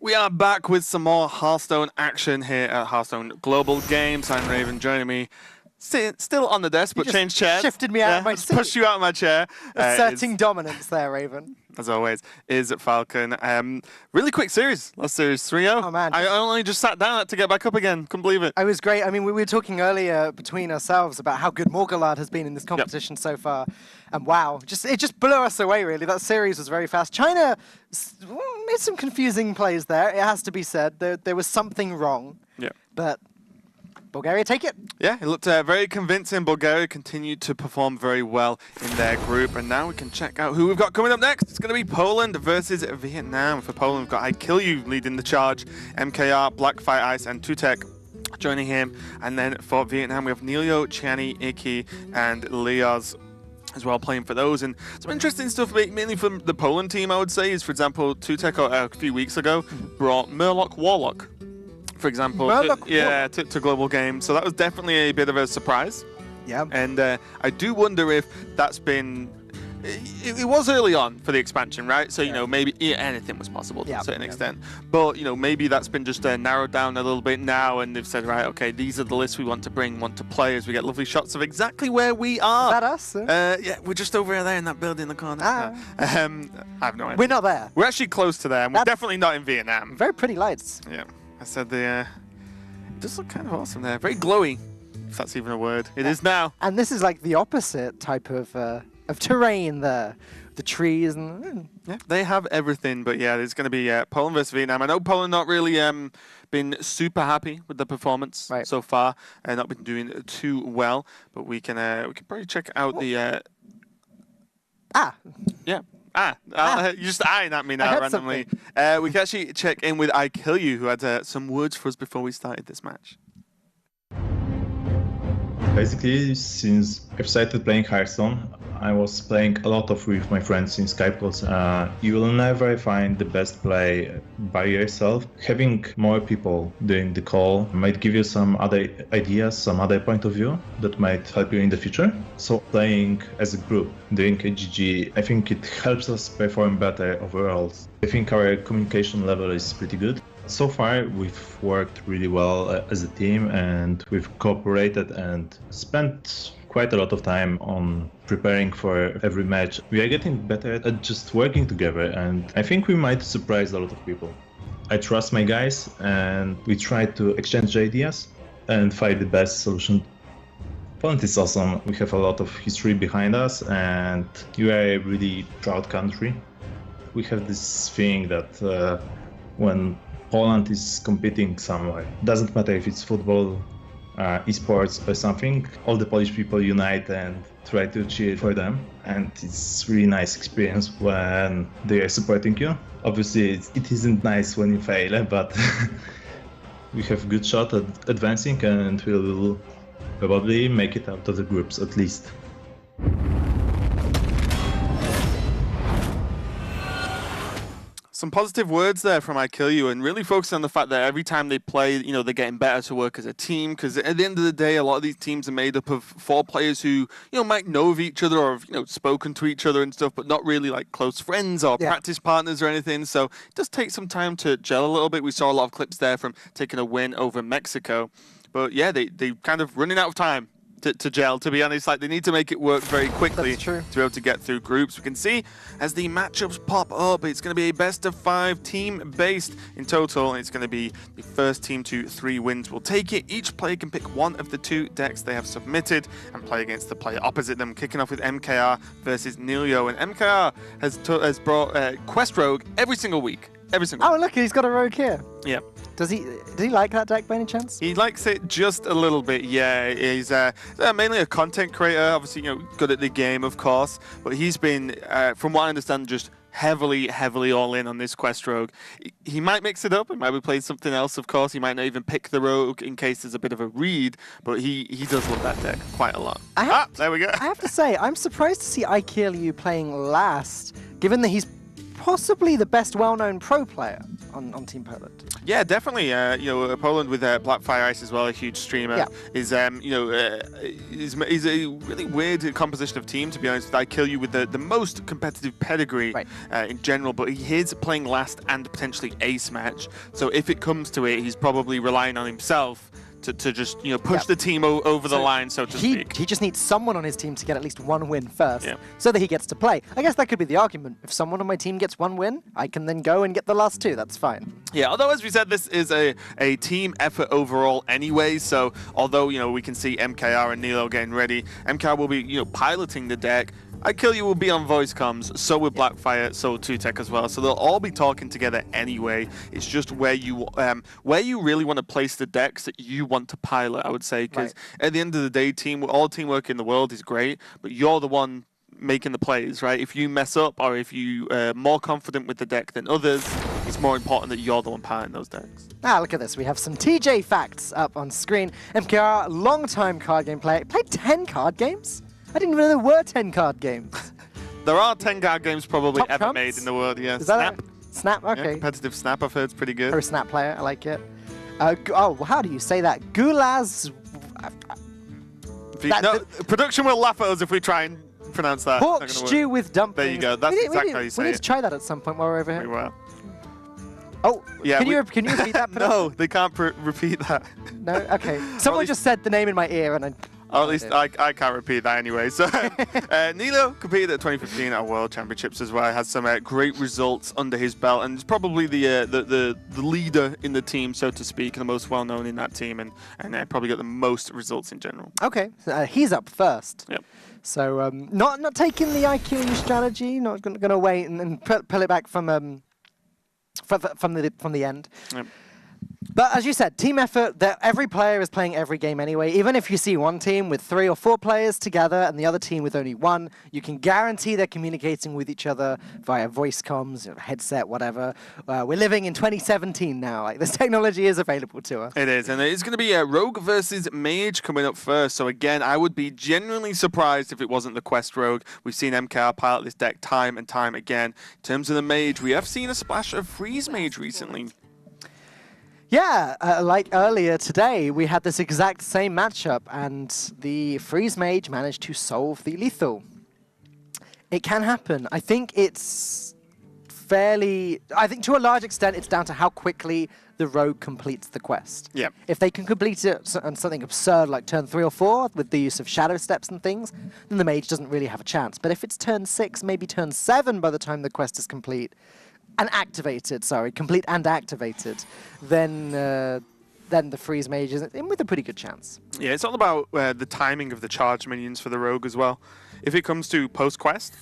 We are back with some more Hearthstone action here at Hearthstone Global Games. I'm Raven, joining me, still on the desk, but changed chairs. Shifted me out of my seat. Pushed you out of my chair. Asserting dominance there, Raven. As always, is Falcon. Really quick series. Last series 3-0. Oh, man. I only just sat down to get back up again. Couldn't believe it. I was great. I mean, we were talking earlier between ourselves about how good Morgulard has been in this competition so far. And wow, it just blew us away, really. That series was very fast. China made some confusing plays there, it has to be said. There was something wrong. Yeah. But Bulgaria take it. Yeah, it looked very convincing. Bulgaria continued to perform very well in their group. And now we can check out who we've got coming up next. It's going to be Poland versus Vietnam. For Poland, we've got I Kill You leading the charge. MKR, Blackfire Ice, and Tutek joining him. And then for Vietnam, we have Nilio, Chiani, Iki, and Leoz as well playing for those. And some interesting stuff, mainly from the Poland team, I would say, is, for example, Tutek a few weeks ago brought Murloc Warlock, for example, to Global Games. So that was definitely a bit of a surprise. Yeah. And I do wonder if that's been... It was early on for the expansion, right? So, you know, maybe anything was possible to a certain extent. But, you know, maybe that's been just narrowed down a little bit now, and they've said, right, okay, these are the lists we want to bring, want to play, as we get lovely shots of exactly where we are. Is that us? Yeah, we're just over there in that building in the corner. I have no idea. We're not there. We're actually close to there, and we're definitely not in Vietnam. Very pretty lights. Yeah. I said it does look kind of awesome there. Very glowy, if that's even a word. It is now. And this is like the opposite type of terrain there. The trees and... Yeah, they have everything, but yeah, there's going to be Poland versus Vietnam. I know Poland not really been super happy with the performance so far, and not been doing too well, but we can probably check out the... Yeah. You're just eyeing at me now randomly. We can actually check in with I Kill You, who had some words for us before we started this match. Basically, since I've started playing Hearthstone, I was playing a lot with my friends in Skype calls. You will never find the best play by yourself. Having more people doing the call might give you some other ideas, some other point of view that might help you in the future. So playing as a group, doing a GG, I think it helps us perform better overall. I think our communication level is pretty good. So far, we've worked really well as a team, and we've cooperated and spent quite a lot of time on preparing for every match. We are getting better at just working together, and I think we might surprise a lot of people. I trust my guys, and we try to exchange ideas and find the best solution. Poland is awesome. We have a lot of history behind us, and we are a really proud country. We have this thing that when Poland is competing somewhere, doesn't matter if it's football, esports or something, all the Polish people unite and try to cheer for them, and it's really nice experience when they are supporting you. Obviously it isn't nice when you fail, but we have good shot at advancing, and we will probably make it out of the groups at least. Some positive words there from I Kill You, and really focus on the fact that every time they play, you know, they're getting better to work as a team, because at the end of the day, a lot of these teams are made up of 4 players who, you know, might know of each other or have, you know, spoken to each other and stuff, but not really like close friends or practice partners or anything. So it does take some time to gel a little bit. We saw a lot of clips there from taking a win over Mexico, but yeah, they kind of running out of time to gel, to be honest. Like, they need to make it work very quickly to be able to get through groups. We can see as the matchups pop up, it's going to be a best of 5 team based in total, and it's going to be the first team to 3 wins will take it. Each player can pick one of the 2 decks they have submitted and play against the player opposite them, kicking off with MKR versus Nilio. And MKR has brought Quest Rogue every single week. Oh, look, he's got a rogue here. Yeah. Does he like that deck by any chance? He likes it just a little bit, yeah. He's mainly a content creator, obviously, you know, good at the game, of course. But he's been, from what I understand, just heavily all in on this Quest Rogue. He might mix it up. He might be playing something else, of course. He might not even pick the Rogue in case there's a bit of a read. But he does love that deck quite a lot. There we go. I have to say, I'm surprised to see I Kill You playing last, given that he's possibly the best well-known pro player on Team Poland. Yeah, definitely. You know, Poland with Blackfire Ice as well, a huge streamer, is you know is a really weird composition of team, to be honest. I kill you with the most competitive pedigree in general, but he is playing last and potentially ace match. So if it comes to it, he's probably relying on himself to just, you know, push the team over the line, so to speak. He just needs someone on his team to get at least one win first, so that he gets to play. I guess that could be the argument. If someone on my team gets one win, I can then go and get the last two. That's fine. Yeah, although, as we said, this is a team effort overall anyway, so although, you know, we can see MKR and Nilo getting ready, MKR will be, you know, piloting the deck. I Kill You will be on voice comms, so will Blackfire, so will 2Tech as well. So they'll all be talking together anyway. It's just where you really want to place the decks that you want to pilot, I would say, because at the end of the day, all teamwork in the world is great, but you're the one making the plays, right? If you mess up, or if you are more confident with the deck than others, it's more important that you're the one piloting those decks. Ah, look at this. We have some TJ facts up on screen. MKR, long-time card game player, played 10 card games? I didn't even know there were 10 card games. There are 10 card games probably Top ever trumps? made in the world, yeah. Is that Snap? Okay. Yeah, competitive Snap, I've heard, is pretty good. Pro Snap player, I like it. Oh, how do you say that? Gulaz... Production will laugh at us if we try and pronounce that. Pork stew with dumplings. There you go, that's exactly how you say it. We need to try that at some point while we're over here. We will. Oh, yeah, can you repeat that? No, they can't repeat that. No? Okay. Someone just said the name in my ear and I... Or at least I can't repeat that anyway. So Nilo competed at 2015 at World Championships as well. Has some great results under his belt, and is probably the leader in the team, so to speak, the most well known in that team, and probably got the most results in general. Okay, he's up first. Yep. So not taking the IQ strategy, not going to wait and pull it back from the end. Yep. But as you said, team effort, every player is playing every game anyway. Even if you see one team with 3 or 4 players together and the other team with only 1, you can guarantee they're communicating with each other via voice comms, headset, whatever. We're living in 2017 now. Like, this technology is available to us. It is, and it's going to be a Rogue versus Mage coming up first. So again, I would be genuinely surprised if it wasn't the Quest Rogue. We've seen MKR pilot this deck time and time again. In terms of the Mage, we have seen a splash of Freeze Mage recently. Yeah, like earlier today, we had this exact same matchup, and the Freeze Mage managed to solve the lethal. It can happen. I think it's I think to a large extent, it's down to how quickly the Rogue completes the quest. Yeah. If they can complete it on something absurd like turn 3 or 4 with the use of shadow steps and things, then the Mage doesn't really have a chance. But if it's turn 6, maybe turn 7 by the time the quest is complete, complete and activated, then the Freeze Mage is in with a pretty good chance. Yeah, it's all about the timing of the charge minions for the Rogue as well. If it comes to post-quest,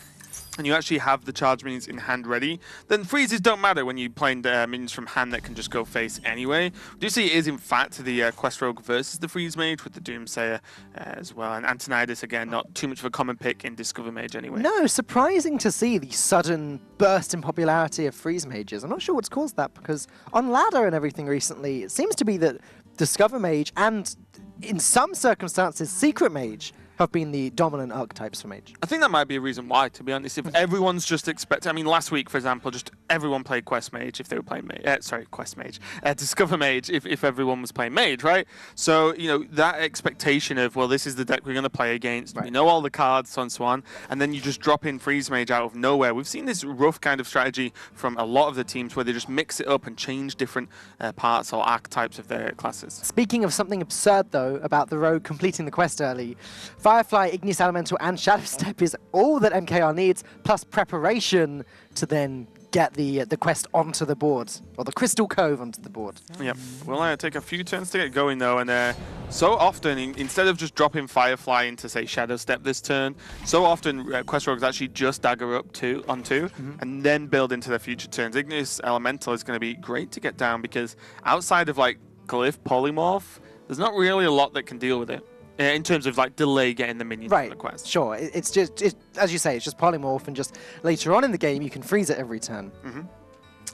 and you actually have the charge minions in hand ready, then freezes don't matter when you're playing minions from hand that can just go face anyway. We do see it is in fact the Quest Rogue versus the Freeze Mage with the Doomsayer as well, and Antonidas again, not too much of a common pick in Discover Mage anyway. No, surprising to see the sudden burst in popularity of Freeze Mages. I'm not sure what's caused that, because on ladder and everything recently, it seems to be that Discover Mage and in some circumstances Secret Mage have been the dominant archetypes for Mage. I think that might be a reason why, to be honest. If everyone's just expecting... I mean, last week, for example, just everyone played Quest Mage if they were playing Mage. Quest Mage. Discover Mage if everyone was playing Mage, right? So, you know, that expectation of, well, this is the deck we're going to play against. Right. We know all the cards, so on and so on. And then you just drop in Freeze Mage out of nowhere. We've seen this rough kind of strategy from a lot of the teams where they just mix it up and change different parts or archetypes of their classes. Speaking of something absurd, though, about the Rogue completing the quest early, Firefly, Ignis Elemental, and Shadow Step is all that MKR needs, plus preparation to then get the quest onto the board, or the Crystal Cove onto the board. Yep. We'll take a few turns to get going, though, and so often, instead of just dropping Firefly into, say, Shadow Step this turn, so often Quest Rogues actually just dagger up on two, and then build into their future turns. Ignis Elemental is going to be great to get down, because outside of, like, Glyph, Polymorph, there's not really a lot that can deal with it. In terms of like delay getting the minions on the quest. Sure, it's just, as you say, it's just polymorph, and just later on in the game you can freeze it every turn.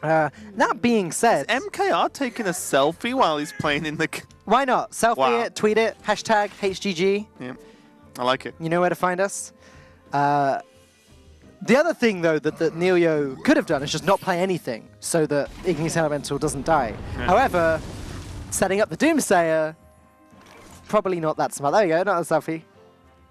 That being said... Is MKR taking a selfie while he's playing in the... Why not? Selfie it, tweet it, hashtag HGG. Yeah, I like it. You know where to find us. The other thing, though, that Neilio could have done is just not play anything so that Ignis Elemental doesn't die. Yeah. However, setting up the Doomsayer, probably not that smart. There you go, not a selfie.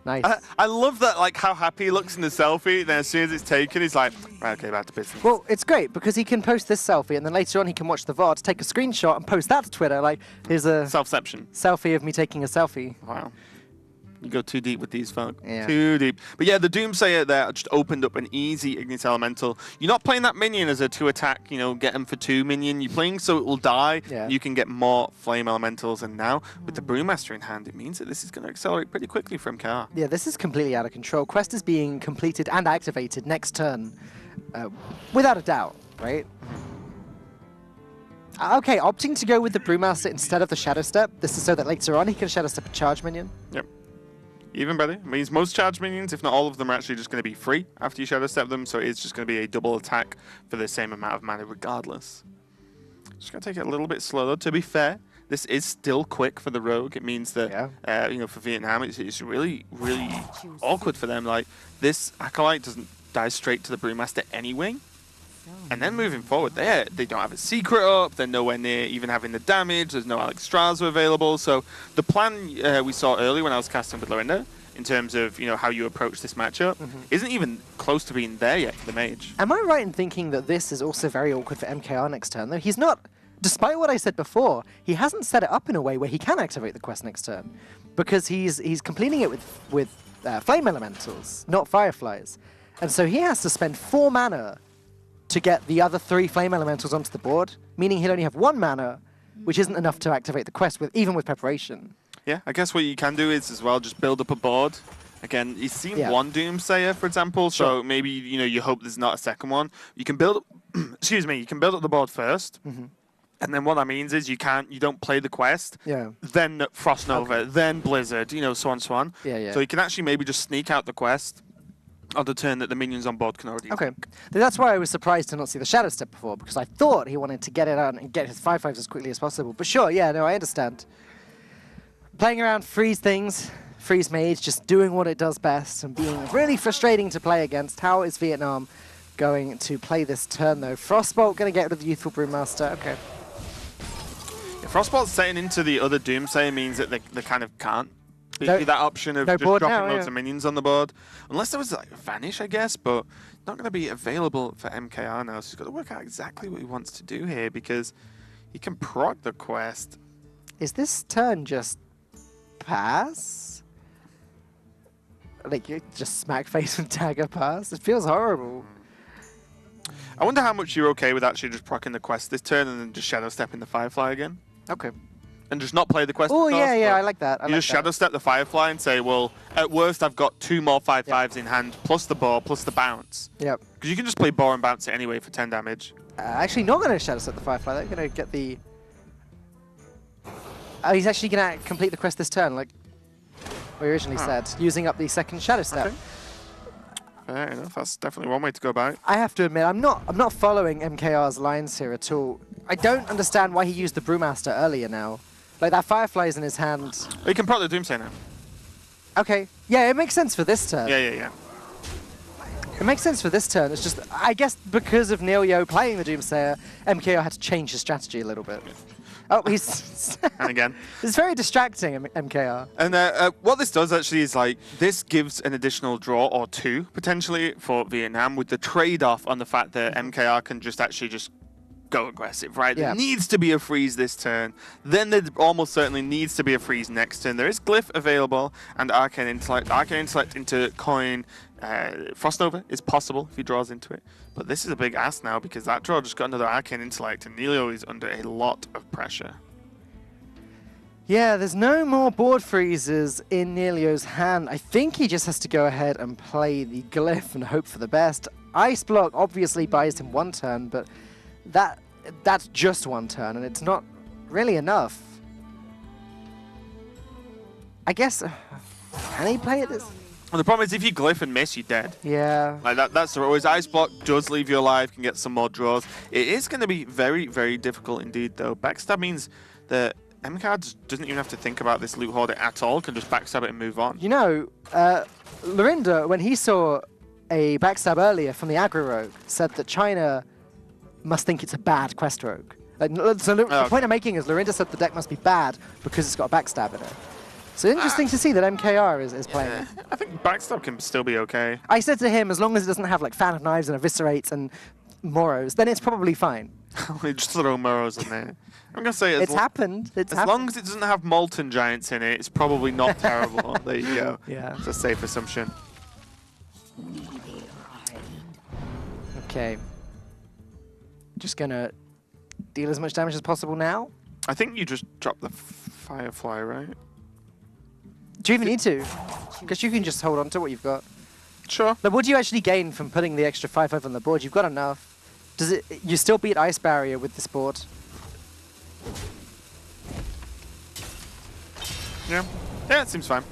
Nice. I love that, like, how happy he looks in the selfie. Then as soon as it's taken, he's like, right, okay, back to business. Well, it's great because he can post this selfie and then later on he can watch the VOD, take a screenshot and post that to Twitter. Like, here's a Self-ception. selfie of me taking a selfie. Wow. You go too deep with these folk. Yeah. Too deep. But yeah, the Doomsayer there just opened up an easy Ignis Elemental. You're not playing that minion as a 2-attack, get him for 2 minion. You're playing so it will die. Yeah. You can get more Flame Elementals. And now, with the Brewmaster in hand, it means that this is going to accelerate pretty quickly from MKR. Yeah, this is completely out of control. Quest is being completed and activated next turn, without a doubt, right? Okay, opting to go with the Brewmaster instead of the Shadow Step. This is so that later on he can Shadow Step a charge minion. Yep. Even better. It means most charge minions, if not all of them, are actually just going to be free after you Shadow Step them, so it's just going to be a double attack for the same amount of mana regardless. Just going to take it a little bit slow, though. To be fair, this is still quick for the Rogue. It means that, for Vietnam, it's really, really awkward for them. Like, this Acolyte doesn't die straight to the Brewmaster anyway. And then moving forward, they don't have a secret up. They're nowhere near even having the damage. There's no Alex Straza available. So the plan we saw earlier when I was casting with Lorinda, in terms of how you approach this matchup, isn't even close to being there yet for the Mage. Am I right in thinking that this is also very awkward for MKR next turn, though? He's not, despite what I said before, he hasn't set it up in a way where he can activate the quest next turn, because he's completing it with Flame Elementals, not Fireflies. And so he has to spend 4 mana to get the other 3 Flame Elementals onto the board, meaning he'll only have 1 mana, which isn't enough to activate the quest, even with preparation. Yeah, I guess what you can do is as well just build up a board. Again, you've seen one Doomsayer, for example, so maybe you hope there's not a second one. You can build up, excuse me, you can build up the board first. And then what that means is you don't play the quest, then Frost Nova, then Blizzard, so on, so on. So you can actually maybe just sneak out the quest on the turn that the minions on board can already attack. That's why I was surprised to not see the Shadow Step before, because I thought he wanted to get it out and get his 5/5s as quickly as possible. But sure, I understand. Playing around, freeze things, freeze Mage, just doing what it does best and being really frustrating to play against. How is Vietnam going to play this turn, though? Frostbolt going to get rid of the Youthful Brewmaster. Okay. Yeah, Frostbolt setting into the other Doomsayer means that they kind of can't be that option of just board dropping now, loads of minions on the board. Unless there was like Vanish, I guess, but not going to be available for MKR now. So he's got to work out exactly what he wants to do here, because he can proc the quest. Is this turn just pass? Like, you just smack face and dagger pass? It feels horrible. I wonder how much you're okay with actually just proccing the quest this turn and then just Shadow Stepping the Firefly again. Okay. And just not play the quest. Oh, yeah, I like that. You just Shadow Step the Firefly and say, well, at worst, I've got 2 more 5/5s in hand, plus the boar, plus the bounce. Yep. Because you can just play boar and bounce it anyway for 10 damage. Actually, not going to Shadow Step the Firefly. They're going to get the... he's actually going to complete the quest this turn, like we originally said, using up the second Shadow Step. Okay. Fair enough. That's definitely one way to go about it. I have to admit, I'm not following MKR's lines here at all. I don't understand why he used the Brewmaster earlier now. Like, that Firefly's in his hand. You can proc the Doomsayer now. Okay. Yeah, it makes sense for this turn. Yeah. It makes sense for this turn. It's just, I guess because of Neilio playing the Doomsayer, MKR had to change his strategy a little bit. Oh, he's... And again. It's very distracting, MKR. And what this does actually is, like, this gives an additional draw or 2, potentially, for Vietnam, with the trade-off on the fact that MKR can just actually just go aggressive, right? There needs to be a freeze this turn. Then there almost certainly needs to be a freeze next turn. There is Glyph available and Arcane Intellect. Arcane Intellect into coin. Frost Nova is possible if he draws into it. But this is a big ask now, because that draw just got another Arcane Intellect and Neilio is under a lot of pressure. Yeah, there's no more board freezes in Neilio's hand. I think he just has to go ahead and play the Glyph and hope for the best. Ice Block obviously buys him 1 turn, but that's just 1 turn, and it's not really enough. I guess, can he play it this? Well, the problem is if you Glyph and miss, you're dead. Yeah. Like that's always Ice Block does leave you alive, can get some more draws. It is going to be very, very difficult indeed, though. Backstab means that MKR doesn't even have to think about this loot hoarder at all, can just backstab it and move on. You know, Lorinda, when he saw a backstab earlier from the aggro rogue said that China must think it's a bad quest rogue. So the point I'm making is Lorinda said the deck must be bad because it's got a backstab in it. So interesting to see that MKR is playing it. I think backstab can still be okay. I said to him, as long as it doesn't have like Fan of Knives and Eviscerates and Moros, then it's probably fine. Just throw Moros in there. I'm going to say it's happened. It's as happened. long as it doesn't have Molten Giants in it, it's probably not terrible. There you go. Yeah. It's a safe assumption. Okay. Just going to deal as much damage as possible now. I think you just drop the Firefly, right? Do you even need to? Because you can just hold on to what you've got. Sure. But what do you actually gain from putting the extra 5/5 on the board? You've got enough. Does it? You still beat Ice Barrier with this board. Yeah. Yeah, it seems fine.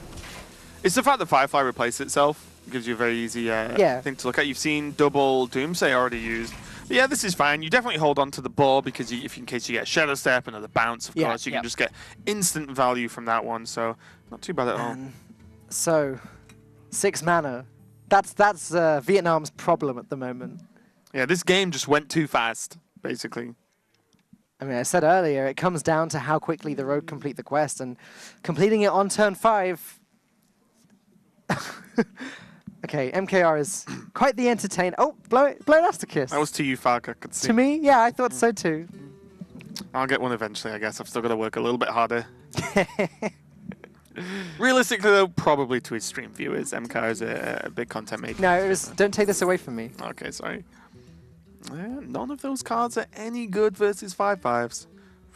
It's the fact that Firefly replaces itself. It gives you a very easy thing to look at. You've seen double Doomsday already used. But yeah, this is fine. You definitely hold on to the ball because if in case you get a Shadow Step, another bounce, of course, you can just get instant value from that one. So not too bad at all. So 6 mana. That's Vietnam's problem at the moment. Yeah, this game just went too fast, basically. I mean, I said earlier, it comes down to how quickly the rogue complete the quest, and completing it on turn 5. Okay, MKR is quite the entertainer. Oh, blow Elasticus. That was to you, Falk, I could see. To me? Yeah, I thought so too. I'll get one eventually, I guess. I've still got to work a little bit harder. Realistically, though, probably to his stream viewers. MKR is a big content maker. No, don't take this away from me. Okay, sorry. None of those cards are any good versus 5/5s.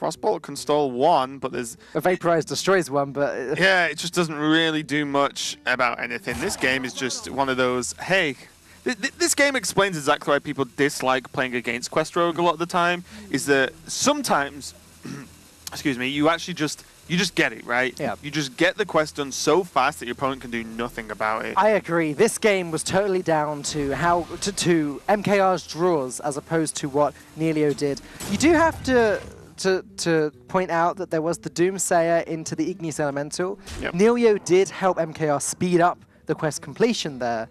Frostbolt can stall 1, but there's... A Vaporize destroys 1, but... Yeah, it just doesn't really do much about anything. This game is just one of those, hey... This game explains exactly why people dislike playing against Quest Rogue a lot of the time, is that sometimes, excuse me, you actually just get it, right? Yeah. You just get the quest done so fast that your opponent can do nothing about it. I agree. This game was totally down to how to MKR's draws as opposed to what Neilio did. You do have to point out that there was the Doomsayer into the Igneous Elemental. Yep. Neilio did help MKR speed up the quest completion there.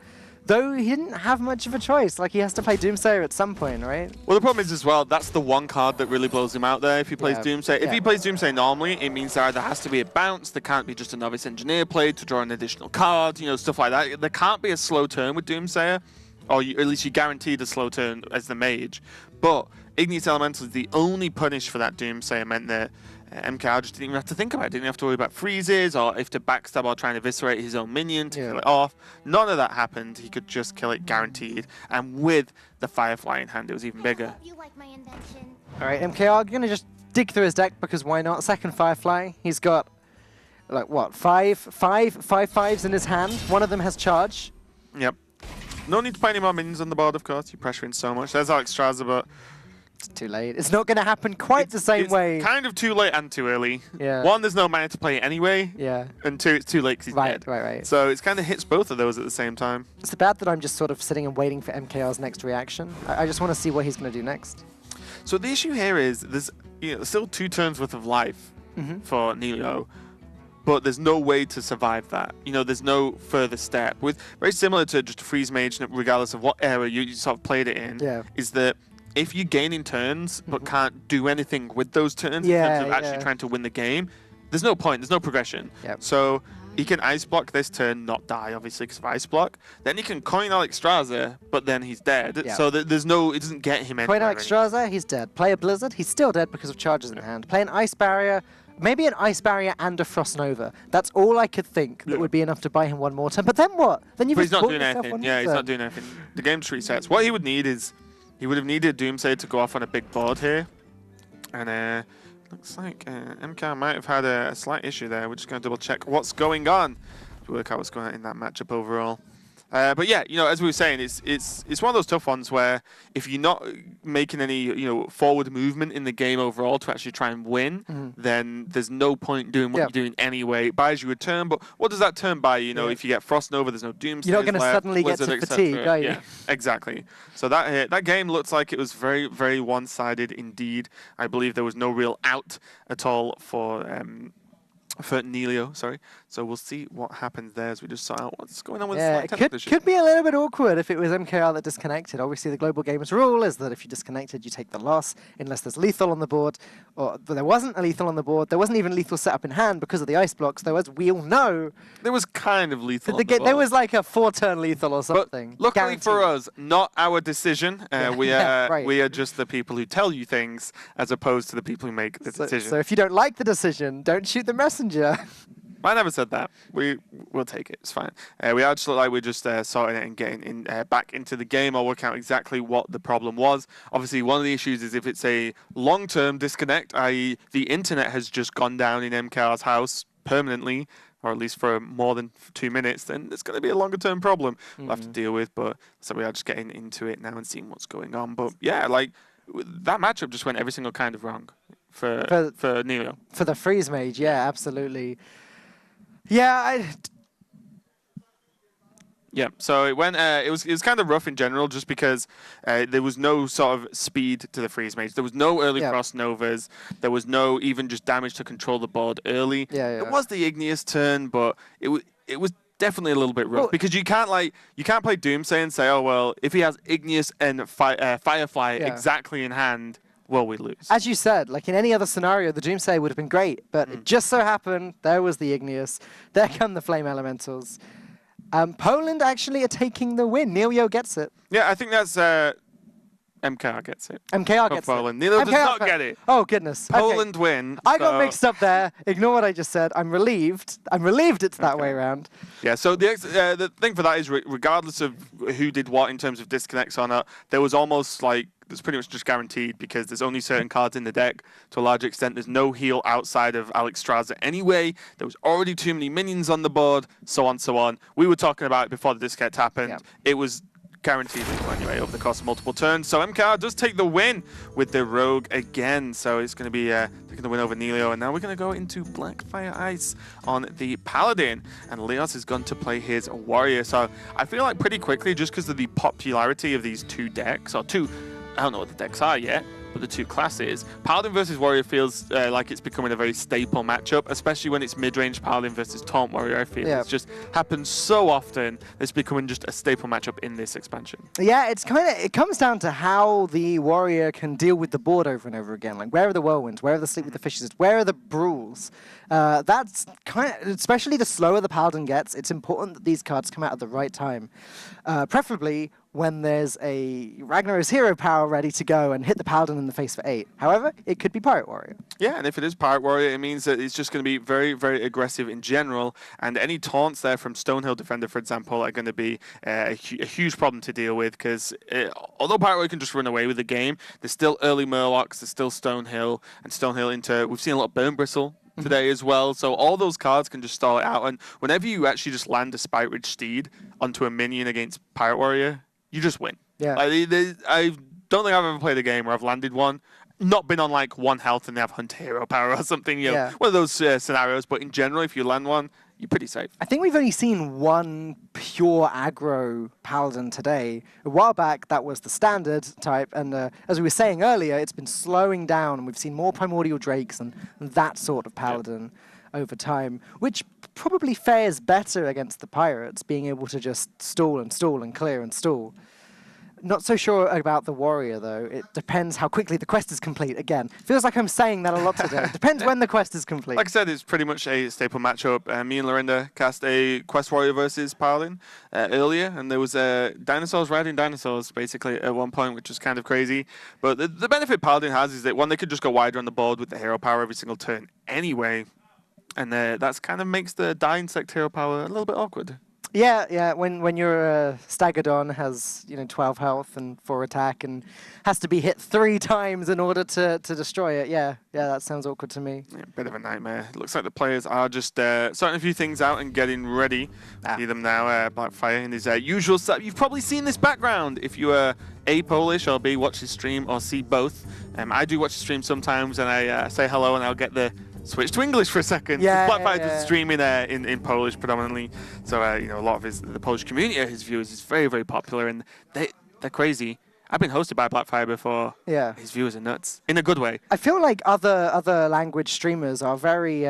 Though he didn't have much of a choice, like he has to play Doomsayer at some point, right? Well, the problem is as well, that's the one card that really blows him out there if he plays Doomsayer. If he plays Doomsayer normally, it means there either has to be a bounce, there can't be just a Novice Engineer play to draw an additional card, you know, stuff like that. There can't be a slow turn with Doomsayer, or at least you're guaranteed a slow turn as the mage. But Igneous Elemental is the only punish for that Doomsayer meant that MKR just didn't even have to think about it. Didn't have to worry about freezes or if to backstab or try and eviscerate his own minion to kill it off. None of that happened. He could just kill it guaranteed. And with the Firefly in hand, it was even bigger. All right, MKR going to just dig through his deck because why not? Second Firefly. He's got, like, what, five fives in his hand. One of them has charge. Yep. No need to play any more minions on the board, of course. You're pressuring so much. There's Alexstrasza, but... It's too late. It's not going to happen quite the same way. It's kind of too late and too early. Yeah. 1, there's no mana to play anyway. Yeah. And 2, it's too late because he's dead. Right. So it's kind of hits both of those at the same time. It's bad that I'm just sort of sitting and waiting for MKR's next reaction. I just want to see what he's going to do next. So the issue here is there's still 2 turns worth of life for Neilio, but there's no way to survive that. There's no further step. Very similar to just a freeze mage, regardless of what era you sort of played it in, is that if you gain in turns but can't do anything with those turns in terms of actually trying to win the game, there's no point, there's no progression. Yep. So he can ice block this turn, not die, obviously, because of ice block. Then he can coin Alexstrasza, but then he's dead. Yep. So it doesn't get him anywhere. Coin Alexstrasza, he's dead. Play a Blizzard, he's still dead because of charges in hand. Play an Ice Barrier, maybe an Ice Barrier and a Frost Nova. That's all I could think that would be enough to buy him one more turn. But then what? Then you've But he's just not bought doing yourself anything. one Yeah, more he's turn. not doing anything. The game just resets. What he would need is, he would have needed Doomsayer to go off on a big board here. And looks like MK might have had a slight issue there. We're just going to double check what's going on to work out what's going on in that matchup overall. But yeah, as we were saying, it's one of those tough ones where if you're not making any forward movement in the game overall to actually try and win, then there's no point doing what you're doing anyway. It buys you a turn, but what does that turn buy you? If you get Frost Nova, there's no Doomsday. You're not going to suddenly get to fatigue, are you? Yeah, exactly. So that game looks like it was very, very one-sided indeed. I believe there was no real out at all for Neilio, sorry. So we'll see what happens there as we just sort out what's going on with Yeah, the it technical issue. could be a little bit awkward if it was MKR that disconnected. Obviously, the Global Games rule is that if you disconnected, you take the loss unless there's lethal on the board. But there wasn't a lethal on the board. There wasn't even lethal set up in hand because of the ice blocks, though, as we all know. There was kind of lethal on the board. There was like a 4-turn lethal or something. But luckily Guaranteed. for us, not our decision. We are just the people who tell you things as opposed to the people who make the decision. So if you don't like the decision, don't shoot the messenger. I never said that. We'll take it. It's fine. We are just look like we're just sorting it and getting back into the game. I'll work out exactly what the problem was. Obviously, one of the issues is if it's a long-term disconnect, i.e. the internet has just gone down in MKR's house permanently, or at least for more than 2 minutes, then it's going to be a longer-term problem we'll have to deal with. But so we are just getting into it now and seeing what's going on. But yeah, like that matchup just went every single kind of wrong for Nelio. For the freeze mage, yeah, absolutely. Yeah, Yeah, so it went. It was kind of rough in general, just because there was no sort of speed to the freeze mage. There was no early frost novas. There was no even just damage to control the board early. Yeah. It was the igneous turn, but it was definitely a little bit rough because you can't play Doomsay and say, oh well, if he has igneous and Firefly exactly in hand, well, we lose. As you said, like in any other scenario, the Doomsday would have been great, but it just so happened there was the Igneous. There come the Flame Elementals. Poland actually are taking the win. Nelio gets it. Yeah, I think that's MKR gets it. MKR gets Poland. it. Nelio does not get it. Oh, goodness. Poland win. I got mixed up there. Ignore what I just said. I'm relieved. I'm relieved it's that way around. Yeah, so the thing for that is regardless of who did what in terms of disconnects or not, there was almost like it's pretty much just guaranteed because there's only certain cards in the deck to a large extent. There's no heal outside of Alex Straza anyway. There was already too many minions on the board, so on, so on. We were talking about it before the disconnect happened. Yeah. It was guaranteed anyway over the course of multiple turns. So MKR does take the win with the Rogue again. So it's going to be taking the win over Nelio. And now we're going to go into Blackfire Ice on the Paladin. And Leos is going to play his Warrior. So I feel like pretty quickly, just because of the popularity of these two decks, or two, I don't know what the decks are yet, but the two classes, Paladin versus Warrior feels like it's becoming a very staple matchup, especially when it's mid-range Paladin versus Taunt Warrior. I feel it's just happens so often. It's becoming just a staple matchup in this expansion. Yeah, it comes down to how the Warrior can deal with the board over and over again. Like, where are the Whirlwinds? Where are the Sleep with the Fishes? Where are the Brawls? That's kind of, especially the slower the Paladin gets, it's important that these cards come out at the right time. Preferably when there's a Ragnar's Hero Power ready to go and hit the Paladin in the face for 8. However, it could be Pirate Warrior. Yeah, and if it is Pirate Warrior, it means that it's just going to be very, very aggressive in general, and any taunts there from Stonehill Defender, for example, are going to be a huge problem to deal with, because although Pirate Warrior can just run away with the game, there's still early Murlocs, there's still Stonehill, and Stonehill into, we've seen a lot of Burn Bristle today as well, so all those cards can just stall it out, and whenever you actually just land a Spite Ridge Steed onto a minion against Pirate Warrior, you just win. Yeah. I don't think I've ever played a game where I've landed one, not been on like 1 health and they have Hunter Hero Power or something, you know, one of those scenarios, but in general, if you land one, you're pretty safe. I think we've only seen one pure aggro Paladin today. A while back, that was the standard type, and as we were saying earlier, it's been slowing down, and we've seen more Primordial Drakes and that sort of Paladin over time, which probably fares better against the Pirates, being able to just stall and stall and clear and stall. Not so sure about the Warrior, though. It depends how quickly the quest is complete. Again, feels like I'm saying that a lot today. It depends when the quest is complete. Like I said, it's pretty much a staple matchup. Me and Lorinda cast a Quest Warrior versus Paladin earlier, and there was dinosaurs riding dinosaurs, basically, at one point, which was kind of crazy. But the benefit Paladin has is that, one, they could just go wider on the board with the hero power every single turn anyway, and that's kind of makes the Die Insect hero power a little bit awkward. Yeah. When your Stagadon has 12 health and 4 attack and has to be hit 3 times in order to destroy it, yeah, that sounds awkward to me. Yeah, bit of a nightmare. It looks like the players are just sorting a few things out and getting ready. See them now. Blackfire in his usual setup. You've probably seen this background if you are A, Polish, or B, watch his stream, or C, both. I do watch the stream sometimes, and I say hello, and I'll get the switch to English for a second. Blackfire does stream in Polish predominantly, so a lot of the Polish community, his viewers, is very, very popular, and they're crazy. I've been hosted by Blackfire before. Yeah, his viewers are nuts in a good way. I feel like other language streamers are very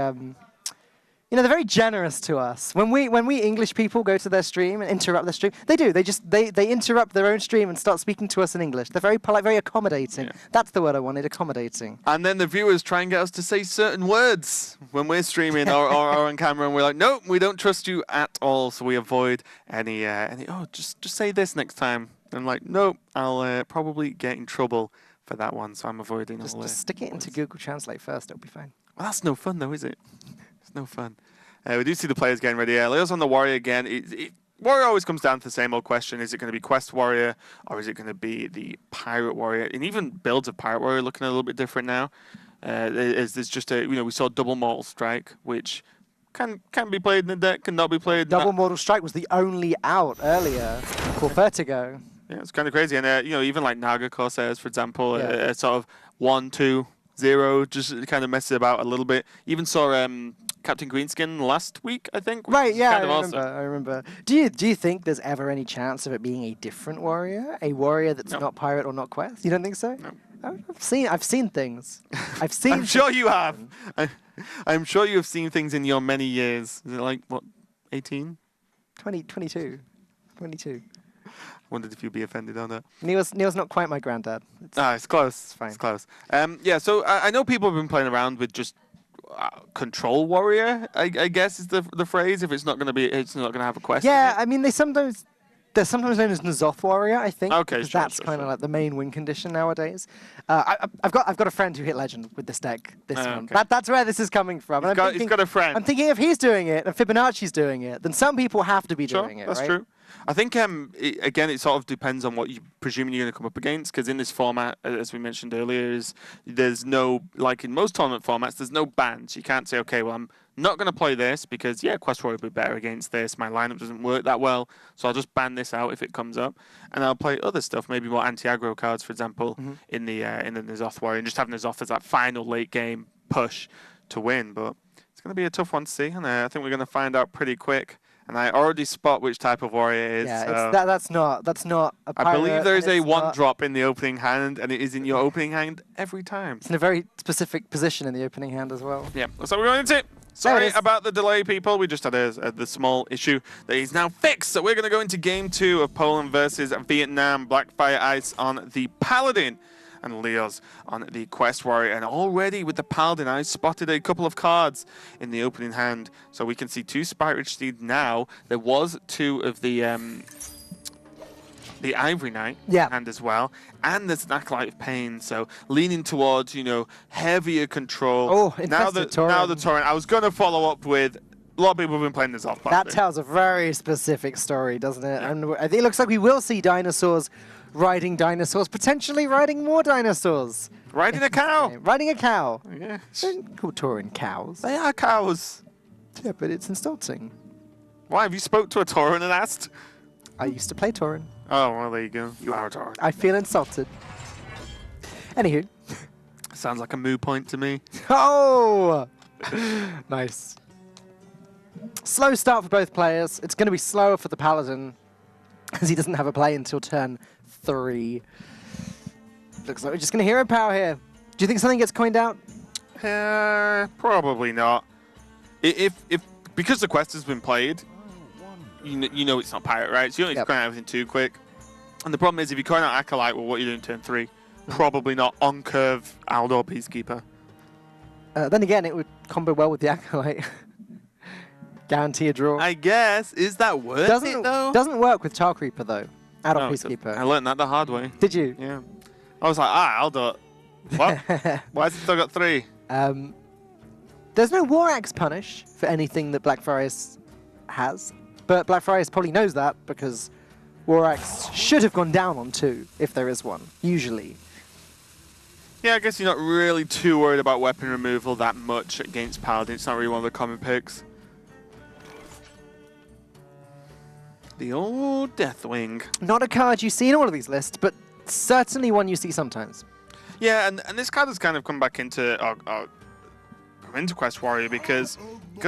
You know, they're very generous to us. When we English people go to their stream and interrupt their stream, they do. They interrupt their own stream and start speaking to us in English. They're very polite, very accommodating. Yeah. That's the word I wanted, accommodating. And then the viewers try and get us to say certain words when we're streaming or on camera, and we're like, nope, we don't trust you at all. So we avoid any just say this next time. And I'm like, nope, I'll probably get in trouble for that one. So I'm avoiding all Just stick it into Google Translate first. It'll be fine. Well, that's no fun though, is it? It's no fun. We do see the players getting ready. Leo's on the Warrior again. Warrior always comes down to the same old question. Is it going to be Quest Warrior or is it going to be the Pirate Warrior? And even builds of Pirate Warrior looking a little bit different now. There's just we saw Double Mortal Strike, which can be played in the deck, cannot be played. Double Mortal Strike was the only out earlier for Vertigo. Yeah, it's kind of crazy. And, even like Naga Corsairs, for example, sort of 1, 2, 0, just kind of messes about a little bit. Even saw Captain Greenskin last week, I think. Right, yeah, I remember. Do you think there's ever any chance of it being a different warrior? A warrior that's not Pirate or not Quest? You don't think so? No. I've seen things. I've seen I'm sure you have. I'm sure you have seen things in your many years. Is it like, what, 18? 22. I wondered if you'd be offended on that. Neil's not quite my granddad. It's close. It's fine. It's close. So I know people have been playing around with just Control Warrior, I guess is the phrase. If it's not going to have a quest. Yeah, I mean, they're sometimes known as N'Zoth Warrior, I think. Okay, sure, that's kind of like the main win condition nowadays. I've got a friend who hit Legend with this deck this month. Okay. That's where this is coming from. He's got a friend. I'm thinking if he's doing it and Fibonacci's doing it, then some people have to be doing it, that's right? true. I think, it sort of depends on what you presuming you're going to come up against, because in this format, as we mentioned earlier, there's no, like in most tournament formats, there's no bans. You can't say, okay, well, I'm not going to play this because, Quest Warrior would be better against this. My lineup doesn't work that well, so I'll just ban this out if it comes up. And I'll play other stuff, maybe more anti-aggro cards, for example, in the N'Zoth Warrior, and just have N'Zoth as that final late game push to win. But it's going to be a tough one to see, and I think we're going to find out pretty quick. And I already spot which type of warrior it is. Yeah, so that's not a pirate. I believe there is a one not... drop in the opening hand, and it is in your opening hand every time. It's in a very specific position in the opening hand as well. Yeah, so we're going into it. Sorry about the delay, people. We just had the small issue that is now fixed. So we're going to go into Game 2 of Poland versus Vietnam. Blackfire Ice on the Paladin and Leo's on the Quest Warrior. And already with the Paladin, I spotted a couple of cards in the opening hand. So we can see 2 Spike-Rich Steed now. There was 2 of the Ivory Knight hand as well. And there's an Acolyte of Pain. So leaning towards, heavier control. Oh, now the Torrent. I was going to follow up with a lot of people have been playing this off. That tells a very specific story, doesn't it? Yeah. And I think it looks like we will see dinosaurs riding dinosaurs, potentially riding more dinosaurs. Riding a cow. Riding a cow. Yeah. Don't call Tauren cows. They are cows. Yeah, but it's insulting. Why? Have you spoke to a Tauren and asked? I used to play Tauren. Oh, well, there you go. You are a Tauren. I feel insulted. Anywho. Sounds like a moo point to me. Oh! Nice. Slow start for both players. It's going to be slower for the Paladin, because he doesn't have a play until turn 3. Looks like we're just going to hero power here. Do you think something gets coined out? Probably not. If because the quest has been played, you know it's not Pirate, right? So you don't need to coin out everything too quick. And the problem is, if you coin out Acolyte, well, what are you doing turn 3? Probably not on curve Aldor Peacekeeper. Then again, it would combo well with the Acolyte. Guarantee a draw. I guess. Is that worth it, though? Doesn't work with Tar Creeper, though. Aldor Peacekeeper. I learned that the hard way. Did you? Yeah. I was like, Aldor. What? Why has it still got 3? There's no War Axe punish for anything that Blackfire has, but Blackfire probably knows that because War Axe should have gone down on 2 if there is one, usually. Yeah, I guess you're not really too worried about weapon removal that much against Paladin. It's not really one of the common picks. The old Deathwing. Not a card you see in all of these lists, but certainly one you see sometimes. Yeah, and this card has kind of come back into Quest Warrior because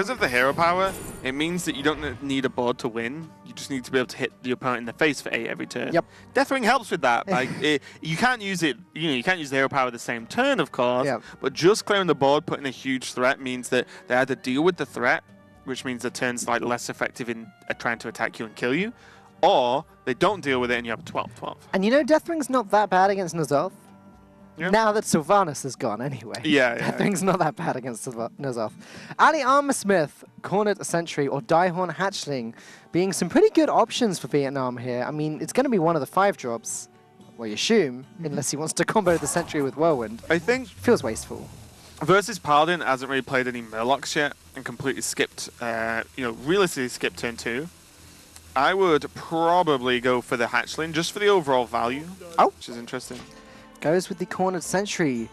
of the hero power. It means that you don't need a board to win. You just need to be able to hit the opponent in the face for 8 every turn. Yep. Deathwing helps with that. Like you can't use it. You can't use the hero power the same turn, of course. Yep. But just clearing the board, putting a huge threat means that they either deal with the threat which means the turn's like less effective in trying to attack you and kill you, or they don't deal with it and you have a 12/12. And you know, Deathwing's not that bad against N'Zoth. Yeah. Now that Sylvanas is gone anyway. Yeah, Deathwing's not that bad against N'Zoth. Ali Armorsmith, Cornered Sentry, or Daihorn Hatchling being some pretty good options for Vietnam here. I mean, it's going to be one of the 5 drops, well, you assume, unless he wants to combo the Sentry with Whirlwind. I think Feels wasteful. versus Paladin hasn't really played any Murlocs yet and completely skipped, realistically skipped turn 2. I would probably go for the Hatchling just for the overall value, which is interesting. Goes with the Cornered Sentry.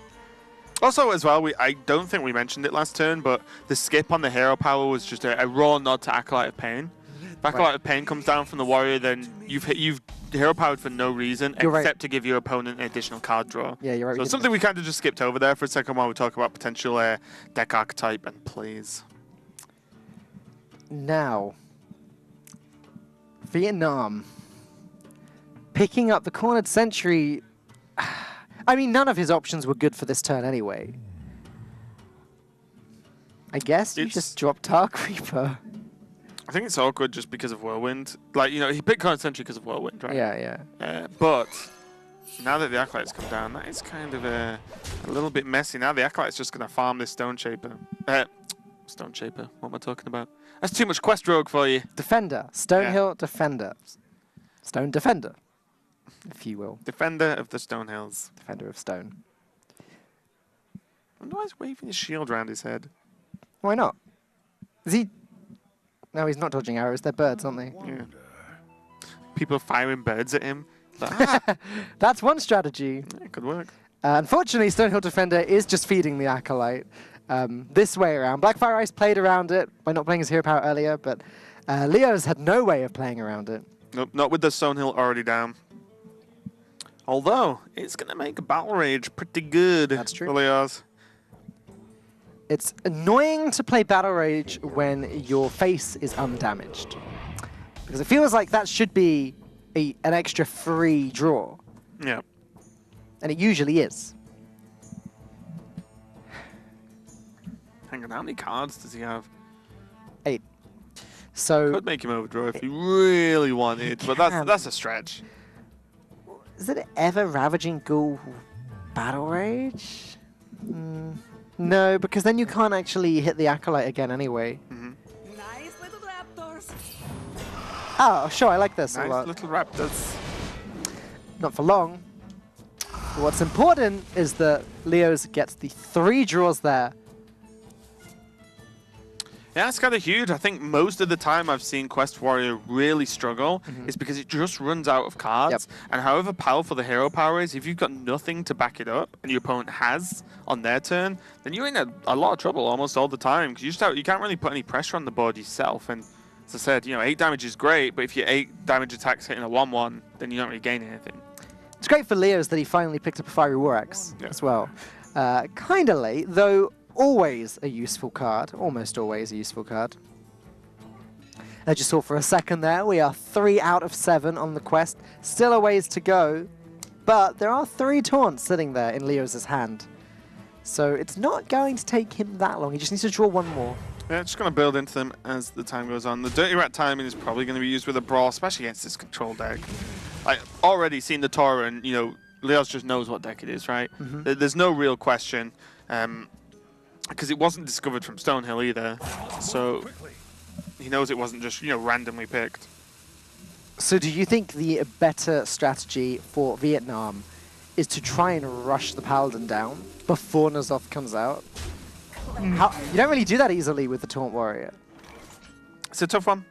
Also, as well, I don't think we mentioned it last turn, but the skip on the hero power was just a raw nod to Acolyte of Pain. If Acolyte of Pain comes down from the warrior, then you've hero powered for no reason except to give your opponent an additional card draw. Yeah, you're right. So it's something we kind of just skipped over there for a second while we talk about potential deck archetype and plays. Now, Vietnam. Picking up the Cornered Sentry. I mean, none of his options were good for this turn anyway. I guess you just drop Dark Reaper. I think it's awkward just because of Whirlwind. Like, he picked Cornered Sentry because of Whirlwind, right? Yeah. But now that the Acolyte's come down, that is kind of a little bit messy. Now the Acolyte's just going to farm this Stone Shaper. Stone Shaper, what am I talking about? That's too much Quest Rogue for you. Defender. Stonehill Defender. Stone Defender, if you will. Defender of the Stonehills. Defender of Stone. I wonder why he's waving his shield around his head. Why not? Is he... No, he's not dodging arrows. They're birds, aren't they? Yeah. People firing birds at him. Like, That's one strategy. Yeah, it could work. Unfortunately, Stonehill Defender is just feeding the Acolyte this way around. Blackfire Ice played around it by not playing his hero power earlier, but Leo's had no way of playing around it. Nope, not with the Stonehill already down. Although, it's going to make Battle Rage pretty good. That's true. For Leo's. It's annoying to play Battle Rage when your face is undamaged, because it feels like that should be an extra free draw. Yeah. And it usually is. Hang on, how many cards does he have? 8. So Could make him overdraw if he really wanted, but that's a stretch. is it ever Ravaging Ghoul Battle Rage? No, because then you can't actually hit the Acolyte again anyway. Nice little raptors. Oh, sure, I like this a Nice lot. little raptors. Not for long. But what's important is that Leo's gets the 3 draws there. Yeah, it's kind of huge. I think most of the time I've seen Quest Warrior really struggle is because it just runs out of cards. And however powerful the hero power is, if you've got nothing to back it up and your opponent has on their turn, then you're in a lot of trouble almost all the time because you can't really put any pressure on the board yourself. And as I said, 8 damage is great, but if your 8 damage attacks hitting a 1/1, then you don't really gain anything. It's great for Leo's that he finally picked up a Fiery War Axe as well. Kind of late, though always a useful card. Almost always a useful card. As you saw for a second there, we are 3 out of 7 on the quest. Still a ways to go, but there are 3 taunts sitting there in Leo's hand. So it's not going to take him that long. He just needs to draw 1 more. Yeah, just going to build into them as the time goes on. The Dirty Rat timing is probably going to be used with a Brawl, especially against this control deck. I've already seen the Torah, and, Leo's just knows what deck it is, right? There's no real question, because it wasn't discovered from Stonehill either. So he knows it wasn't just, randomly picked. So do you think the better strategy for Vietnam is to try and rush the Paladin down before N'Zoth comes out? You don't really do that easily with the Taunt Warrior. It's a tough one.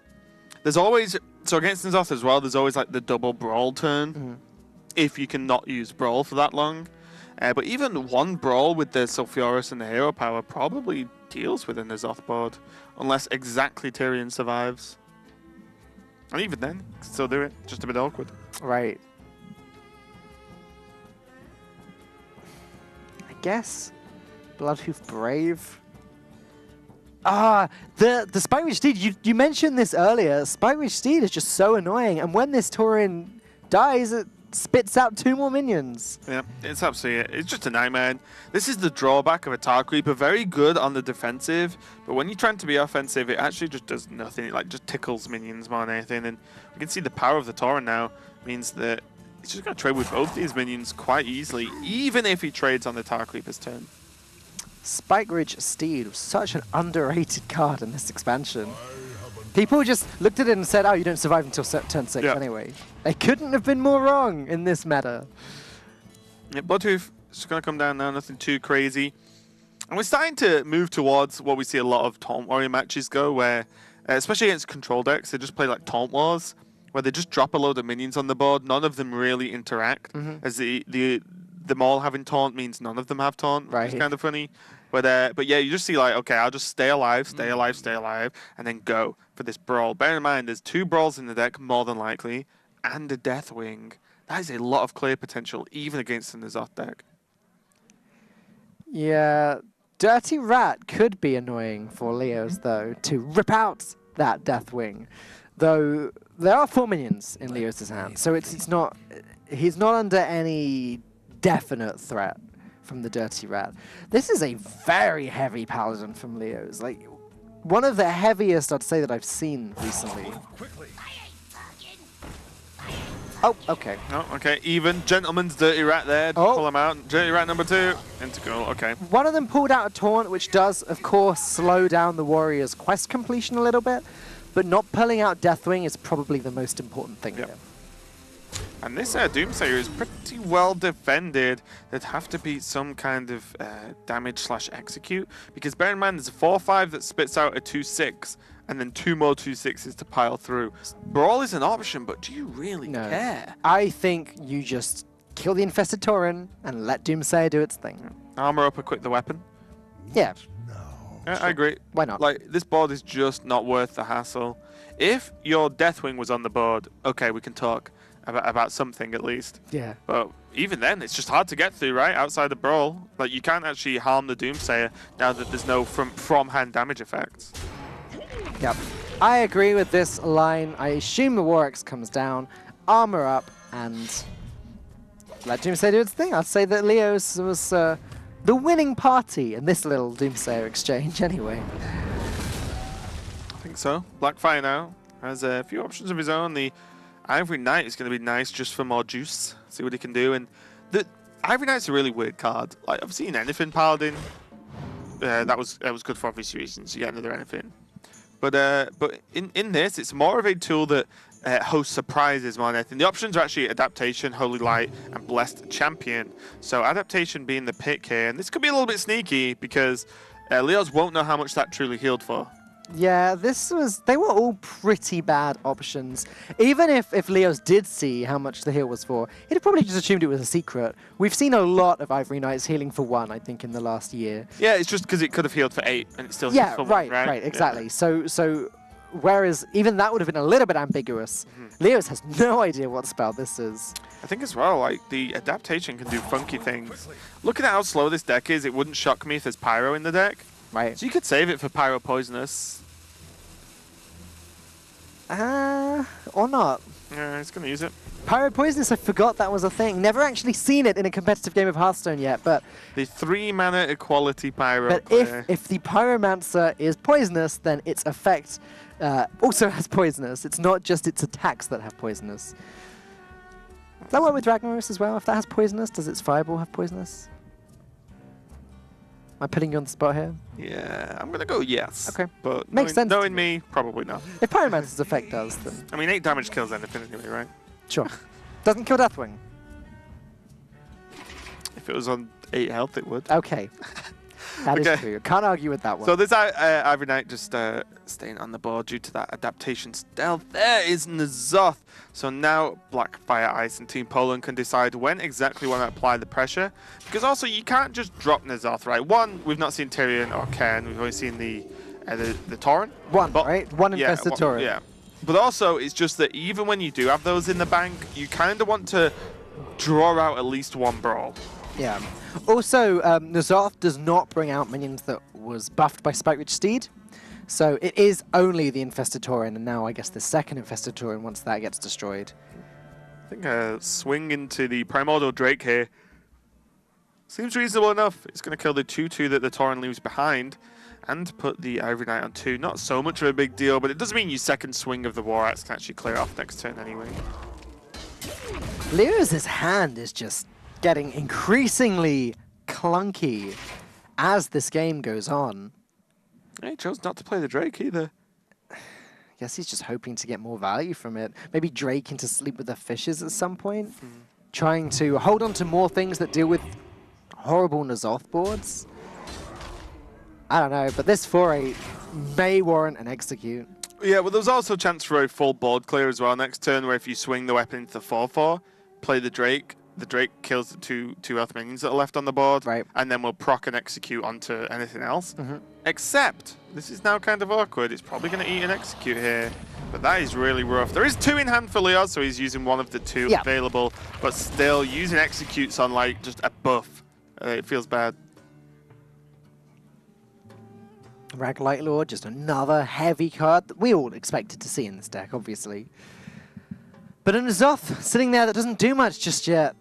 There's always, so against N'Zoth as well, there's always like the double Brawl turn, if you can not use Brawl for that long. But even 1 Brawl with the Sulfuris and the hero power probably deals with a N'Zoth board, unless exactly Tyrion survives. And even then, still do it, just a bit awkward. Right. I guess Bloodhoof Brave. The Spike-Witch Steed, you mentioned this earlier. Spike-Witch Steed is just so annoying, and when this Tauren dies, it spits out 2 more minions. Yeah, it's absolutely it's just a nightmare. This is the drawback of a Tar Creeper. Very good on the defensive, but when you're trying to be offensive, it actually just does nothing. It like just tickles minions more than anything. And we can see the power of the Tauren now means that he's just going to trade with both these minions quite easily, even if he trades on the Tar Creeper's turn. Spike Ridge Steed was such an underrated card in this expansion. People just looked at it and said, oh, you don't survive until turn 6 anyway. They couldn't have been more wrong in this meta. Yeah, Bloodhoof is going to come down now, nothing too crazy. And we're starting to move towards what we see a lot of Taunt Warrior matches go, where, especially against control decks, they just play like Taunt Wars, where they just drop a load of minions on the board. None of them really interact, as them all having Taunt means none of them have Taunt, which is kind of funny. But yeah, you just see like, okay, I'll just stay alive, and then go for this brawl. Bear in mind, there's 2 brawls in the deck, more than likely, and a Deathwing. That is a lot of clear potential, even against the N'Zoth deck. Yeah, Dirty Rat could be annoying for Leos, though, to rip out that Deathwing. Though there are 4 minions in Leos' hand, so he's not under any definite threat from the Dirty Rat. This is a very heavy Paladin from Leos, like one of the heaviest I'd say that I've seen recently. Oh, okay. Oh, okay. Even Gentleman's Dirty Rat there. Pull him out. Dirty Rat number 2. Into goal. Okay. One of them pulled out a Taunt, which does, of course, slow down the Warrior's quest completion a little bit, but not pulling out Deathwing is probably the most important thing here. And this Doomsayer is pretty well defended. There'd have to be some kind of damage/execute, because bear in mind there's a 4/5 that spits out a 2/6, and then 2 more 2/6s to pile through. Brawl is an option, but do you really care? I think you just kill the Infested Tauren and let Doomsayer do its thing. Armor up, equip the weapon. Yeah. Yeah, I agree. Why not? Like, this board is just not worth the hassle. If your Deathwing was on the board, okay, we can talk about something at least. Yeah. But even then, it's just hard to get through, right? Outside the brawl. Like, you can't actually harm the Doomsayer now that there's no from-hand damage effects. Yep. I agree with this line. I assume the War Axe comes down, armor up, and let Doomsayer do its thing. I'd say that Leos was the winning party in this little Doomsayer exchange anyway. I think so. Blackfire now has a few options of his own. The Ivory Knight is going to be nice just for more juice. See what he can do. And the Ivory Knight's a really weird card. Like, I've seen anything Paladin. That was good for obvious reasons. You get another anything. But in this, it's more of a tool that hosts surprises more than anything. The options are actually Adaptation, Holy Light, and Blessed Champion. So Adaptation being the pick here. And this could be a little bit sneaky because Leos won't know how much that truly healed for. Yeah, they were all pretty bad options. Even if Leos did see how much the heal was for, he'd have probably just assumed it was a secret. We've seen a lot of Ivory Knights healing for 1, I think, in the last year. Yeah, it's just because it could have healed for 8 and it still heals for 1, right? Exactly. Yeah. So whereas even that would have been a little bit ambiguous, Leos has no idea what spell this is. I think as well, like, the Adaptation can do funky things. Looking at how slow this deck is, it wouldn't shock me if there's Pyro in the deck. Right. So you could save it for Pyro Poisonous. Or not. Yeah, he's going to use it. Pyro Poisonous, I forgot that was a thing. Never actually seen it in a competitive game of Hearthstone yet, but... The 3-mana equality Pyro But if the Pyromancer is poisonous, then its effect also has poisonous. It's not just its attacks that have poisonous. Does that work with Ragnaros as well? If that has poisonous, does its Fireball have poisonous? Am I putting you on the spot here? Yeah, I'm going to go yes. Okay. But Makes sense. Knowing me, probably not. If Pyromancer's effect does, then... I mean, 8 damage kills anything anyway, right? Sure. Doesn't kill Deathwing. If it was on 8 health, it would. Okay. That is true. Can't argue with that one. So this Ivory Knight just staying on the board due to that Adaptation stealth. There is N'Zoth. So now Blackfire Ice and Team Poland can decide when exactly want to apply the pressure. Because also you can't just drop N'Zoth, right? One, we've not seen Tyrion or Ken. We've only seen the Tauren. Right? One Infested Tauren. Yeah. But also, it's just that even when you do have those in the bank, you kind of want to draw out at least one brawl. Yeah. Also, N'Zoth does not bring out minions that was buffed by Spike Ridge Steed. So it is only the Infested Tauren, and now I guess the second Infested Tauren once that gets destroyed. I think a swing into the Primordial Drake here seems reasonable enough. It's going to kill the 2-2 that the Tauren leaves behind and put the Ivory Knight on 2. Not so much of a big deal, but it does mean your second swing of the War Axe can actually clear off next turn anyway. Leo's hand is just getting increasingly clunky as this game goes on. He chose not to play the Drake either. I guess he's just hoping to get more value from it. Maybe Drake into Sleep with the Fishes at some point. Trying to hold on to more things that deal with horrible N'Zoth boards. I don't know, but this 4-8 may warrant an execute. Yeah, well, there's also a chance for a full board clear as well next turn, where if you swing the weapon into the 4-4, play the Drake kills the two Earth minions that are left on the board, right, and then we'll proc and execute onto anything else. Except, this is now kind of awkward. It's probably going to eat and execute here, but that is really rough. There is 2 in hand for Leo, so he's using one of the 2 available, but still using executes on like just a buff. It feels bad. Rag Light Lord, just another heavy card that we all expected to see in this deck, obviously. But an N'Zoth sitting there that doesn't do much just yet.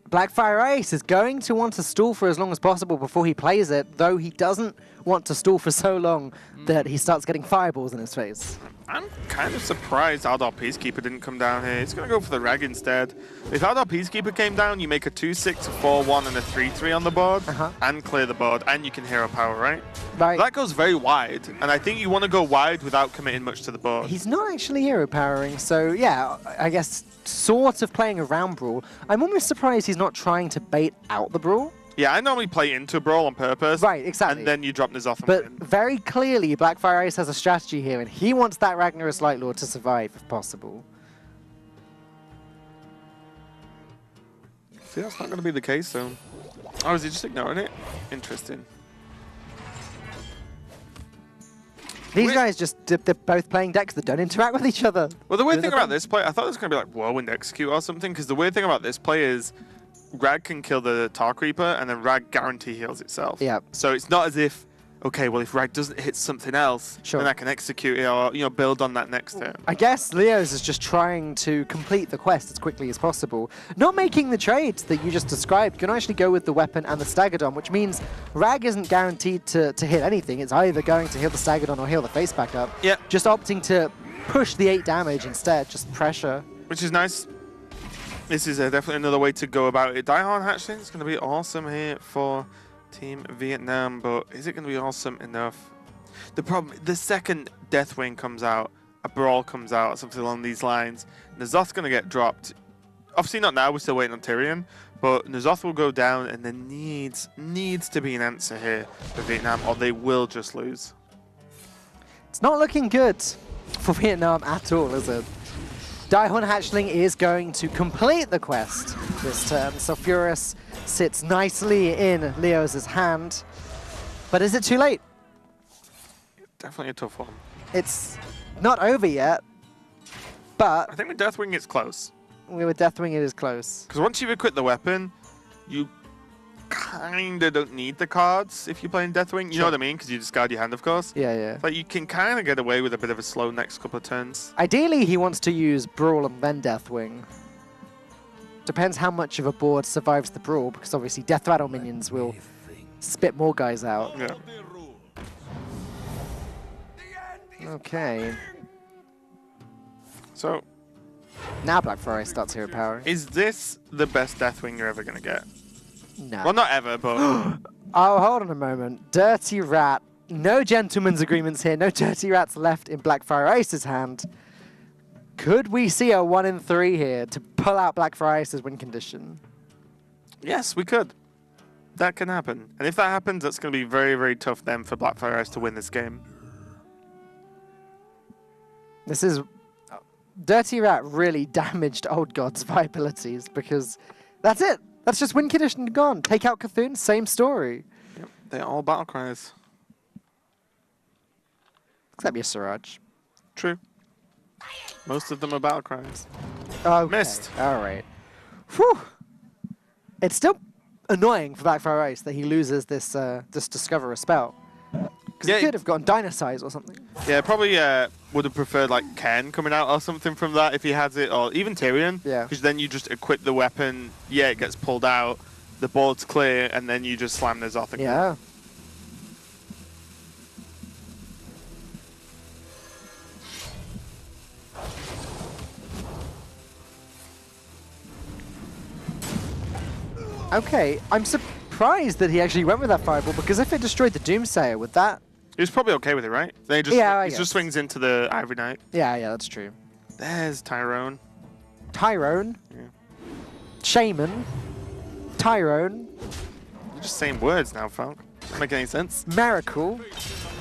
Blackfire Ace is going to want to stall for as long as possible before he plays it, though he doesn't want to stall for so long that he starts getting fireballs in his face. I'm kind of surprised Aldor Peacekeeper didn't come down here. He's going to go for the Rag instead. If Aldor Peacekeeper came down, you make a 2-6, a 4-1, and a 3-3 on the board, and clear the board, and you can hero power, right? Right. That goes very wide, and I think you want to go wide without committing much to the board. He's not actually hero powering, so yeah, I guess sort of playing around Brawl. I'm almost surprised he's not trying to bait out the Brawl. Yeah, I normally play into Brawl on purpose. Right, exactly. And then you drop N'Zoth and But win. very clearly, Blackfire Ace has a strategy here, and he wants that Ragnaros Light Lord to survive, if possible. See, that's not going to be the case, though. Oh, is he just ignoring it? Interesting. These guys just, they're both playing decks that don't interact with each other. Well, the weird thing about this play, I thought it was going to be like Whirlwind Execute or something, because the weird thing about this play is Rag can kill the Tar Creeper, and then Rag guarantee heals itself. Yeah. So it's not as if, okay, well, if Rag doesn't hit something else, then I can execute it or, you know, build on that next turn. I guess Leo's is just trying to complete the quest as quickly as possible. Not making the trades that you just described. You can actually go with the weapon and the Staggadon, which means Rag isn't guaranteed to hit anything. It's either going to heal the Staggadon or heal the face back up. Yeah. Just opting to push the 8 damage instead, just pressure. Which is nice. This is definitely another way to go about it. Daihon Hatchling is going to be awesome here for Team Vietnam, but is it going to be awesome enough? The problem, the second Deathwing comes out, a Brawl comes out, something along these lines, N'Zoth's going to get dropped. Obviously not now, we're still waiting on Tyrion, but N'Zoth will go down, and there needs to be an answer here for Vietnam, or they will just lose. It's not looking good for Vietnam at all, is it? Daihon Hatchling is going to complete the quest this turn. Sulfuras sits nicely in Leo's hand. But is it too late? Definitely a tough one. It's not over yet, but I think with Deathwing it's close. With Deathwing it is close. Because once you've equipped the weapon, you kind of don't need the cards if you're playing Deathwing. You know what I mean? Because you discard your hand, of course. Yeah, yeah. But you can kind of get away with a bit of a slow next couple of turns. Ideally, he wants to use Brawl and then Deathwing. Depends how much of a board survives the Brawl, because obviously Death Rattle minions will spit more guys out. Yeah. Okay. So, now Blackfire starts hero power. is this the best Deathwing you're ever going to get? No. Well, not ever, but... Oh, hold on a moment. Dirty Rat. No gentleman's agreements here. No Dirty Rats left in Blackfire Ice's hand. Could we see a 1 in 3 here to pull out Blackfire Ice's win condition? yes, we could. That can happen. And if that happens, that's going to be very, very tough then for Blackfire Ice to win this game. This is... Dirty Rat really damaged Old God's viabilities because that's it. That's just win condition gone. Take out Cthulhu, same story. Yep. They're all battle cries. Except your Siraj. True. Most of them are battle cries. Okay. Missed. All right. Whew. It's still annoying for Blackfire Ice that he loses this this Discover a spell. Because Yeah, he could have gotten Dynasize or something. Yeah, probably would have preferred like Ken coming out or something from that if he has it, or even Tyrion. Yeah. Because then you just equip the weapon, yeah, it gets pulled out, the board's clear, and then you just slam this off again. Yeah. Okay, I'm surprised that he actually went with that fireball, because if it destroyed the Doomsayer, would that... He was probably okay with it, right? Then he just, Yeah, I he guess. just swings into the Ivory Knight. Yeah, that's true. There's Tyrone. Tyrone. Yeah. Shaman. Tyrone. You're just saying words now, Falk. Doesn't make any sense. Miracle.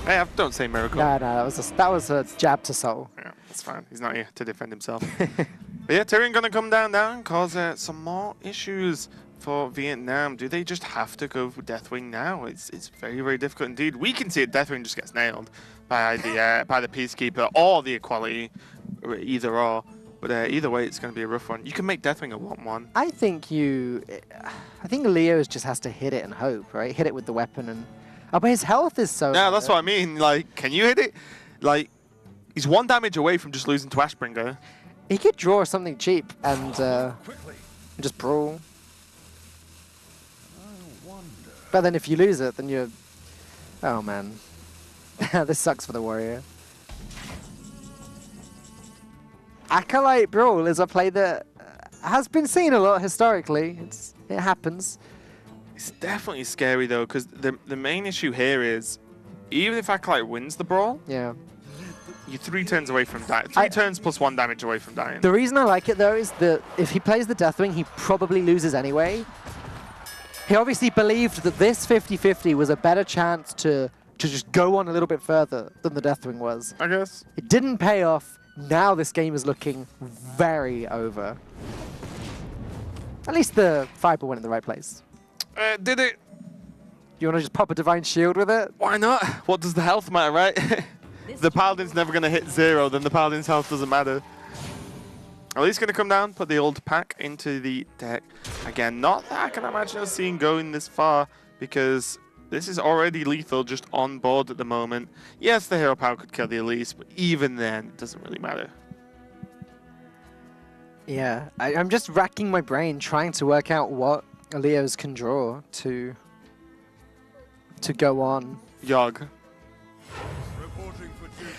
Hey, don't say miracle. No, that was a jab to soul. Yeah, that's fine. He's not here to defend himself. But yeah, Tyrion gonna come down and cause some more issues for Vietnam. Do they just have to go for Deathwing now? It's very, very difficult indeed. We can see it. Deathwing just gets nailed by the Peacekeeper or the Equality, or either or. But either way, it's going to be a rough one. You can make Deathwing a 1-1. I think Leo just has to hit it and hope, right? Hit it with the weapon and... Oh, but his health is so... No, that's what I mean. Like, can you hit it? Like, he's 1 damage away from just losing to Ashbringer. He could draw something cheap and just brawl. But then if you lose it, then you're... Oh, man. This sucks for the warrior. Acolyte Brawl is a play that has been seen a lot historically. It happens. It's definitely scary, though, because the main issue here is, even if Acolyte wins the Brawl, Yeah. you're 3 turns away from dying. 3 turns plus 1 damage away from dying. The reason I like it, though, is that if he plays the Deathwing, he probably loses anyway. He obviously believed that this 50-50 was a better chance to just go on a little bit further than the Deathwing was. I guess. It didn't pay off. Now this game is looking very over. At least the Fireball went in the right place. Did it? You want to just pop a Divine Shield with it? Why not? What does the health matter, right? If the Paladin's never going to hit 0, then the Paladin's health doesn't matter. At least going to come down, put the old pack into the deck. Again, not that I can imagine us seeing going this far, because this is already lethal just on board at the moment. Yes, the hero power could kill the Elise, but even then, it doesn't really matter. Yeah, I'm just racking my brain trying to work out what Leos can draw to go on. Yogg.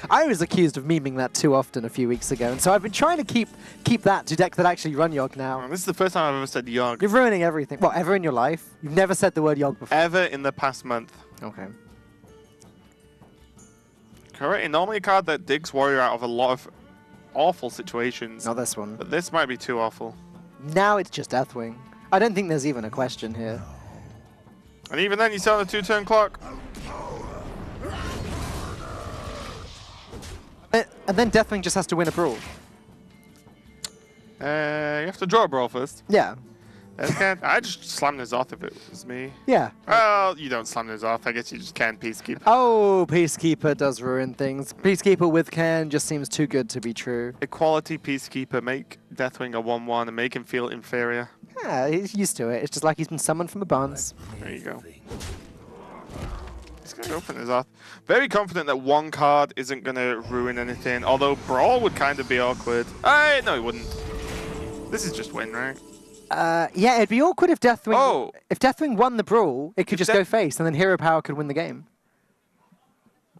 I was accused of memeing that too often a few weeks ago, and so I've been trying to keep that to decks that actually run Yogg now. This is the first time I've ever said Yogg. You're ruining everything. What, ever in your life? You've never said the word Yogg before? Ever in the past month. Okay. Correct. Normally a card that digs Warrior out of a lot of awful situations. Not this one. But this might be too awful. Now it's just Deathwing. I don't think there's even a question here. And even then, you still have a 2-turn clock. And then Deathwing just has to win a brawl. You have to draw a Brawl first. Yeah. I just slam this off if it was me. Yeah. Well, you don't slam this off. I guess you just can't Peacekeeper. Oh, Peacekeeper does ruin things. Peacekeeper with Can just seems too good to be true. Equality Peacekeeper, make Deathwing a 1-1 and make him feel inferior. Yeah, he's used to it. It's just like he's been summoned from a Barnes. There you go. He's going to open his off. Very confident that one card isn't going to ruin anything, although Brawl would kind of be awkward. No, he wouldn't. This is just win, right? Yeah, it'd be awkward if Deathwing... Oh. If Deathwing won the Brawl, it could just go face, and then Hero Power could win the game.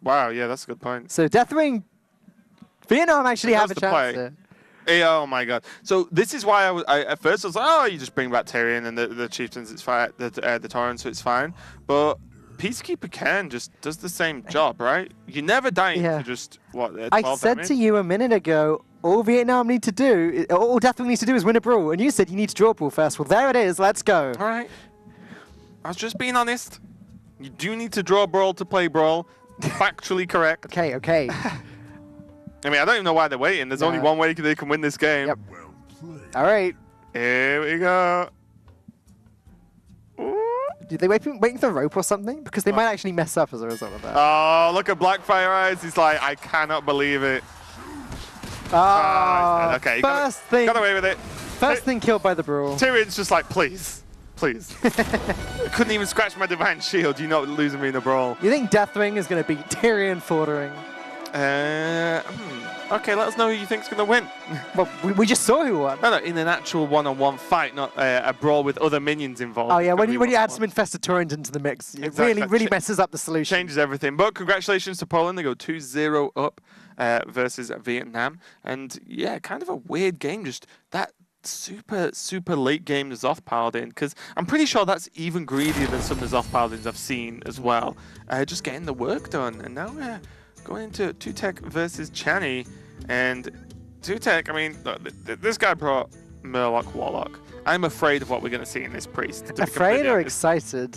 Wow, yeah, that's a good point. So Deathwing... Vietnam actually have a to chance play. there. Yeah, oh my god. So this is why at first I was like, oh, you just bring back Tyrion and the Chieftains, it's fine, the Torrent, so it's fine. But Peacekeeper Ken just does the same job, right? You never die into just, what, 12 I said damage? to you a minute ago, all Vietnam need to do, all Deathwing needs to do is win a Brawl, and you said you need to draw a Brawl first. Well, there it is, let's go. All right. I was just being honest. You do need to draw Brawl to play Brawl. Factually correct. Okay. I mean, I don't even know why they're waiting. There's only one way they can win this game. Yep. All right. Here we go. Are they waiting for the rope or something? Because they might actually mess up as a result of that. Oh, look at Blackfire Eyes. He's like, I cannot believe it. Oh, okay, got away with it. First thing killed by the Brawl. Tyrion's just like, please. please. I couldn't even scratch my Divine Shield. You're not losing me in a brawl. You think Deathwing is going to beat Tyrion Fordering? Okay, let us know who you think's going to win. Well, we just saw who won. No, in an actual one-on-one fight, not a brawl with other minions involved. Oh yeah, when you add some infested Torrent into the mix, it really messes up the solution. Changes everything. But congratulations to Poland. They go 2-0 up versus Vietnam. And yeah, kind of a weird game. Just that super late game N'Zoth Paladin, because I'm pretty sure that's even greedier than some N'Zoth Paladins I've seen as well. Just getting the work done. And now we're going into Tutek versus Chani. And Tutek, I mean, this guy brought Murloc Warlock. I'm afraid of what we're going to see in this priest. Afraid or excited?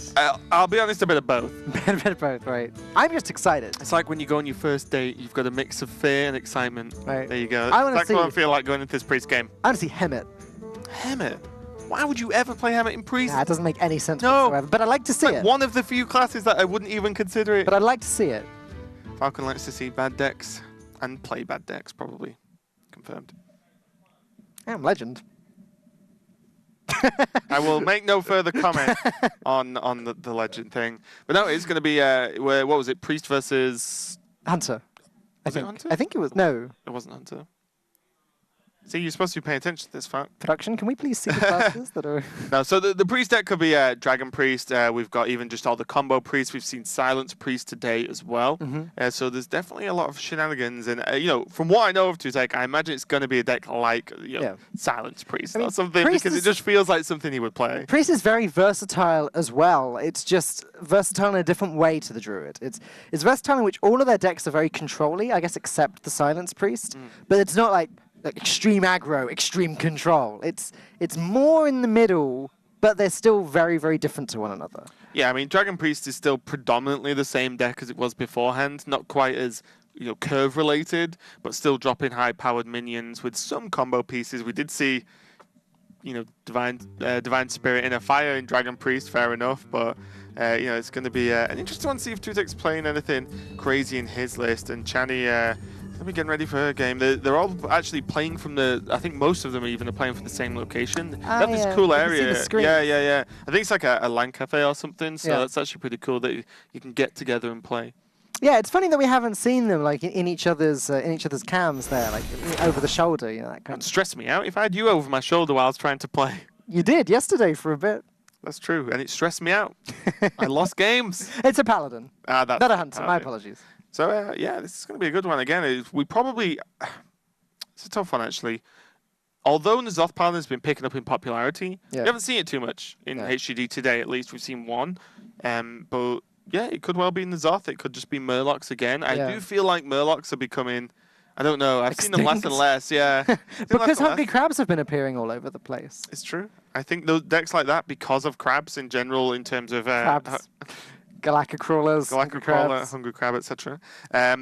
I'll be honest, a bit of both. A bit of both, right. I'm just excited. It's like when you go on your first date, you've got a mix of fear and excitement. Right. There you go. That's what I feel like going into this priest game. I want to see Hemet. Hemet? Why would you ever play Hemet in priest? Nah, it doesn't make any sense whatsoever, but I'd like to see it. One of the few classes that I wouldn't even consider it. But I'd like to see it. Falcon likes to see bad decks and play bad decks, probably. Confirmed. I'm legend. I will make no further comment on the legend thing. But no, it's going to be, what was it, priest versus... Hunter. Was it Hunter? I think it was, no. It wasn't Hunter. See, you're supposed to be paying attention to this fact. Production, can we please see the classes that are... No, so the priest deck could be Dragon Priest. We've got even just all the combo priests. We've seen Silence Priest today as well. So there's definitely a lot of shenanigans. And, you know, from what I know of Tutek, I imagine it's going to be a deck like, Silence Priest or something, because it just feels like something he would play. Priest is very versatile as well. It's just versatile in a different way to the Druid. It's versatile in which all of their decks are very control-y, I guess, except the Silence Priest. But it's not like extreme aggro, extreme control. It's more in the middle, but they're still very different to one another. Yeah, I mean, Dragon Priest is still predominantly the same deck as it was beforehand. Not quite as, curve related, but still dropping high-powered minions with some combo pieces. We did see, Divine Spirit in a fire in Dragon Priest, fair enough, but it's going to be an interesting one to see if Tutek's playing anything crazy in his list. And Chani, they'll be getting ready for her game. They're all actually playing from I think most of them even are playing from the same location. They have this cool area. Yeah. I think it's like a LAN cafe or something, so that's actually pretty cool that you can get together and play. Yeah, it's funny that we haven't seen them like in each other's cams there, like over the shoulder, that kind of. Stress me out if I had you over my shoulder while I was trying to play. You did yesterday for a bit. That's true, and it stressed me out. I lost games. It's a paladin. That's not a hunter. My apologies. So, this is going to be a good one. Again, it's a tough one, actually. Although N'Zoth Paladin has been picking up in popularity, we haven't seen it too much in HGD today, at least. We've seen one. But, yeah, it could well be N'Zoth. It could just be Murlocs again. I do feel like Murlocs are becoming... I don't know. I've seen them less and less, Because hungry crabs have been appearing all over the place. It's true. I think those decks like that, because of crabs in general, in terms of... crabs. Galactic Crawlers, Hungry Crab, etc.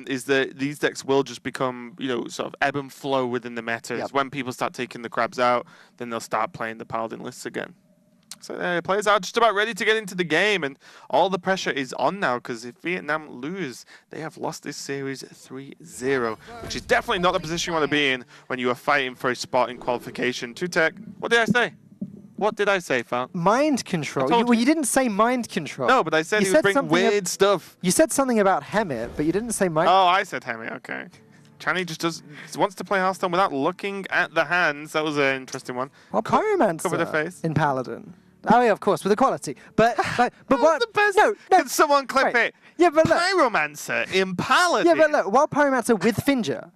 Is that these decks will just become, sort of ebb and flow within the meta. When people start taking the crabs out, then they'll start playing the Paladin lists again. So players are just about ready to get into the game, and all the pressure is on now, because if Vietnam lose, they have lost this series 3-0, which is definitely not the position you want to be in when you are fighting for a spot in qualification. Tutek, what did I say? What did I say, Fal? Mind control. You didn't say mind control. No, but I said he would bring weird stuff. You said something about Hemet, but you didn't say mind. Oh, I said Hemet. Okay. Chani just wants to play Hearthstone without looking at the hands. That was an interesting one. Well, Pyromancer cover the face in Paladin. Oh yeah, of course, with equality. But what? The best. No. Can someone clip it? Yeah, but look. Pyromancer in Paladin. Yeah, but look. While Pyromancer with Finger.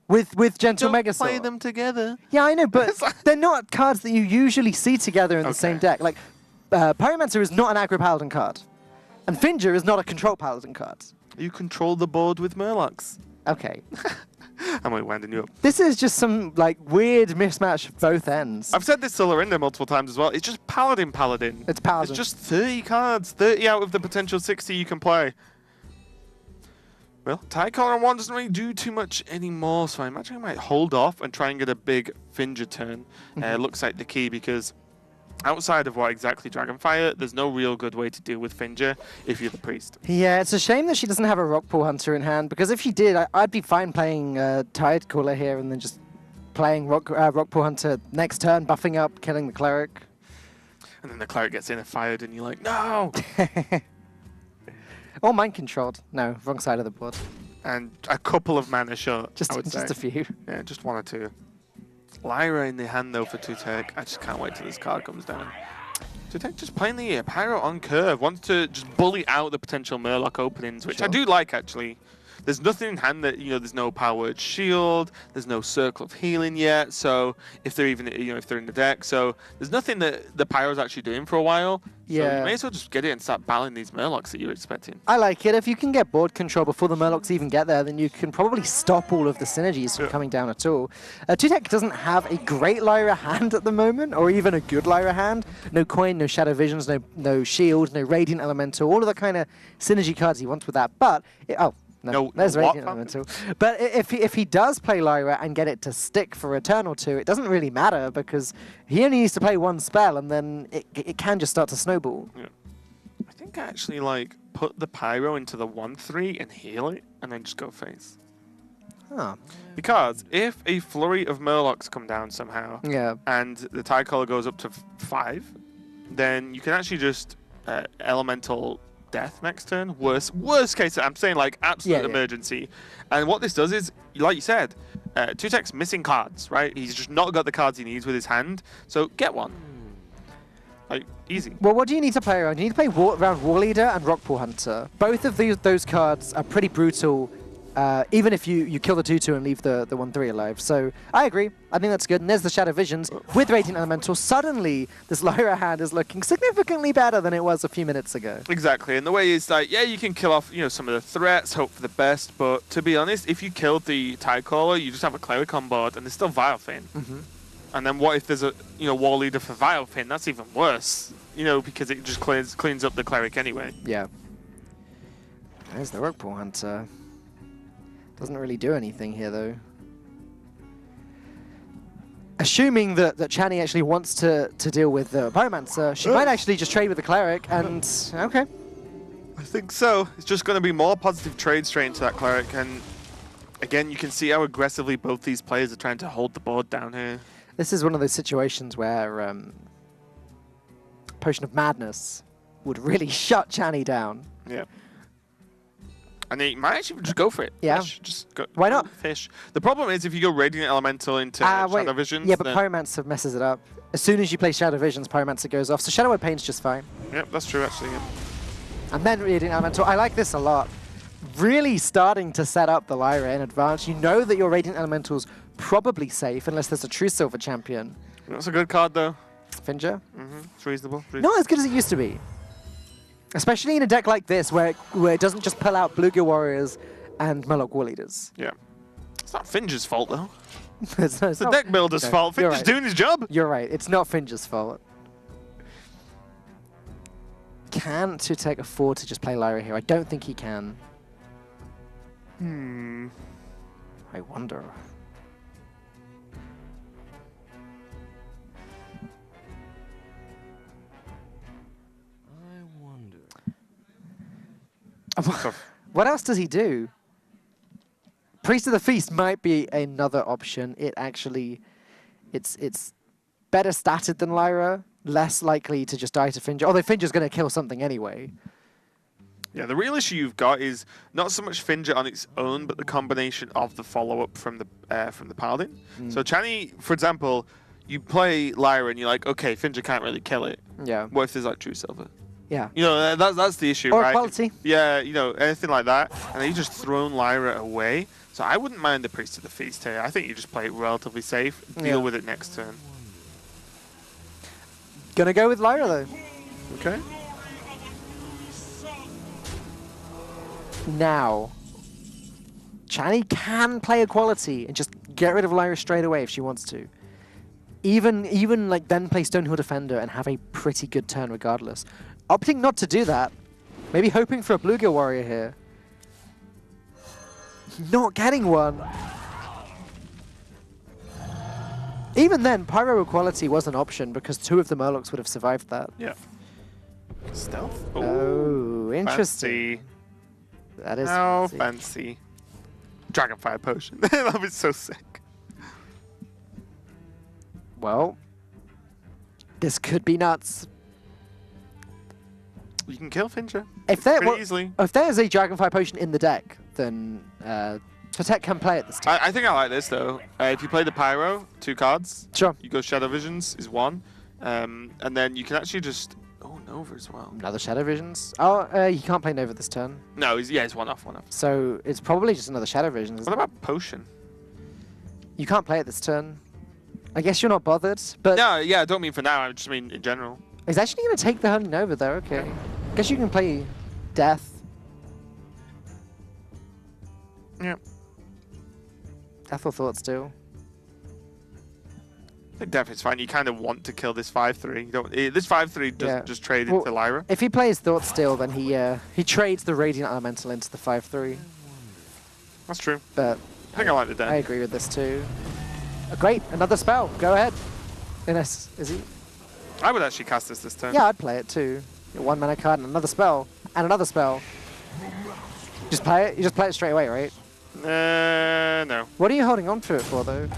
With Gentle Megasaur. Play them together. Yeah, I know, but they're not cards that you usually see together in the same deck. Like, Pyromancer is not an aggro paladin card, and Finger is not a control paladin card. You control the board with Murlocs. Okay. I'm only winding you up. This is just some weird mismatch of both ends. I've said this to Lorinda multiple times as well. It's just Paladin. It's Paladin. It's just 30 cards, 30 out of the potential 60 you can play. Well, Tycoon on 1 doesn't really do too much anymore, so I imagine I might hold off and try and get a big Finger turn. Looks like the key, because outside of what exactly Dragonfire, there's no real good way to deal with Finger if you're the priest. Yeah, it's a shame that she doesn't have a Rockpool Hunter in hand, because if she did, I'd be fine playing Tidecaller here and then just playing Rockpool Hunter next turn, buffing up, killing the Cleric. And then the cleric gets in and fired, and you're like, no! Or mind controlled. No, wrong side of the board. And a couple of mana short, Just I would say. a few. Yeah, just 1 or 2. Lyra in the hand, though, for Tutek. I just can't wait till this card comes down. Tutek just playing the Pyro on curve. Wants to just bully out the potential Murloc openings, which I do like, actually. There's nothing in hand that, there's no powered shield, there's no circle of healing yet, so if they're even, if they're in the deck, so there's nothing that the Pyro's actually doing for a while. Yeah. So you may as well just get it and start battling these Murlocs that you're expecting. I like it. If you can get board control before the Murlocs even get there, then you can probably stop all of the synergies from coming down at all. Tutek doesn't have a great Lyra hand at the moment, or even a good Lyra hand. No coin, no Shadow Visions, no shield, no Radiant Elemental, all of the kind of synergy cards he wants with that. But, no, there's Radiant Elemental. But if he does play Lyra and get it to stick for a turn or two, it doesn't really matter because he only needs to play 1 spell and then it can just start to snowball. Yeah. I think I actually put the Pyro into the 1/3 and heal it and then just go face. Huh. Because if a flurry of Murlocs come down somehow and the Tycaller goes up to 5, then you can actually just Elemental Death next turn. Worst case, I'm saying absolute emergency. And what this does is, like you said, Tutek's missing cards, right? He's just not got the cards he needs with his hand. So get one. Easy. Well, what do you need to play around? You need to play around War Leader and Rockpool Hunter. Both of those cards are pretty brutal, even if you kill the 2/2 and leave the 1/3 alive. So I agree. I think that's good. And there's the Shadow Visions with Radiant Elemental. Suddenly, this Lyra hand is looking significantly better than it was a few minutes ago. Exactly. And the way is you can kill off some of the threats, hope for the best. But to be honest, if you killed the Tycaller, you just have a Cleric on board, and there's still Vilefin. And then what if there's a War Leader for Vilefin? That's even worse. Because it just cleans up the Cleric anyway. Yeah. There's the Rockpool Hunter. Doesn't really do anything here, though. Assuming that Chani actually wants to deal with the Pyromancer, she might actually just trade with the Cleric, and okay. I think so. It's just going to be more positive trade straight into that Cleric, and again, you can see how aggressively both these players are trying to hold the board down here. This is one of those situations where Potion of Madness would really shut Chani down. Yeah. And they might actually just go for it. Yeah. Fish. Just go. Why not? Fish. The problem is if you go Radiant Elemental into Shadow Visions. Yeah, but Pyromancer messes it up. As soon as you play Shadow Visions, Pyromancer goes off. So Shadow Word Pain's just fine. Yep, that's true actually. Yeah. And then Radiant Elemental. I like this a lot. Really starting to set up the Lyra in advance. You know that your Radiant Elemental's probably safe unless there's a true Silver Champion. That's a good card though. Finger? It's reasonable. Not as good as it used to be. Especially in a deck like this where it doesn't just pull out Bluegill Warriors and Murloc War Leaders. Yeah. It's not Finger's fault though. it's the deck builder's fault. Finger's doing his job. You're right. It's not Finger's fault. Can Tutek afford to just play Lyra here? I don't think he can. I wonder. What else does he do? Priest of the Feast might be another option. It's better statted than Lyra, less likely to just die to Finger. Although Finger's going to kill something anyway. Yeah, the real issue you've got is not so much Finger on its own, but the combination of the follow-up from the Paladin. So Chani, for example, you play Lyra and you're like, okay, Finger can't really kill it. Yeah. What if there's True Silver? Yeah. That's the issue, or right? Or quality. Yeah, anything like that. And then you just thrown Lyra away. So I wouldn't mind the Priest of the Feast here. I think you just play it relatively safe, deal with it next turn. Gonna go with Lyra though. Okay. Now, Chani can play Equality and just get rid of Lyra straight away if she wants to. Even then play Stonehill Defender and have a pretty good turn regardless. Opting not to do that, maybe hoping for a Bluegill Warrior here. Not getting one. Even then, Pyro Equality was an option because 2 of the Murlocs would have survived that. Yeah. Stealth? Oh, interesting. Fancy. That is fancy. Dragonfire Potion. That was so sick. Well, this could be nuts. You can kill Fincher If there, pretty easily. if there's a Dragonfire Potion in the deck, then Protect can play it this time. I think I like this though. If you play the Pyro, 2 cards. Sure. You go Shadow Visions is 1, and then you can actually just Nova as well. Another Shadow Visions. Oh, you can't play Nova this turn. No, it's 1 off. So it's probably just another Shadow Visions. What about Potion? You can't play it this turn. I guess you're not bothered, but No, yeah, I don't mean for now. I just mean in general. he's actually going to take the Holy Nova there. Okay. Guess you can play Death. Yeah. Death or Thought Steal. I think Death is fine. You kind of want to kill this 5/3. You don't. This 5/3 doesn't just trade Well, into Lyra. If he plays Thought Steal, then he trades the Radiant Elemental into the 5/3. That's true. But I think I like the Death. I agree with this too. Great, another spell. Go ahead. Is he? I would actually cast this turn. Yeah, I'd play it too. Your 1 mana card and another spell. And another spell. Just play it? You just play it straight away, right? No. What are you holding on to it for, though?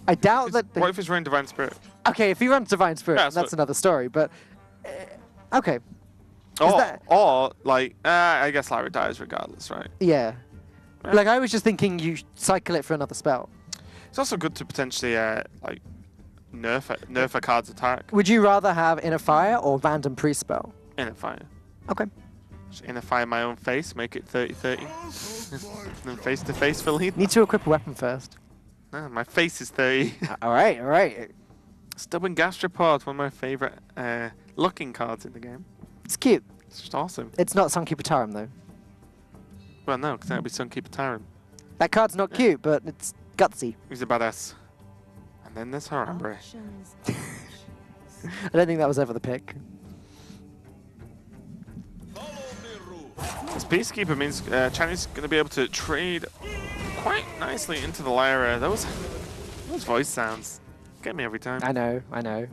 I doubt that... What if it's Rain Divine Spirit? Okay, if he runs Divine Spirit, Yeah, that's another story, but... okay. Or, like, I guess Lyra dies regardless, right? Yeah. Like, I was just thinking you cycle it for another spell. It's also good to potentially, like, nerf a card's attack. Would you rather have Inner Fire or Random Pre-Spell? Inner Fire. Okay. Just Inner Fire my own face, make it 30-30. And then face-to-face for lead. Need to equip a weapon first. No, my face is 30. Alright, alright. Stubborn Gastropod, one of my favorite looking cards in the game. It's cute. It's just awesome. It's not Sunkeeper Tarim, though. Well, no, because that would be Sunkeeper Tarim. That card's not cute, but it's gutsy. He's a badass. And then there's Harambe. Options. I don't think that was ever the pick. This Peacekeeper means Chinese going to be able to trade quite nicely into the Lyra. Those voice sounds get me every time. I know, I know.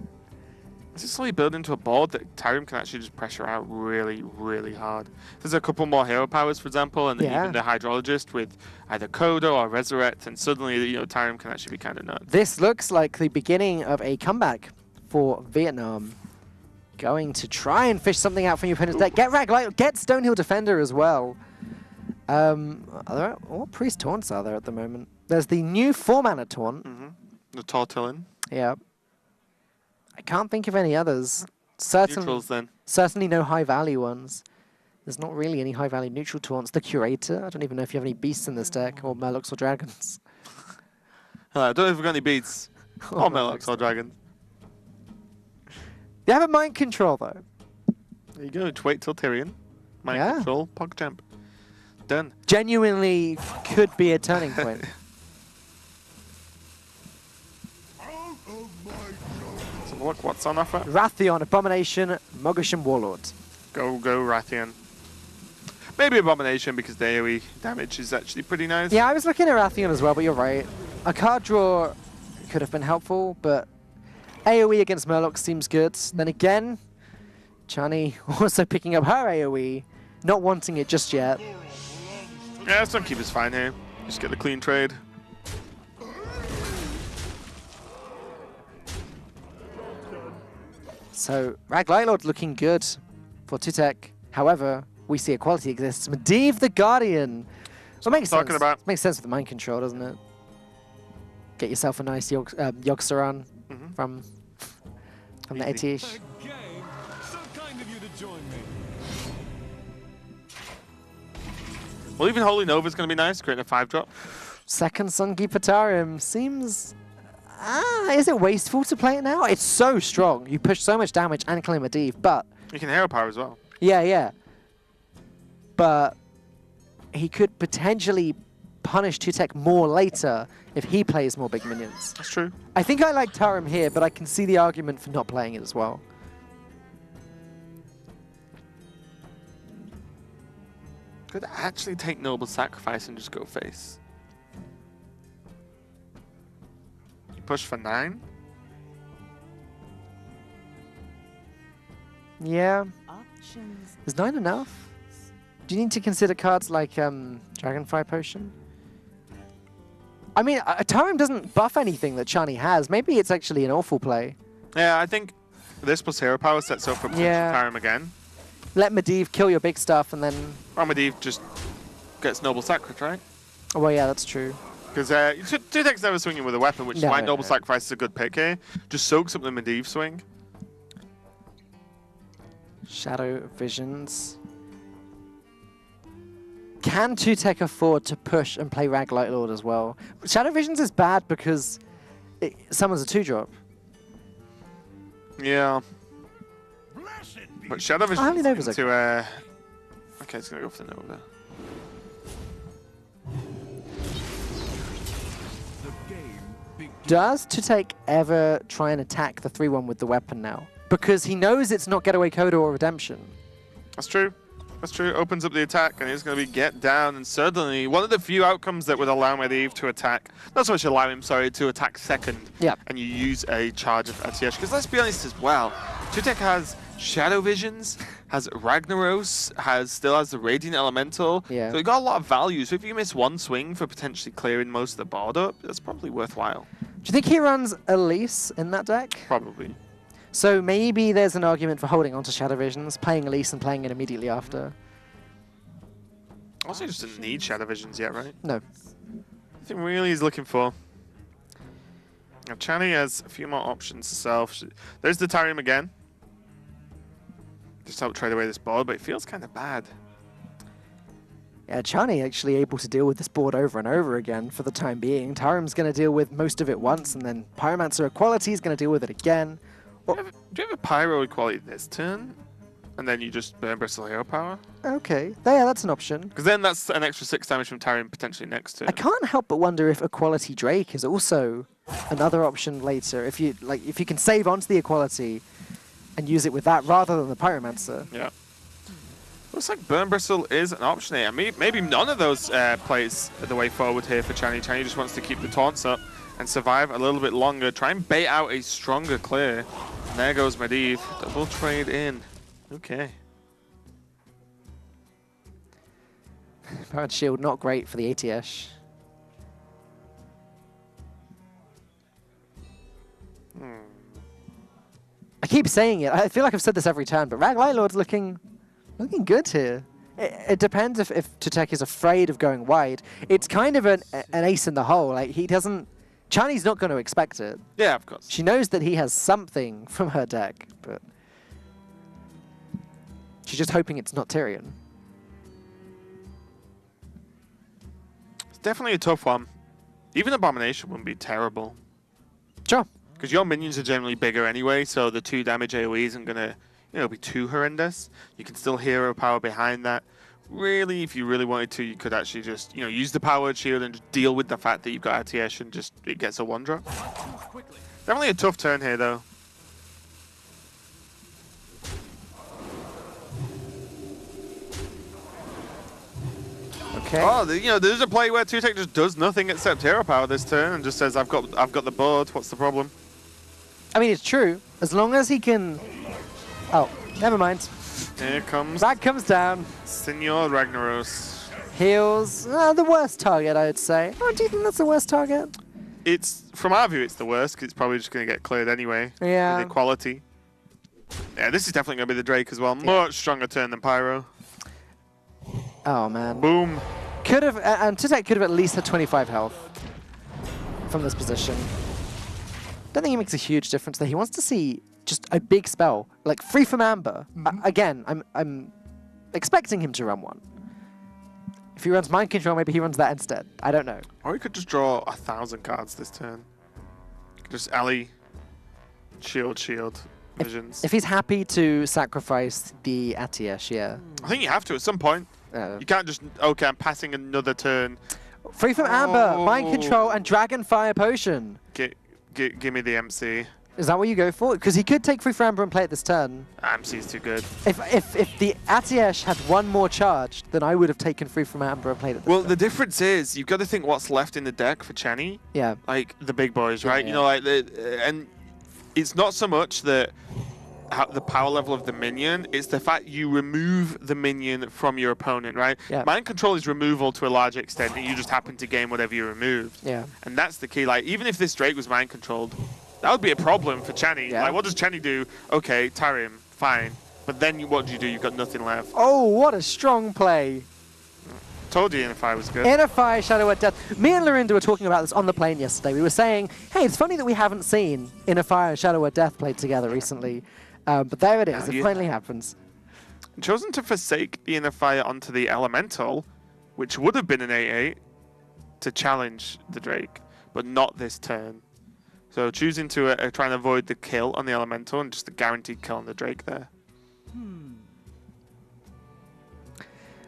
It's just slowly build into a board that Tyrion can actually just pressure out really, really hard. There's a couple more hero powers, for example, and then even the Hydrologist with either Kodo or Resurrect, and suddenly, Tyrion can actually be kind of nuts. This looks like the beginning of a comeback for Vietnam. Going to try and fish something out from your opponent's deck. Get Raglight, get Stonehill Defender as well. What Priest Taunts are there at the moment? There's the new 4-mana Taunt. The Tortillin. Yeah. I can't think of any others. Neutrals then. Certainly no high-value ones. There's not really any high-value neutral taunts. The Curator, I don't even know if you have any beasts in this deck, or Murlocs or Dragons. I don't know if we've got any beats. Or Murlocs or Dragons. You have a Mind Control, though. There you go, just wait till Tyrion. Mind Control, PogChamp. Done. Genuinely could be a turning point. So look, what's on offer? Rathion, Abomination, Mogasham Warlord. Go, Rathian. Maybe Abomination because the AoE damage is actually pretty nice. Yeah, I was looking at Rathion as well, but you're right. A card draw could have been helpful, but AoE against Murloc seems good. Then again, Chani also picking up her AoE, not wanting it just yet. Yeah, Sunkeeper's fine here. Just get the clean trade. So, Raglightlord looking good for Tutek. However, we see equality exists. Medivh the Guardian. Well, makes sense. Talking about. Makes sense with the mind control, doesn't it? Get yourself a nice Yogg-Saron from the ATH. So kind of you to join me. Well, even Holy Nova's going to be nice, creating a 5-drop. Second Sunkeeper Tarim seems... is it wasteful to play it now? It's so strong. You push so much damage and claim Medivh, but... You can hero power as well. Yeah. But he could potentially punish Tutek more later if he plays more big minions. That's true. I think I like Tarim here, but I can see the argument for not playing it as well. Could actually take Noble Sacrifice and just go face. You push for 9? Yeah. Options. Is 9 enough? Do you need to consider cards like Dragonfire Potion? I mean, Tarim doesn't buff anything that Chani has. Maybe it's actually an awful play. Yeah, I think this plus hero power sets up for potential Tarim again. let Medivh kill your big stuff and then... Well, Medivh just gets Noble Sacrifice, right? Oh, well, yeah, that's true. Because 2-Tech's never swinging with a weapon, which is why Noble Sacrifice is a good pick here. Just soaks up the Medivh swing. Shadow Visions. Can 2-Tech afford to push and play Rag Light Lord as well? Shadow Visions is bad because it summons a 2-drop. Yeah. But Shadow Visions Only Nova's into okay, it's gonna go for the Nova. Does 2-Tech ever try and attack the 3-1 with the weapon now? Because he knows it's not Getaway Coda or Redemption. That's true. That's true. Opens up the attack, and it's going to be get down. And certainly one of the few outcomes that would allow Medivh to attack, not so much allow him, sorry, to attack second. Yeah. And you use a charge of ATS. Because let's be honest as well, 2-Tech has Shadow Visions, has Ragnaros, still has the Radiant Elemental. Yeah. So we got a lot of value. So if you miss one swing for potentially clearing most of the board up, that's probably worthwhile. Do you think he runs Elise in that deck? Probably. So maybe there's an argument for holding onto Shadow Visions, playing Elise and playing it immediately after. Also, he just didn't need Shadow Visions yet, right? No. I think really he's looking for. Now, Channy has a few more options herself. There's the Tyrium again. Just help trade away this board, but it feels kind of bad. Yeah, Chani actually able to deal with this board over and over again for the time being. Tyrium's going to deal with most of it once, and then Pyromancer Equality is going to deal with it again. Do you have a Pyro Equality this turn? And then you just burn Bristle Hero Power? Okay, yeah, that's an option. Because then that's an extra 6 damage from Tyrium potentially next turn. I can't help but wonder if Equality Drake is also another option later. If you can save onto the Equality and use it with that rather than the Pyromancer. Yeah. Looks like Burn Bristle is an option here. Maybe none of those plays are the way forward here for Channy. Channy just wants to keep the taunts up and survive a little bit longer. Try and bait out a stronger clear. And there goes Medivh. Double trade in. Okay. Powered Shield, not great for the ATS. I keep saying it. I feel like I've said this every turn, but Rag Light Lord's looking good here. It depends if 2-Tech is afraid of going wide. It's kind of an ace in the hole. Like he doesn't. Channy's not going to expect it. Yeah, of course. She knows that he has something from her deck, but she's just hoping it's not Tyrion. It's definitely a tough one. Even Abomination wouldn't be terrible. Sure. Because your minions are generally bigger anyway, so the 2 damage AoE isn't going to be too horrendous. You can still hero power behind that. Really, if you really wanted to, you could actually just, use the powered shield and just deal with the fact that you've got RTS and just it gets a 1-drop. Definitely a tough turn here, though. Okay. Oh, there's a play where 2-Tech just does nothing except hero power this turn and just says, I've got the board. What's the problem? I mean, it's true. As long as he can... Oh, never mind. Here comes... Rag comes down. Senor Ragnaros. Heals. The worst target, I would say. Oh, do you think that's the worst target? From our view, it's the worst, because it's probably just going to get cleared anyway. Yeah. With equality. Yeah, this is definitely going to be the Drake as well. Much stronger turn than Pyro. Oh, man. Boom. Could have... And 2-Tech could have at least had 25 health from this position. Don't think it makes a huge difference there. He wants to see just a big spell, like Free from Amber. Again, I'm expecting him to run one. If he runs Mind Control, maybe he runs that instead. I don't know. Or he could just draw 1,000 cards this turn. Just alley, shield, visions. If he's happy to sacrifice the Atiyesh, yeah. I think you have to at some point. You can't just, okay, I'm passing another turn. Free from Amber, Mind Control, and Dragonfire Potion. Give me the MC. Is that what you go for? Because he could take Free from Amber and play it this turn. MC's too good. If the Atiyesh had one more charge, then I would have taken Free from Amber and played it this turn. The difference is, you've got to think what's left in the deck for Channy. Yeah. Like, the big boys, right? Yeah. And it's not so much that the power level of the minion, it's the fact you remove the minion from your opponent, right? Yeah. Mind Control is removal to a large extent, and you just happen to gain whatever you removed. Yeah. And that's the key. Like, even if this Drake was mind controlled, that would be a problem for Channy. Yeah. Like, what does Channy do? Okay, Tyrium, fine. But then what do you do? You've got nothing left. Oh, what a strong play. Told you Inner Fire was good. Inner Fire, Shadow at Death. Me and Lorinda were talking about this on the plane yesterday. We were saying, hey, it's funny that we haven't seen Inner Fire and Shadow at Death played together recently. But there it is. It finally happens. Chosen to forsake the Inner Fire onto the Elemental, which would have been an 8-8, to challenge the Drake, but not this turn. So choosing to try and avoid the kill on the Elemental and just the guaranteed kill on the Drake there.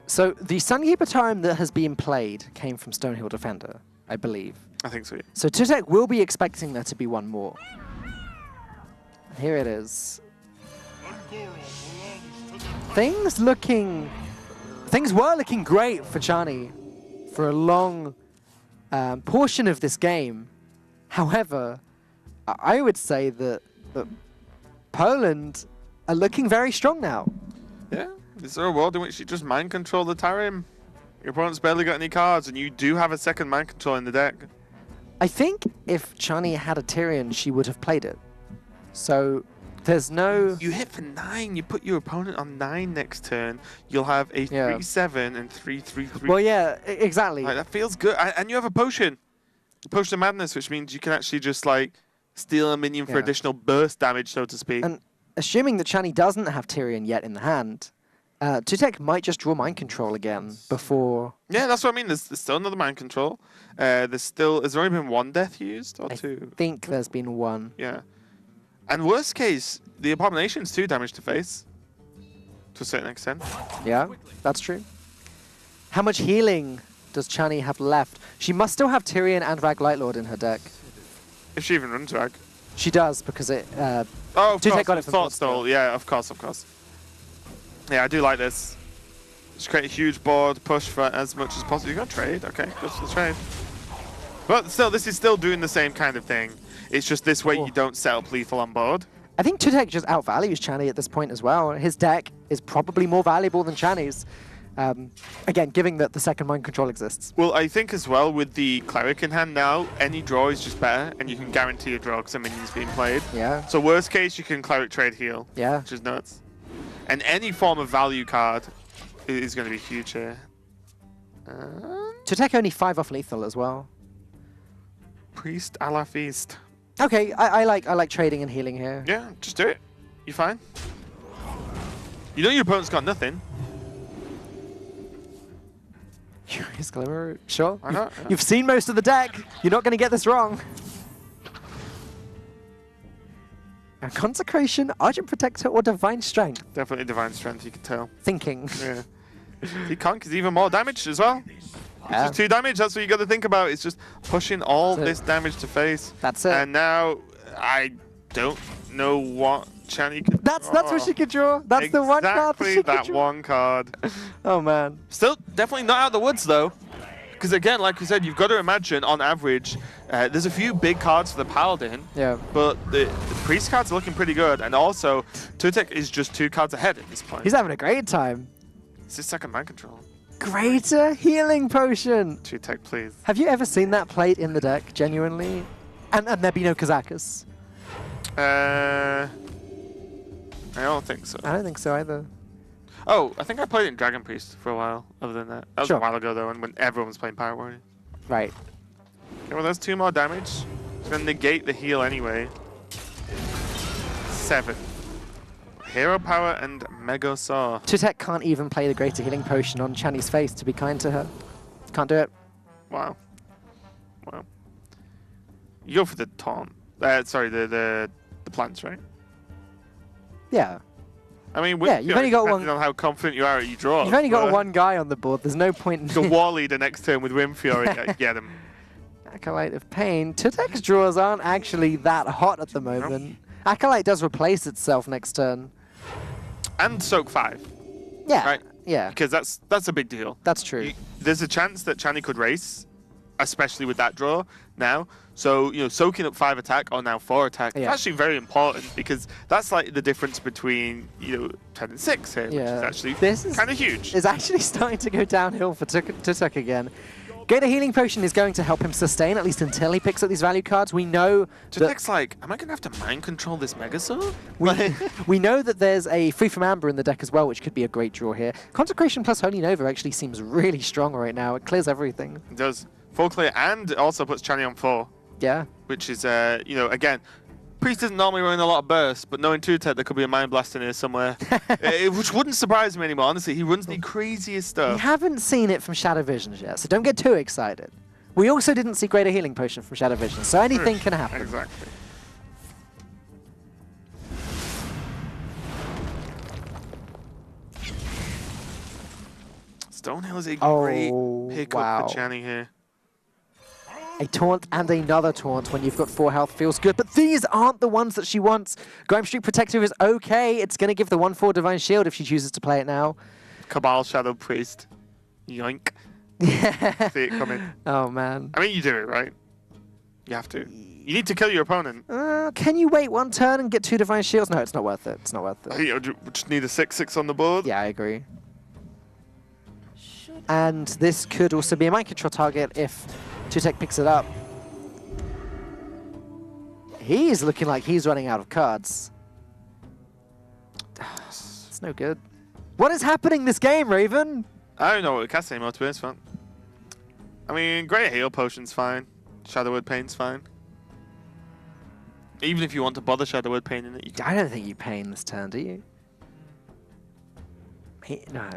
So the Sunkeeper Tome that has been played came from Stonehill Defender, I believe. I think so, yeah. So Tutek will be expecting there to be one more. Here it is. Things were looking great for Chani for a long portion of this game. However, I would say that Poland are looking very strong now. Yeah, is there a world in which you just mind control the Tarim? Your opponent's barely got any cards, and you do have a second mind control in the deck. I think if Chani had a Tyrion, she would have played it. So there's no... You hit for 9, you put your opponent on 9 next turn, you'll have a 3/7 and 3/3/3. Well, yeah, exactly. Like, that feels good. And you have a potion. Potion of Madness, which means you can actually just, like, steal a minion for additional burst damage, so to speak. And assuming that Chani doesn't have Tyrion yet in the hand, Tutek might just draw Mind Control again before... Yeah, that's what I mean. There's still another Mind Control. Has there only been 1 death used, or 2? I think there's been 1. Yeah. And worst case, the Abomination's 2 damage to face. To a certain extent. Yeah, that's true. How much healing does Chani have left? She must still have Tyrion and Rag Lightlord in her deck. If she even runs Rag. She does, because it... oh, of Tutek course. got it from Thought Stole. Yeah, of course. Yeah, I do like this. Just create a huge board, push for as much as possible. You got trade, okay, go for the trade. But still, this is still doing the same kind of thing. It's just this way you don't set up lethal on board. I think Tutek just outvalues Chani at this point as well. His deck is probably more valuable than Chani's. Again, given that the second Mind Control exists. Well, I think as well with the Cleric in hand now, any draw is just better, and you can guarantee a draw because a minion's being played. Yeah. So worst case, you can Cleric trade heal. Yeah. Which is nuts. And any form of value card is going to be huge here. Tutek only 5 off lethal as well. Priest a la Feast. Okay, I like trading and healing here. Yeah, just do it. You're fine. You know your opponent's got nothing. Curious Glimmer, sure. Why not? You've seen most of the deck. You're not going to get this wrong. A Consecration, Argent Protector, or Divine Strength? Definitely Divine Strength, you can tell. Thinking. Yeah. He can't, because even more damage as well. Yeah. It's just 2 damage, that's what you got to think about. It's just pushing all this damage to face. That's it. And now, I don't know what Chani could That's what she could draw. That's the one card that she could Exactly that draw. one card. Oh, man. Still definitely not out of the woods, though. Because again, like we said, you've got to imagine, on average, there's a few big cards for the Paladin. Yeah. But the Priest cards are looking pretty good. And also, Tutek is just 2 cards ahead at this point. He's having a great time. It's his second Mind Control. Greater Healing Potion. Tutek, please. Have you ever seen that played in the deck, genuinely? And there be no Kazakus? I don't think so. I don't think so either. Oh, I think I played it in Dragon Priest for a while, other than that. That was Sure. a while ago, though, and when everyone was playing Power Warrior. Right. Okay, well, that's 2 more damage. It's going to negate the heal anyway. 7. Hero Power and Mega Saw. Tutek can't even play the Greater Healing Potion on Chani's face to be kind to her. Can't do it. Wow. Wow. You go for the taunt. Sorry, the plants, right? Yeah. I mean, Yeah, you've only got depending one- on how confident you are at your draw. You've only got one guy on the board. There's no point The in... War Leader next turn with Wind Fury. Get him. Acolyte of Pain. Tutek's draws aren't actually that hot at the moment. Acolyte does replace itself next turn. And Soak 5. Yeah. Right. Yeah. Because that's a big deal. That's true. There's a chance that Chani could race, especially with that draw now. So, soaking up 5 attack or now 4 attack is actually very important because that's like the difference between, 10 and 6 here, which is actually kind of huge. It's actually starting to go downhill for Tutek again. Greater Healing Potion is going to help him sustain, at least until he picks up these value cards. We know Tutek's like, am I going to have to mind control this Megazord? we know that there's a Free from Amber in the deck as well, which could be a great draw here. Consecration plus Holy Nova actually seems really strong right now. It clears everything. It does. Full clear, and also puts Channy on 4. Yeah. Which is, you know, again, Priest doesn't normally run a lot of bursts, but knowing Tutek, there could be a Mind Blast in here somewhere. Which wouldn't surprise me anymore, honestly. He runs the craziest We stuff. haven't seen it from Shadow Visions yet, so don't get too excited. We also didn't see Greater Healing Potion from Shadow Visions, so anything can happen. Exactly. Stonehill is a great pickup wow. for Channy here. A taunt and another taunt when you've got 4 health feels good, but these aren't the ones that she wants. Grime Streak Protective is okay. It's going to give the 1/4 Divine Shield if she chooses to play it now. Cabal Shadow Priest. Yoink. Yeah. See it coming. Oh, man. I mean, you do it, right? You have to. You need to kill your opponent. Can you wait 1 turn and get 2 Divine Shields? No, it's not worth it. It's not worth it. You just need a 6/6 on the board. Yeah, I agree. And this could also be a mind control target if Tutek picks it up. He's looking like he's running out of cards. It's no good. What is happening this game, Raven? I don't know what we cast anymore, to be honest, fun. I mean, Great Heal Potion's fine. Shadowword Pain's fine. Even if you want to bother Shadowword Pain in it, you can. I don't think you pain this turn, do you? No.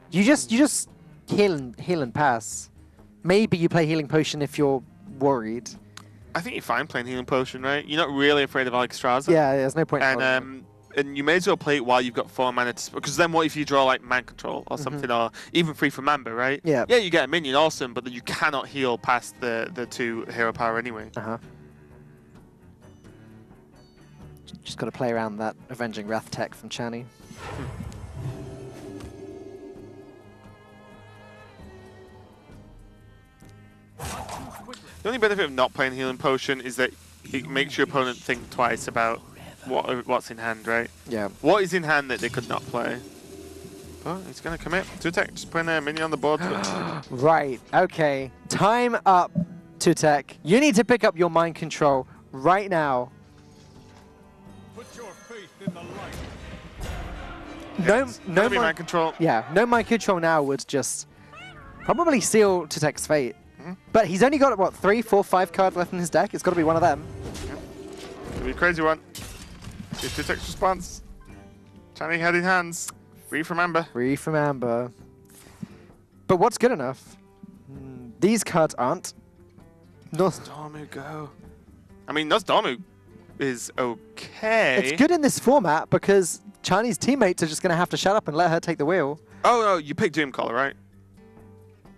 You just heal and pass. Maybe you play Healing Potion if you're worried. I think you're fine playing Healing Potion, right? You're not really afraid of Alexstrasza. Yeah, there's no point. And you may as well play it while you've got 4 mana to... Because then what if you draw, like, Mind Control or something, or even Free from Amber, right? Yeah. Yeah, you get a minion, awesome, but then you cannot heal past the 2 hero power anyway. Uh-huh. Just got to play around that Avenging Wrath tech from Channy. The only benefit of not playing Healing Potion is that it makes your opponent think twice about what's in hand, right? Yeah. What is in hand that they could not play? But he's going to commit. Tutek, just putting a minion on the board. Right, okay. Time up, Tutek. You need to pick up your mind control right now. Put your faith in the light. No mind control. Yeah, no mind control now would just probably seal Tutek's fate. But he's only got, what, 3, 4, 5 cards left in his deck? It's got to be one of them. It'll be a crazy one. Here's Tutek's response. Channy head in hands. Free from Amber. Free from Amber. But what's good enough? These cards aren't. Nozdormu go. I mean, Nozdormu is okay. It's good in this format because Chinese teammates are just going to have to shut up and let her take the wheel. Oh, no, you picked Doomcaller, right?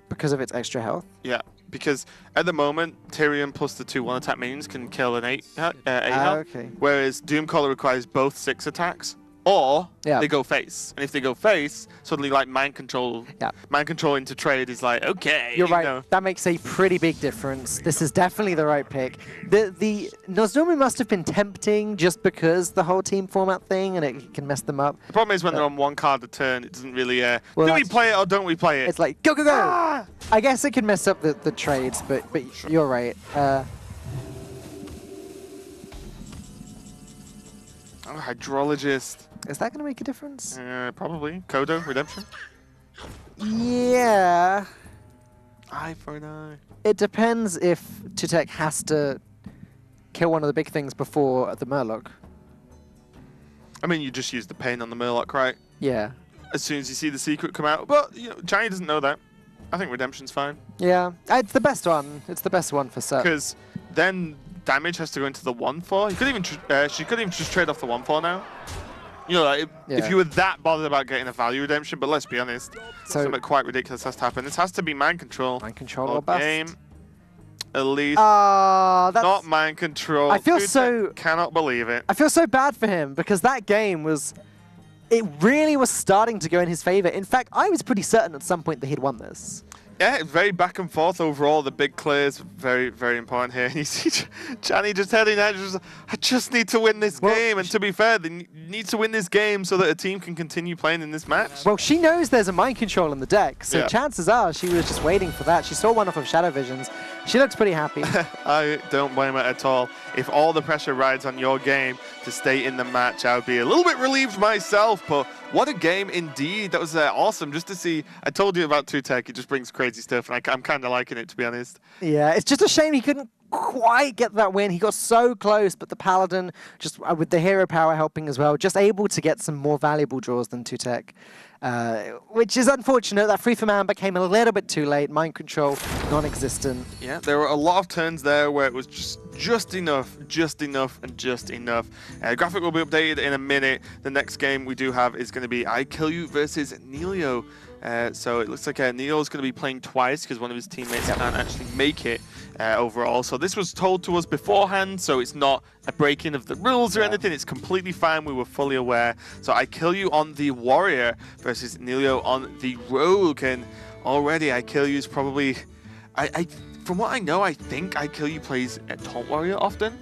Because of its extra health? Yeah, because at the moment, Tyrion plus the 2 1-attack minions can kill an 8 health. Okay. Whereas Doomcaller requires both 6 attacks, or Yeah. they go face. And if they go face, suddenly like mind control into trade is like, okay. You're right. know. That makes a pretty big difference. This is definitely the right pick. The Nozdormu must have been tempting just because the whole team format thing and it can mess them up. The problem is when they're on 1 card a turn, it doesn't really, Well, do we that's- play it or don't we play it? It's like, go, go, go! Ah! I guess it can mess up the trades, but you're right. Hydrologist. Is that going to make a difference? Probably. Kodo, Redemption. Yeah. Eye for an eye. It depends if Tutek has to kill one of the big things before the Murloc. I mean, you just use the pain on the Murloc, right? Yeah. As soon as you see the secret come out. But, you know, Johnny doesn't know that. I think Redemption's fine. Yeah. It's the best one. It's the best one for Seth. Because then damage has to go into the 1/4. You could even she could even just trade off the 1/4 now. You know, like, if you were that bothered about getting a value redemption, but let's be honest, something quite ridiculous has to happen. This has to be mind control. Mind control or bust. Game, at least. That's Not mind control. I feel Dude, so. Cannot believe it. I feel so bad for him because that game was. It really was starting to go in his favor. In fact, I was pretty certain at some point that he'd won this. Yeah, very back and forth overall. The big clears, very, very important here. And you see Channy just heading out, I just need to win this game. And to be fair, they need to win this game so that a team can continue playing in this match. Well, she knows there's a mind control in the deck, so chances are she was just waiting for that. She saw one off of Shadow Visions. She looks pretty happy. I don't blame her at all. If all the pressure rides on your game to stay in the match, I would be a little bit relieved myself, but what a game indeed. That was awesome just to see. I told you about 2Tech. It just brings crazy stuff, and I'm kind of liking it, to be honest. Yeah, it's just a shame he couldn't quite get that win. He got so close, but the Paladin, just with the hero power helping as well, just able to get some more valuable draws than 2Tech. Which is unfortunate. That free for man came a little bit too late. Mind control, non-existent. Yeah, there were a lot of turns there where it was just enough, and just enough. Graphic will be updated in a minute. The next game we do have is going to be I Kill You versus Nelio. So it looks like Neo's going to be playing twice because one of his teammates can't actually make it overall. So this was told to us beforehand, so it's not a breaking of the rules or anything. It's completely fine. We were fully aware. So I Kill You on the Warrior versus Nelio on the Rogue. And already I Kill You is probably... from what I know, I think I Kill You plays Taunt Warrior often.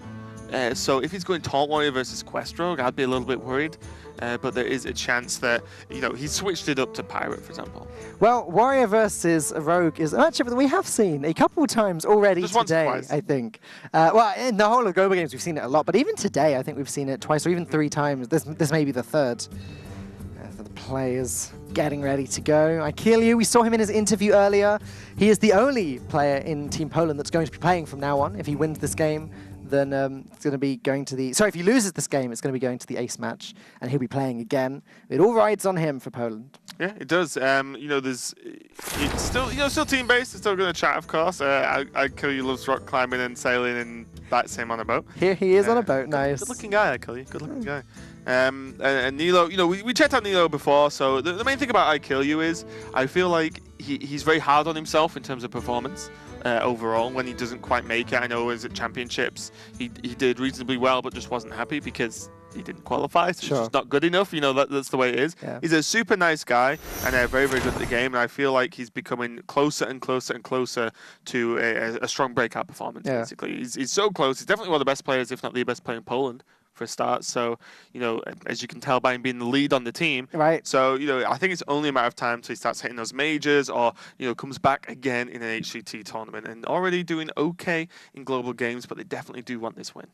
So if he's going Taunt Warrior versus Quest Rogue, I'd be a little bit worried. But there is a chance that, he switched it up to Pirate, for example. Well, Warrior versus Rogue is a matchup that we have seen a couple of times already today, I think. Well, in the whole of global games, we've seen it a lot. But even today, I think we've seen it twice or even 3 times. This may be the third. The players getting ready to go. I Kill You, we saw him in his interview earlier. He is the only player in Team Poland that's going to be playing from now on. If he wins this game, then it's going to be going to the... Sorry, if he loses this game, it's going to be going to the ace match, and he'll be playing again. It all rides on him for Poland. Yeah, it does. There's... It's still, still team-based. It's still going to chat, of course. I Kill You loves rock climbing and sailing, and that's him on a boat. Here he is on a boat, nice. Good-looking guy, I Kill You. Good-looking guy. And Nilo, we checked out Nilo before, so the main thing about I Kill You is I feel like he's very hard on himself in terms of performance. Overall, when he doesn't quite make it. I know as at championships he did reasonably well, but just wasn't happy because he didn't qualify, so it's just not good enough. That's the way it is. Yeah. He's a super nice guy and very, very good at the game, and I feel like he's becoming closer and closer and closer to a strong breakout performance, basically. He's so close. He's definitely one of the best players, if not the best player in Poland for a start. So, as you can tell by him being the lead on the team. Right. So, I think it's only a matter of time till he starts hitting those majors or, comes back again in an HCT tournament, and already doing okay in global games, but they definitely do want this win.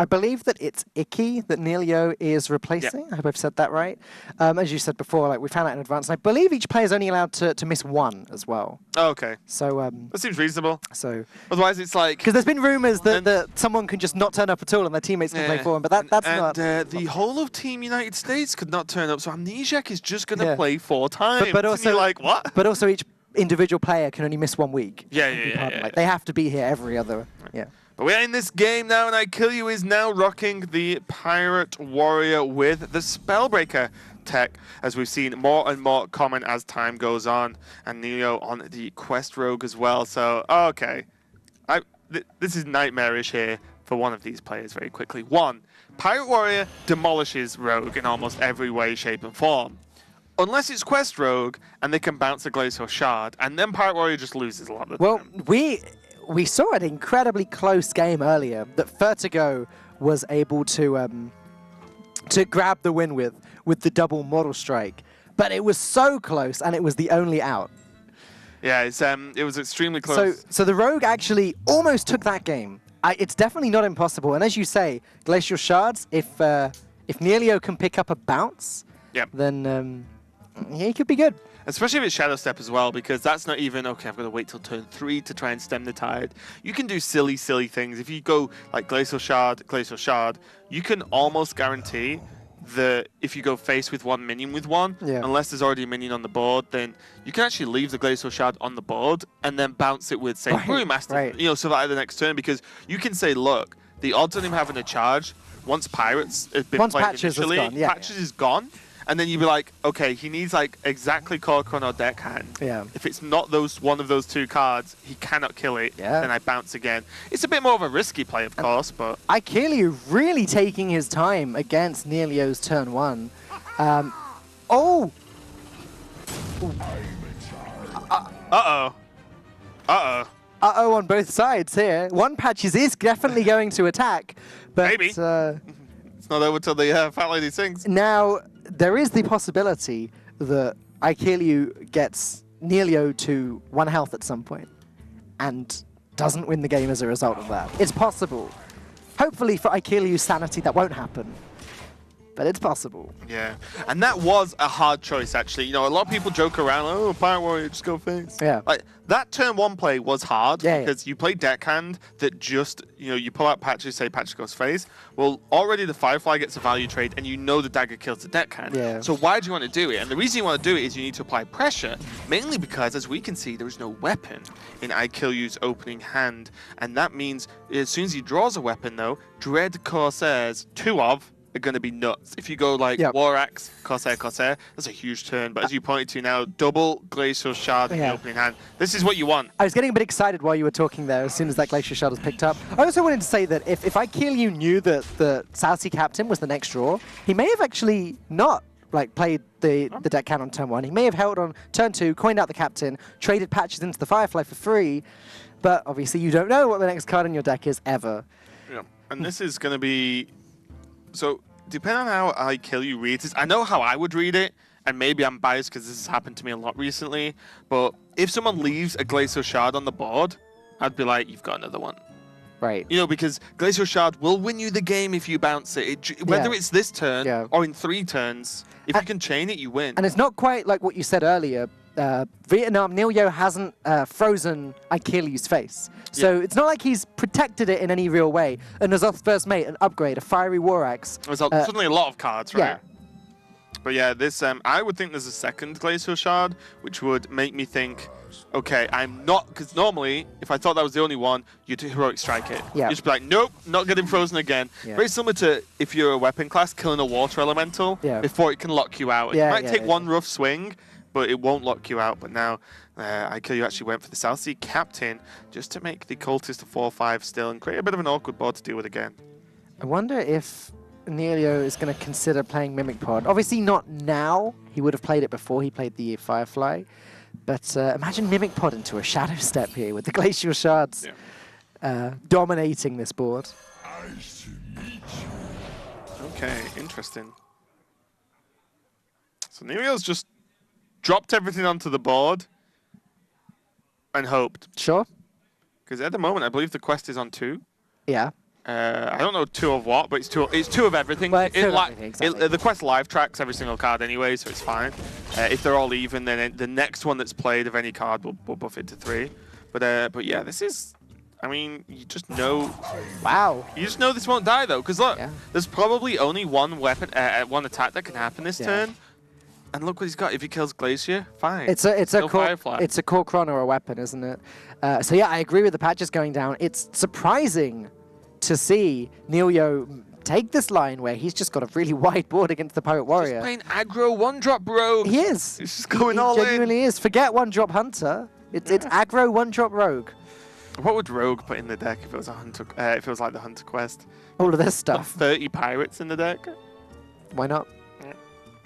I believe that it's Icky that Nelio is replacing. Yep. I hope I've said that right. As you said before, we found out in advance, and I believe each player is only allowed to miss 1 as well. Oh, okay. So that seems reasonable. So otherwise, it's like because there's been rumors that someone can just not turn up at all and their teammates can play for them, but that's not. The whole of Team United States could not turn up, so Amnesiac is just going to play 4 times. But also, like what? But also, each individual player can only miss 1 week. Yeah. They have to be here every other. Yeah. But we're in this game now, and I Kill You is now rocking the Pirate Warrior with the Spellbreaker tech, as we've seen more and more common as time goes on, and Neo on the Quest Rogue as well. So, okay. This is nightmarish here for one of these players very quickly. 1, Pirate Warrior demolishes Rogue in almost every way, shape, and form. Unless it's Quest Rogue, and they can bounce a Glacial Shard, and then Pirate Warrior just loses a lot of the time. We saw an incredibly close game earlier that Vertigo was able to grab the win with the double Model Strike, but it was so close, and it was the only out. Yeah, it was extremely close. So the Rogue actually almost took that game. It's definitely not impossible, and as you say, Glacial Shards, if Nelio can pick up a bounce, then he could be good. Especially if it's Shadow Step as well, because that's not even, okay, I've got to wait till turn 3 to try and stem the tide. You can do silly things. If you go like Glacial Shard, you can almost guarantee that if you go face with 1 minion with 1, unless there's already a minion on the board, then you can actually leave the Glacial Shard on the board and then bounce it with, say, Brewmaster, so that at the next turn, because you can say, look, the odds on him having a charge, once Pirates have been played initially, Patches is gone. And then you'd be like, okay, he needs exactly Corcoran or Deckhand. Yeah. If it's not one of those 2 cards, he cannot kill it. Yeah. Then I bounce again. It's a bit more of a risky play, of course, but I Kill You really taking his time against Nelio's turn 1. Uh-oh. Uh-oh. Uh-oh on both sides here. One Patches is definitely going to attack, but Maybe. It's not over till the Fat Lady sings. now there is the possibility that Aikeliu gets Neilio to 1 health at some point and doesn't win the game as a result of that. It's possible. Hopefully for Aikeliu's sanity that won't happen. But it's possible. Yeah, and that was a hard choice, actually. You know, a lot of people joke around, oh, Pirate Warrior, just go face. Yeah. Like, that turn 1 play was hard Yeah, because you play deckhand that just, you know, you pull out Patches, say Patches goes face. Well, already the Firefly gets a value trade, and you know the dagger kills the deckhand. Yeah. So why do you want to do it? And the reason you want to do it is you need to apply pressure, mainly because, as we can see, there is no weapon in Aikeliu's opening hand. And that means as soon as he draws a weapon, though, Dread Corsairs, 2 of, are going to be nuts. If you go like War Axe, Corsair, that's a huge turn. But as you pointed to now, double Glacial Shard in the opening hand. This is what you want. I was getting a bit excited while you were talking there as soon as that Glacial Shard was picked up. I also wanted to say that if Aikeliu knew that the South Sea Captain was the next draw, he may have actually not played the deckhand on turn 1. He may have held on turn 2, coined out the Captain, traded Patches into the Firefly for free. But obviously you don't know what the next card in your deck is ever. Yeah. And this is going to be... So, depending on how Aikeliu reads this, I know how I would read it, and maybe I'm biased because this has happened to me a lot recently, but if someone leaves a Glacial Shard on the board, I'd be like, you've got another one. Right. You know, because Glacial Shard will win you the game if you bounce it. Whether it's this turn or in 3 turns, if you can chain it, you win. And it's not quite like what you said earlier. Vietnam, Neilio hasn't frozen Aikeliu's face. So it's not like he's protected it in any real way. An Azoth's First Mate, an upgrade, a Fiery War Axe. There's suddenly a lot of cards, right? Yeah. But yeah, this I would think there's a second Glacial Shard, which would make me think, okay, I'm not, because normally, if I thought that was the only one, you'd Heroic Strike it. Yeah. You'd just be like, nope, not getting frozen again. Yeah. Very similar to if you're a weapon class, killing a Water Elemental before it can lock you out. It might take one rough swing, but it won't lock you out. But now, Aikeliu actually went for the South Sea Captain just to make the Cultist a 4-5 still and create a bit of an awkward board to deal with again. I wonder if Neilio is going to consider playing Mimic Pod. Obviously not now. He would have played it before he played the Firefly. But imagine Mimic Pod into a Shadow Step here with the Glacial Shards dominating this board. Okay, interesting. So Neilio's just dropped everything onto the board and hoped. Sure. Because at the moment, I believe the quest is on 2. Yeah. I don't know 2 of what, but it's two of everything. Well, it's 2 of everything, exactly. The quest live tracks every single card anyway, so it's fine. If they're all even, then the next one that's played of any card will buff it to 3. But yeah, this is... I mean, you just know... Wow. You just know this won't die, though. Because look, there's probably only one weapon, one attack that can happen this turn. And look what he's got. If he kills Glacier, fine. It's a core chrono or a weapon, isn't it? So yeah, I agree with the Patches going down. It's surprising to see Neilio take this line where he's just got a really wide board against the Pirate Warrior. He's playing aggro 1-drop Rogue. He is. He's just going all in. He genuinely is. Forget 1-drop Hunter. It's aggro 1-drop Rogue. What would Rogue put in the deck if it was a Hunter? If it was like the Hunter quest? All of this stuff. 30 pirates in the deck. Why not?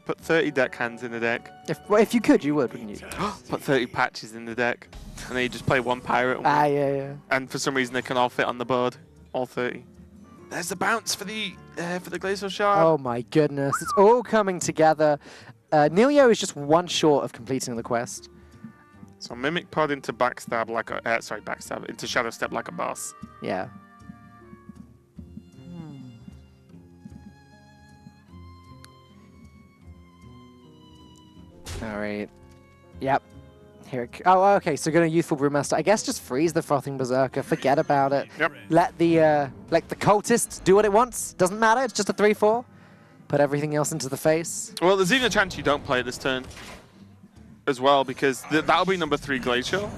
Put 30 deck hands in the deck. If you could, you would, wouldn't you? Put 30 patches in the deck, and then you just play 1 pirate. Yeah. And for some reason, they can all fit on the board, all 30. There's the bounce for the Glacial Shard. Oh my goodness, it's all coming together. Neilio is just 1 short of completing the quest. So Mimic Pod into Backstab like a Backstab into Shadow Step like a boss. Yeah. All right. Yep. Here. Oh, okay. So going to Youthful Brewmaster. I guess just freeze the Frothing Berserker. Forget about it. Yep. Let the Cultist do what it wants. Doesn't matter. It's just a 3/4. Put everything else into the face. Well, there's even a chance you don't play it this turn as well, because that'll be number 3 Glacial.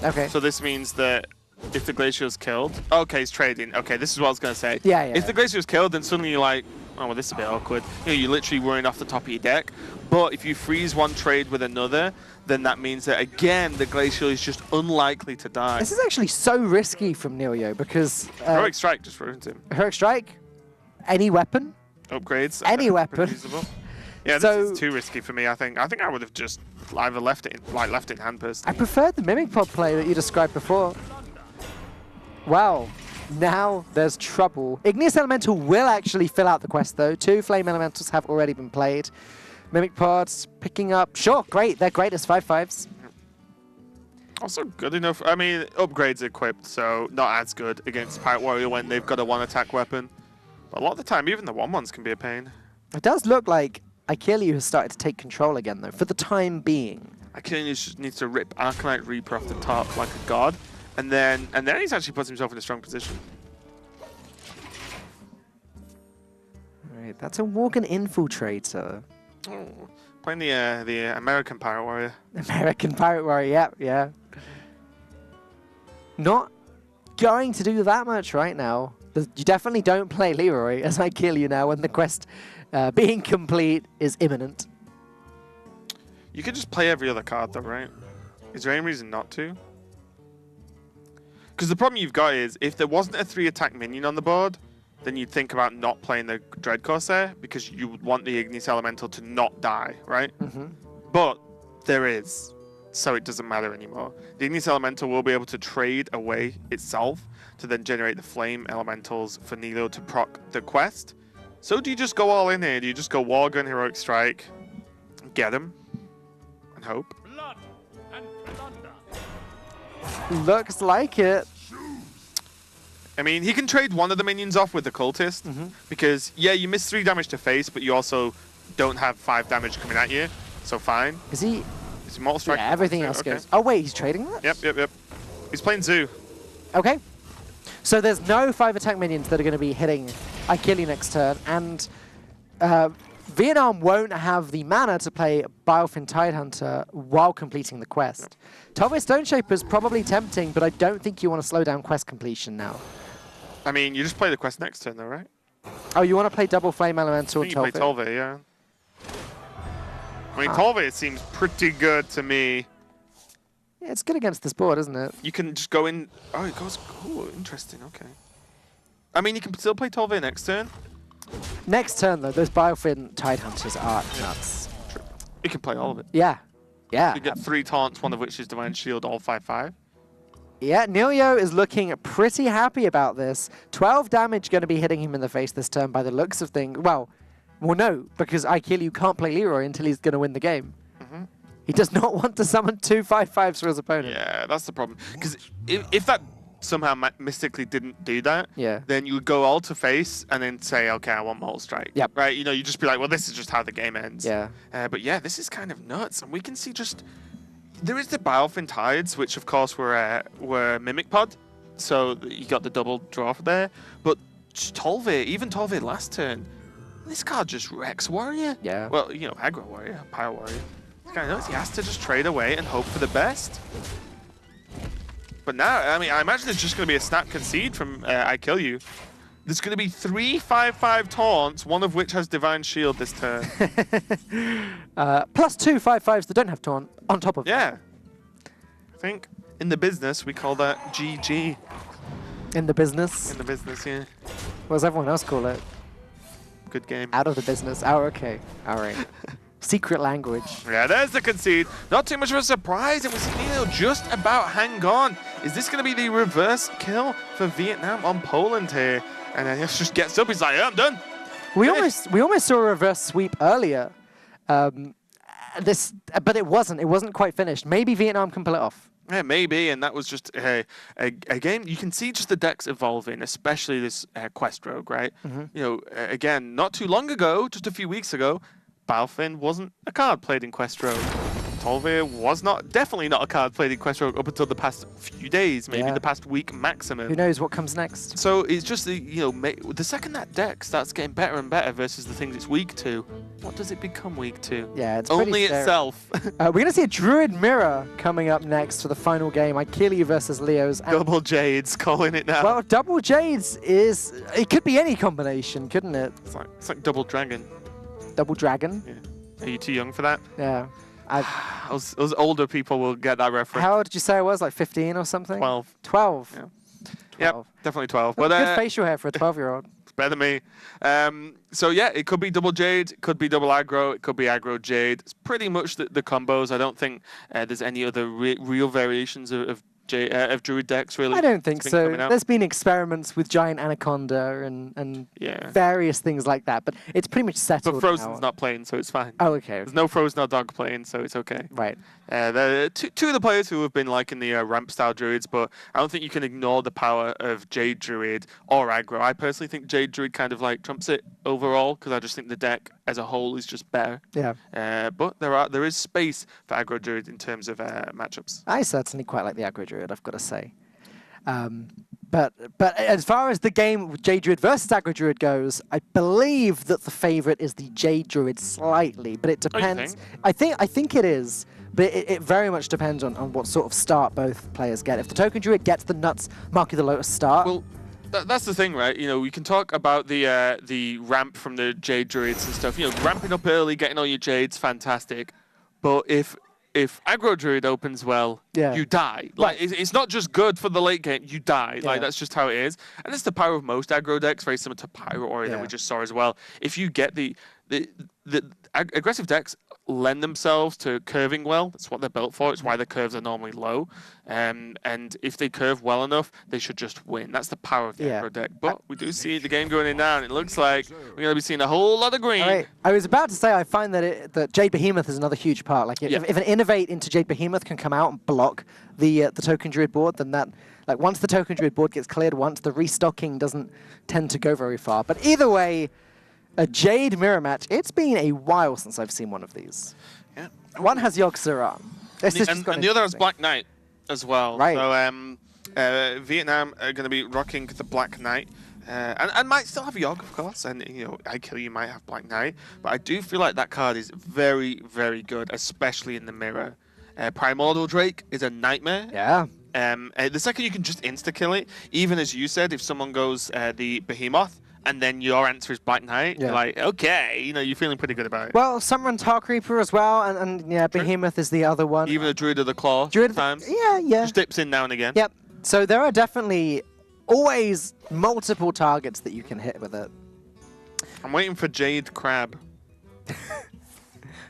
Okay. So this means that if the Glacial's killed... Okay, he's trading. Okay, this is what I was going to say. Yeah. If the Glacial's killed, then suddenly you're like, oh, well, this is a bit awkward. You know, you're literally running off the top of your deck. But if you freeze one trade with another, then that means that, again, the Glacial is just unlikely to die. This is actually so risky from Neilio because... Heroic Strike just ruins him. Heroic Strike? Any weapon? Upgrades. Any weapon. Yeah, So- this is too risky for me. I think I would have just either left it in hand I personally. preferred the Mimic Pod play that you described before. Wow. Now there's trouble. Igneous Elemental will actually fill out the quest though. 2 Flame Elementals have already been played. Mimic Pods picking up. Sure, great. They're great as 5/5s. Also good enough. I mean, upgrades equipped, so not as good against Pirate Warrior when they've got a 1-attack weapon. But a lot of the time, even the 1/1s can be a pain. It does look like Achilles has started to take control again though, for the time being. Achilles just needs to rip Arcanite Reaper off the top like a god, and then he's actually puts himself in a strong position. Alright, that's a Worgen Infiltrator. Oh, playing the American Pirate Warrior. American Pirate Warrior, yeah. Not going to do that much right now. You definitely don't play Leroy as I kill you now when the quest being complete is imminent. You could just play every other card though, right? Is there any reason not to? Because the problem you've got is, if there wasn't a 3-attack minion on the board, then you'd think about not playing the Dread Corsair, because you would want the Igneous Elemental to not die, right? But there is, so it doesn't matter anymore. The Igneous Elemental will be able to trade away itself to then generate the Flame Elementals for Nilo to proc the quest. So do you just go all in here? Do you just go Worgen, Heroic Strike, get him, and hope? Blood and plunder. Looks like it. I mean, he can trade one of the minions off with the Cultist, because, yeah, you miss 3 damage to face, but you also don't have 5 damage coming at you, so fine. Is he? It's Immortal Strike. Yeah, everything else goes. Oh wait, he's trading that? Yep. He's playing Zoo. Okay. So there's no 5-attack minions that are going to be hitting Achilles next turn, and Vietnam won't have the mana to play Biofin Tidehunter while completing the quest. Tolve Stone Shaper is probably tempting, but I don't think you want to slow down quest completion now. I mean, you just play the quest next turn, though, right? Oh, you want to play double Flame Elemental I and think you play Tolve? Tolve, yeah. I mean, Tolve seems pretty good to me. Yeah, it's good against this board, isn't it? You can just go in. Oh, it goes. Oh, interesting. Okay. I mean, you can still play Tolve next turn. Next turn, though, those Biofin Tidehunters are nuts. True. You can play all of it. Yeah. Yeah. You get 3 taunts, one of which is Divine Shield, all 5/5. Yeah, Nilio is looking pretty happy about this. 12 damage going to be hitting him in the face this turn by the looks of things. Well, no, because you can't play Leroy until he's going to win the game. He does not want to summon 2 5/5s for his opponent. Yeah, that's the problem. Because if that somehow mystically didn't do that, Yeah. then you would go all to face and then say, okay, I want Mortal Strike. Yep. Right? You know, you just be like, well, this is just how the game ends. Yeah. But yeah, this is kind of nuts. And we can see just... There is the Biofin Tides, which of course were Mimic Pod. So you got the double draw there. But Tolve, even Tolve last turn, this card just wrecks Warrior. Yeah. Well, you know, Aggro Warrior, Pyro Warrior. This guy knows he has to just trade away and hope for the best. But now, I mean, I imagine it's just going to be a snap concede from I Kill You. There's going to be 3 5/5 taunts, one of which has Divine Shield this turn. Plus 2 5/5s that don't have taunt on top of that. Yeah. I think in the business, we call that GG. In the business. In the business, yeah. What does everyone else call it? Good game. Out of the business. Oh, okay. All right. Secret language. Yeah, there's the concede. Not too much of a surprise, and we see Nilo just about hang on. Is this going to be the reverse kill for Vietnam on Poland here? And then he just gets up, he's like, yeah, I'm done. We Finished. almost saw a reverse sweep earlier. But it wasn't quite finished. Maybe Vietnam can pull it off. Yeah, maybe, and that was just a game. You can see just the decks evolving, especially this Quest Rogue, right? You know, again, not too long ago, just a few weeks ago, Balfin wasn't a card played in Quest Rogue. Tolve was definitely not a card played in Quest Rogue up until the past few days, maybe the past week maximum. Who knows what comes next? So it's just the second that deck starts getting better and better versus the things it's weak to, what does it become weak to? Yeah, it's only pretty scary. itself. We're going to see a Druid Mirror coming up next for the final game. Achilles versus Leos. And Double Jades calling it now. well, Double Jades it could be any combination, couldn't it? It's like Double Dragon. Double Dragon. Yeah. Are you too young for that? Yeah. Those older people will get that reference. How old did you say I was? Like 15 or something? 12. 12. Yeah. 12. Yep, definitely 12. But But good facial hair for a 12-year-old. better than me. So yeah, it could be double Jade, it could be double aggro, it could be aggro Jade. It's pretty much the combos. I don't think there's any other real variations of Druid decks, really. I don't think been so. coming out. There's been experiments with Giant Anaconda and Yeah. various things like that, but it's pretty much settled But Frozen's now. not playing, so it's fine. Oh, okay. There's no Frozen or Dog playing, so it's okay. Right. There two of the players who have been liking the ramp style druids, but I don't think you can ignore the power of Jade Druid or aggro. I personally think Jade Druid kind of like trumps it overall because I just think the deck as a whole is just better. Yeah. But there is space for aggro Druid in terms of matchups. I certainly quite like the aggro Druid, I've got to say. But as far as the game Jade Druid versus aggro Druid goes, I believe that the favorite is the Jade Druid slightly, but it depends. I think it is, but it very much depends on what sort of start both players get. If the Token Druid gets the nuts Mark of the Lotus start, Well, that's the thing, right? You know, we can talk about the ramp from the Jade Druids and stuff. You know, ramping up early, getting all your Jades, fantastic. But if aggro Druid opens well, Yeah. you die. Like, it's not just good for the late game, you die. Yeah. Like, that's just how it is. And it's the power of most aggro decks, very similar to Pyro Ori that we just saw as well. If you get the aggressive decks lend themselves to curving well. That's what they're built for. It's why the curves are normally low. And if they curve well enough, they should just win. That's the power of the aggro deck. But we do see the game going in now, and it looks like we're going to be seeing a whole lot of green. I was about to say I find that Jade Behemoth is another huge part. Like if an innovate into Jade Behemoth can come out and block the Token Druid board, then that, like, once the Token Druid board gets cleared once, the restocking doesn't tend to go very far. But either way, a Jade mirror match. It's been a while since I've seen one of these. Yeah. One has Yogg-Saron. And the other has Black Knight as well. Right. So Vietnam are going to be rocking the Black Knight. And might still have Yogg, of course, and you know, I Kill You might have Black Knight, but I do feel like that card is very, very good, especially in the mirror. Primordial Drake is a nightmare. Yeah. The second you can just insta-kill it, even as you said, if someone goes the Behemoth, and then your answer is Black Knight, you're like, okay, you know, you're feeling pretty good about it. Well, some run Tar Creeper as well, and yeah, Behemoth is the other one. Even a Druid of the Claw sometimes. Yeah. Just dips in now and again. Yep. So there are definitely always multiple targets that you can hit with it. I'm waiting for Jade Crab.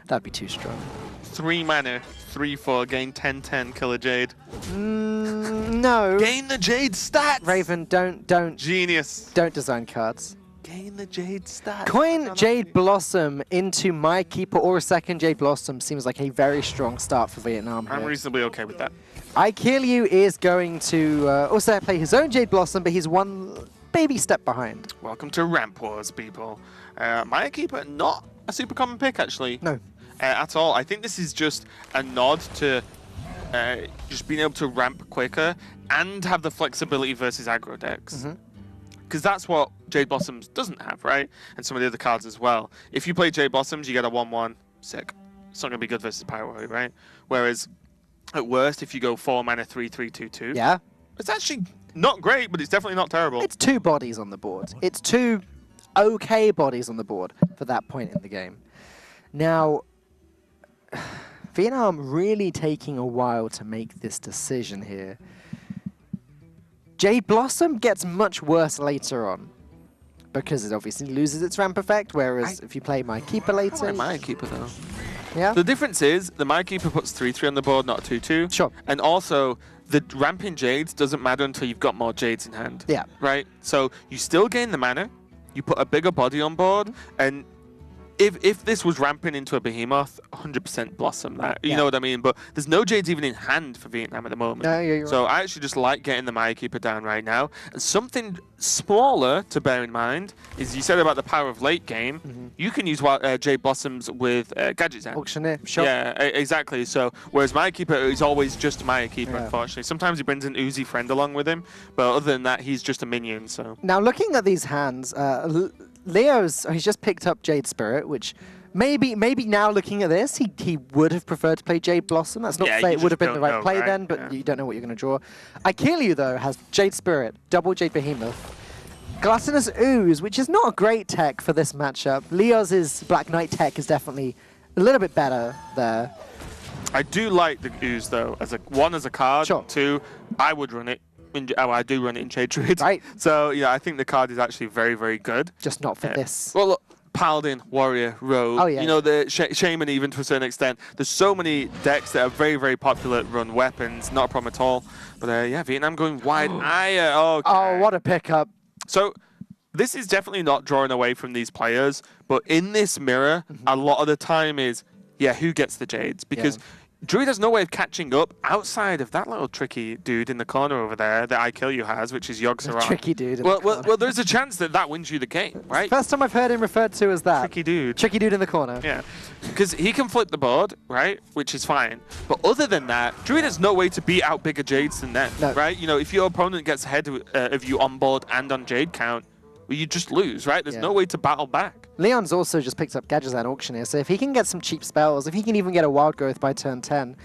That'd be too strong. 3 mana, 3/4, gain 10/10, kill a Jade. No. Gain the Jade stats! Raven, don't Genius. don't design cards. Gain the Jade stats. Coin Jade Blossom into My Keeper or a second Jade Blossom seems like a very strong start for Vietnam here. I'm reasonably okay with that. I Kill You is going to also play his own Jade Blossom, but he's one baby step behind. Welcome to Ramp Wars, people. Maya Keeper, not a super common pick, actually. No. At all. I think this is just a nod to just being able to ramp quicker and have the flexibility versus aggro decks. Because that's what Jade Blossoms doesn't have, right? And some of the other cards as well. If you play Jade Blossoms, you get a 1/1. Sick. It's not going to be good versus Pyro, right? Whereas, at worst, if you go 4 mana 3/3/2/2, Yeah. it's actually not great, but it's definitely not terrible. It's 2 bodies on the board. It's 2 okay bodies on the board for that point in the game. Now, Vietnam really taking a while to make this decision here. Jade Blossom gets much worse later on because it obviously loses its ramp effect, whereas if you play My Keeper later... Maya Keeper, though. Yeah? The difference is the Maya Keeper puts 3/3 on the board, not 2/2. Sure. And also, the ramping Jades doesn't matter until you've got more Jades in hand. Yeah. Right? So you still gain the mana, you put a bigger body on board, and if this was ramping into a Behemoth, 100% Blossom that. You know what I mean? But there's no Jades even in hand for Vietnam at the moment. No, you're so right. I actually just like getting the Maya Keeper down right now. And something smaller to bear in mind is you said about the power of late game. You can use Jade Blossoms with Gadgets hand. Auctioneer, sure. Yeah, exactly. So whereas Maya Keeper is always just Maya Keeper, unfortunately. Sometimes he brings an Uzi friend along with him, but other than that, he's just a minion. So now looking at these hands, he's just picked up Jade Spirit, which maybe now looking at this, he would have preferred to play Jade Blossom. That's not to say it would have been the right play then, but you don't know what you're going to draw. I Kill You, though, has Jade Spirit, double Jade Behemoth, Glutinous Ooze, which is not a great tech for this matchup. Leoz's Black Knight tech is definitely a little bit better there. I do like the Ooze, though, as a card. Sure. 2, I would run it. I do run it in Jade Druid. Right. So, yeah, I think the card is actually very, very good. Just not for this. Well, look, Paladin, Warrior, Rogue, Oh, yeah, you know, the Shaman even to a certain extent. There's so many decks that are very, very popular, run weapons, not a problem at all. But yeah, Vietnam going wide. Okay. Oh, what a pickup. So this is definitely not drawing away from these players, but in this mirror, a lot of the time is, who gets the Jades? Because Druid has no way of catching up outside of that little tricky dude in the corner over there that I Kill You has, which is Yogg-Saron. Tricky dude. Well, there's a chance that wins you the game, right? First time I've heard him referred to as that. Tricky dude. Tricky dude in the corner. Yeah, because he can flip the board, right? Which is fine. But other than that, Druid has no way to beat out bigger Jades than them, right? You know, if your opponent gets ahead of you on board and on Jade count, well, you just lose, right? There's no way to battle back. Leon's also just picked up Gadgetzan Auctioneer, so if he can get some cheap spells, if he can even get a Wild Growth by turn 10,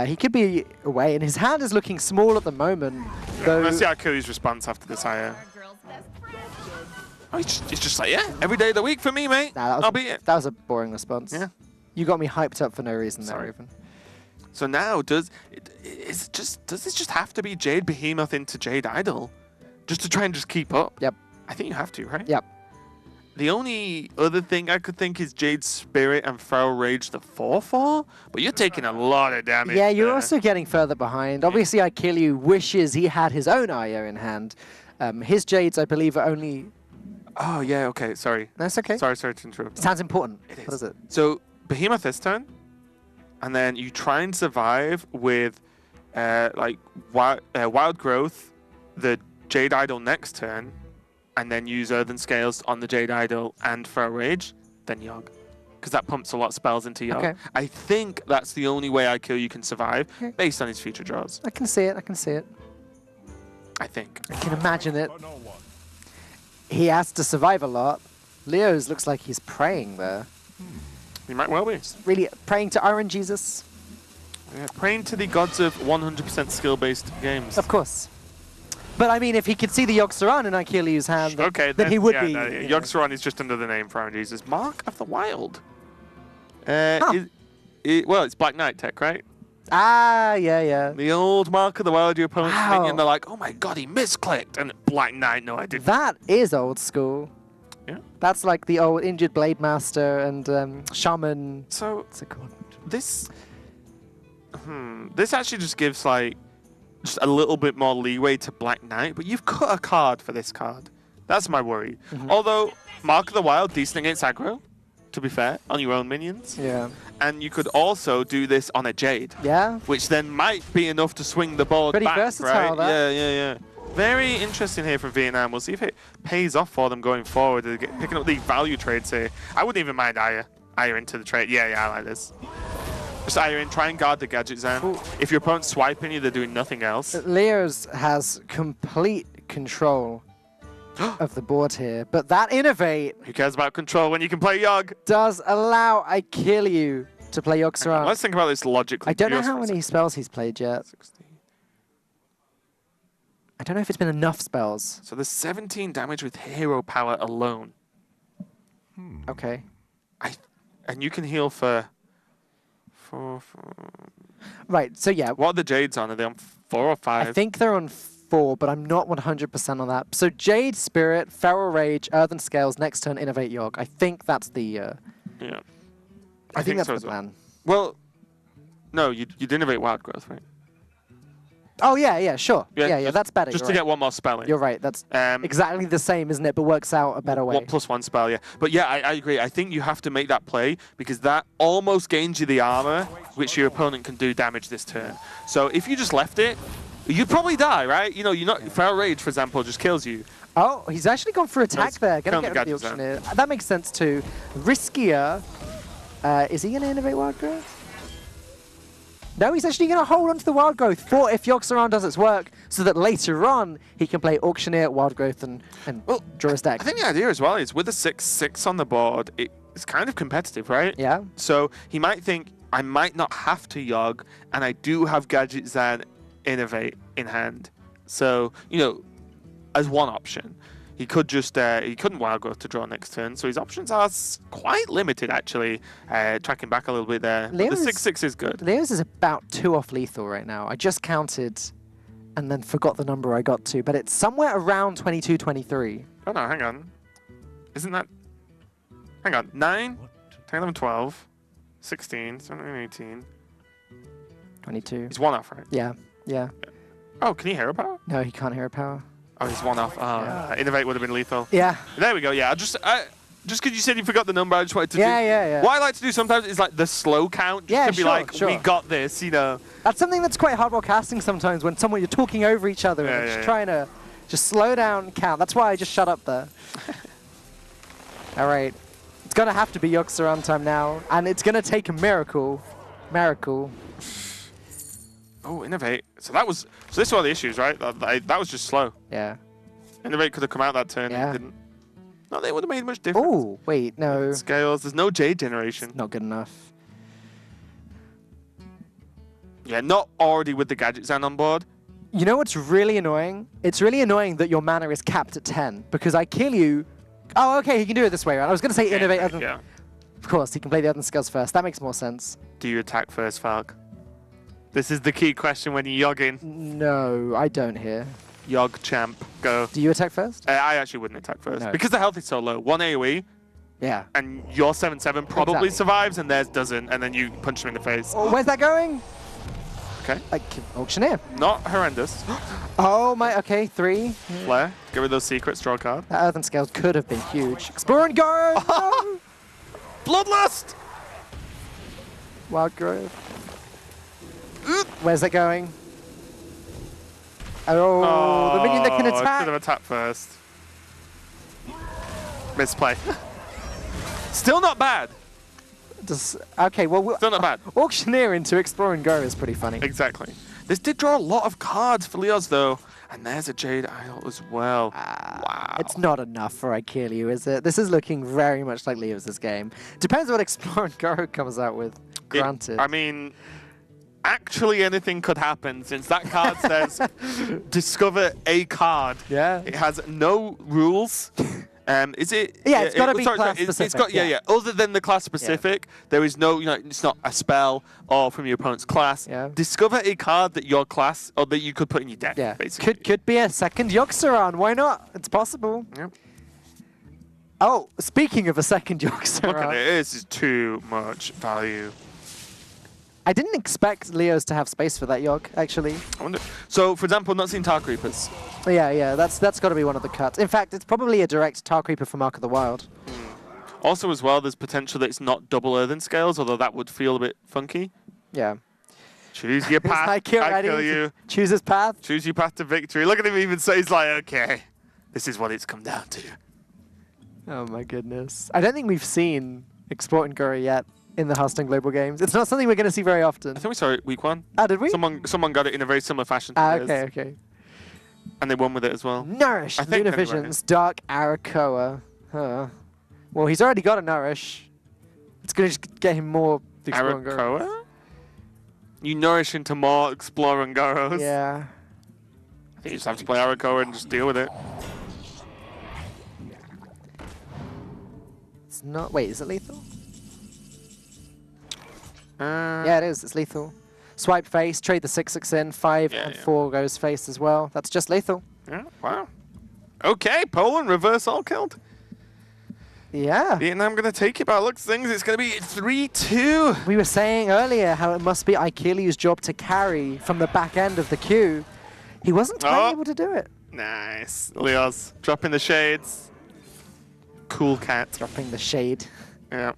he could be away. And his hand is looking small at the moment. Though... Let's see Achilles' response after this higher. Oh, he's just like, every day of the week for me, mate. Nah, I'll beat it. That was a boring response. Yeah. You got me hyped up for no reason there, even. So now, does this just have to be Jade Behemoth into Jade Idol? Just to try and just keep up? Yep. I think you have to, right? Yep. The only other thing I could think is Jade Spirit and Feral Rage the 4/4, but you're taking a lot of damage. Yeah, you're there. also getting further behind. Obviously, I Kill You wishes he had his own IO in hand. His Jades, I believe, are only... Oh, yeah, okay, sorry. That's okay. Sorry to interrupt. Sounds important. It is. What is it? So, Behemoth this turn, and then you try and survive with, Wild Growth, the Jade Idol next turn, and then use Earthen Scales on the Jade Idol and Feral Rage, then Yogg. Because that pumps a lot of spells into Yogg. Okay. I think that's the only way I Kill You can survive, based on his future draws. I can see it. I can see it. I think. I can imagine it. For no one. He has to survive a lot. Leo's looks like he's praying there. He might well be. Really praying to Iron Jesus. Yeah, praying to the gods of 100% skill-based games. Of course. But I mean, if he could see the Yogg-Saron in Achilles' hand, Okay, then he would be. No, you know. Yogg-Saron is just another name for Iron Jesus. Mark of the Wild. Huh. Well, it's Black Knight tech, right? Ah, yeah. The old Mark of the Wild, your opponent's Wow. minion, they're like, oh my god, he misclicked. And Black Knight, no, I didn't. That is old school. Yeah. That's like the old Injured Blade Master and Shaman. So, What's it called? this actually just gives, like, just a little bit more leeway to Black Knight, but you've cut a card for this card. That's my worry. Although, Mark of the Wild, decent against aggro, to be fair, on your own minions. Yeah. And you could also do this on a Jade, Yeah. which then might be enough to swing the board Pretty back, versatile, right? that. Yeah. Very interesting here from Vietnam. We'll see if it pays off for them going forward. They're picking up the value trades here. I wouldn't even mind Aya into the trade. Yeah, I like this. Just Aya in, try and guard the Gadgetzan. Ooh. If your opponent's swiping you, they're doing nothing else. Leo's has complete control of the board here, but that Innovate Who cares about control when you can play Yogg? does allow I Kill You to play Yogg-Saron. Let's think about this logically. I don't know Yours how for a many spells he's played yet. 60. I don't know if it's been enough spells. So there's 17 damage with hero power alone. Okay. And you can heal for... Right, so yeah, What are the Jades on? Are they on 4 or 5? I think they're on 4, but I'm not 100% on that. So Jade, Spirit, Feral Rage, Earthen Scales, next turn Innovate Yogg. I think that's the... Yeah. I think that's so the as well. plan. Well, no, you'd innovate Wild Growth, right? Oh, yeah, sure. Yeah, just- that's better. Just You're to right. get one more spell in. You're right, that's exactly the same, isn't it? But works out a better way. 1+1 spell, yeah. But yeah, I agree. I think you have to make that play because that almost gains you the armor, which your opponent can do damage this turn. So if you just left it, you'd probably die, right? You know, you're not. Feral Rage, for example, just kills you. Oh, he's actually gone for attack Nice. there. Gonna Count get the rid of the Gadgetzan. Auctioneer. That makes sense too. Riskier. Is he going to innovate Wild Growth? No, he's actually going to hold on to the Wild Growth for if Yogg-Saron does its work so that later on he can play Auctioneer, Wild Growth, and draw his deck. I think the idea as well is with a 6/6 on the board, it's kind of competitive, right? Yeah. So he might think, I might not have to Yogg, and I do have Gadgetzan Innovate in hand. So, you know, as one option. He could just, he couldn't Wild Growth to draw next turn, so his options are quite limited, actually. Tracking back a little bit there. But the Leo's- 6/6 is good. Leo's is about 2 off lethal right now. I just counted and then forgot the number I got to, but it's somewhere around 22, 23. Oh no, hang on. Isn't that... Hang on. 9, 10, 11, 12, 16, 17, 18. 22. He's one off, right? Yeah, yeah. Oh, can he hero power? No, he can't hero power. Oh, he's one off. Innovate would have been lethal. Yeah. There we go. Yeah, just because you said you forgot the number, I just wanted to Yeah. What I like to do sometimes is like the slow count, just to be like, we got this, you know. That's something that's quite hard while casting sometimes when you're talking over each other and just trying to just slow down count. That's why I just shut up there. All right. It's going to have to be Yoxaran time now, and it's going to take a miracle. Oh, Innovate. So this is one of the issues, right? That was just slow. Yeah. Innovate could have come out that turn and didn't. No, they would have made much difference. Oh, wait, no. Scales. There's no Jade generation. Not good enough. Yeah, not already with the gadget sound on board. You know what's really annoying? It's really annoying that your mana is capped at 10 because I kill you. Oh, okay, he can do it this way around. I was going to say Innovate. Yeah. Of course, he can play the other skills first. That makes more sense. Do you attack first, Falk? This is the key question when you yog in. No, I don't here. Yog champ, go. Do you attack first? I actually wouldn't attack first. No. Because the health is so low. 1 AoE, Yeah. and your 7/7 probably Exactly. survives, and theirs doesn't, and then you punch them in the face. Oh, where's that going? Okay. Auctioneer. Not horrendous. Oh my, okay, 3. Flare, get rid of those secrets, draw a card. That Earthen Scales could have been huge. Explore and go! No! Bloodlust! Wild Grove. Where's that going? Oh, the minion that can I should attack. have attacked first. Misplay. Still not bad. Okay, well, Still not bad. Auctioneer into Explore and Go is pretty funny. Exactly. This did draw a lot of cards for Leos, though. And there's a Jade Idol as well. Wow. It's not enough for Aikilio, is it? This is looking very much like Leo's this game. Depends what Explore and Go comes out with, granted. I mean, actually anything could happen since that card says discover a card. Yeah. It has no rules. Is it? Yeah, it's got to be sorry, class it's specific. got, yeah. Other than the class specific, there is no, it's not a spell or from your opponent's class. Yeah. Discover a card that your class, or that you could put in your deck, Yeah. basically. Could be a second Yoxaran. Why not? It's possible. Yep. Oh, speaking of a second Look at Yoxaran, it. This is too much value. I didn't expect Leo's to have space for that Yogg, actually. I wonder. So, for example, not seen Tar Creepers. Yeah, that's got to be one of the cuts. In fact, it's probably a direct Tar Creeper from Mark of the Wild. Also, as well, there's potential that it's not double Earthen Scales, although that would feel a bit funky. Yeah. Choose your path. I kill you. Choose his path. Choose your path to victory. Look at him even say, he's like, okay, this is what it's come down to. Oh my goodness. I don't think we've seen Export and Gura yet in the Hearthstone Global Games. It's not something we're going to see very often. I think we saw it week 1. Ah, did we? Someone got it in a very similar fashion to this, Okay. and they won with it as well. Nourish, I think Luna anyway. Visions, Dark Arakoa. Huh. Well, he's already got a Nourish. It's going to just get him more Explore and Gura. Arakoa? You nourish into more Explore and Goros. Yeah. I think you just have to play Arakoa and just deal with it. It's not... Wait, is it lethal? Yeah, Yeah, it is. It's lethal. Swipe face, trade the 6/6 in, 5 and 4 goes face as well. That's just lethal. Yeah, wow. Okay, Poland reverse all killed. Yeah. Vietnam going to take it by the looks of things. It's going to be 3-2. We were saying earlier how it must be Aikiliu's job to carry from the back end of the queue. He wasn't quite able to do it. Nice. Leos dropping the shades. Cool cat. Dropping the shade. Yeah.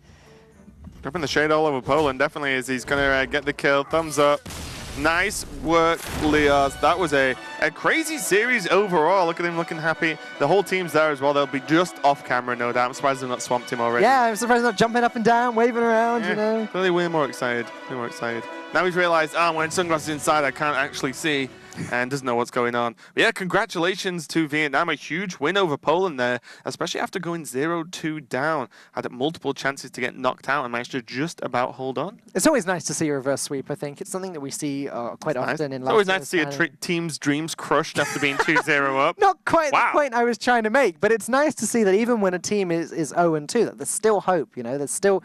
Dropping the shade all over Poland, definitely, as he's going to get the kill. Thumbs up. Nice work, Leos. That was a crazy series overall. Look at him looking happy. The whole team's there as well. They'll be just off camera, no doubt. I'm surprised they've not swamped him already. Yeah, I'm surprised he's not jumping up and down, waving around, you know. Really way more excited. Way more excited. Now he's realized, I'm wearing sunglasses inside, I can't actually see, and doesn't know what's going on. But yeah, congratulations to Vietnam. A huge win over Poland there, especially after going 0-2 down. Had multiple chances to get knocked out and managed to just about hold on. It's always nice to see a reverse sweep, I think. It's something that we see quite often in It's always nice to see a team's dreams crushed after being 2-0 up. Not quite the point I was trying to make, but it's nice to see that even when a team is 0-2, that there's still hope, you know. They're still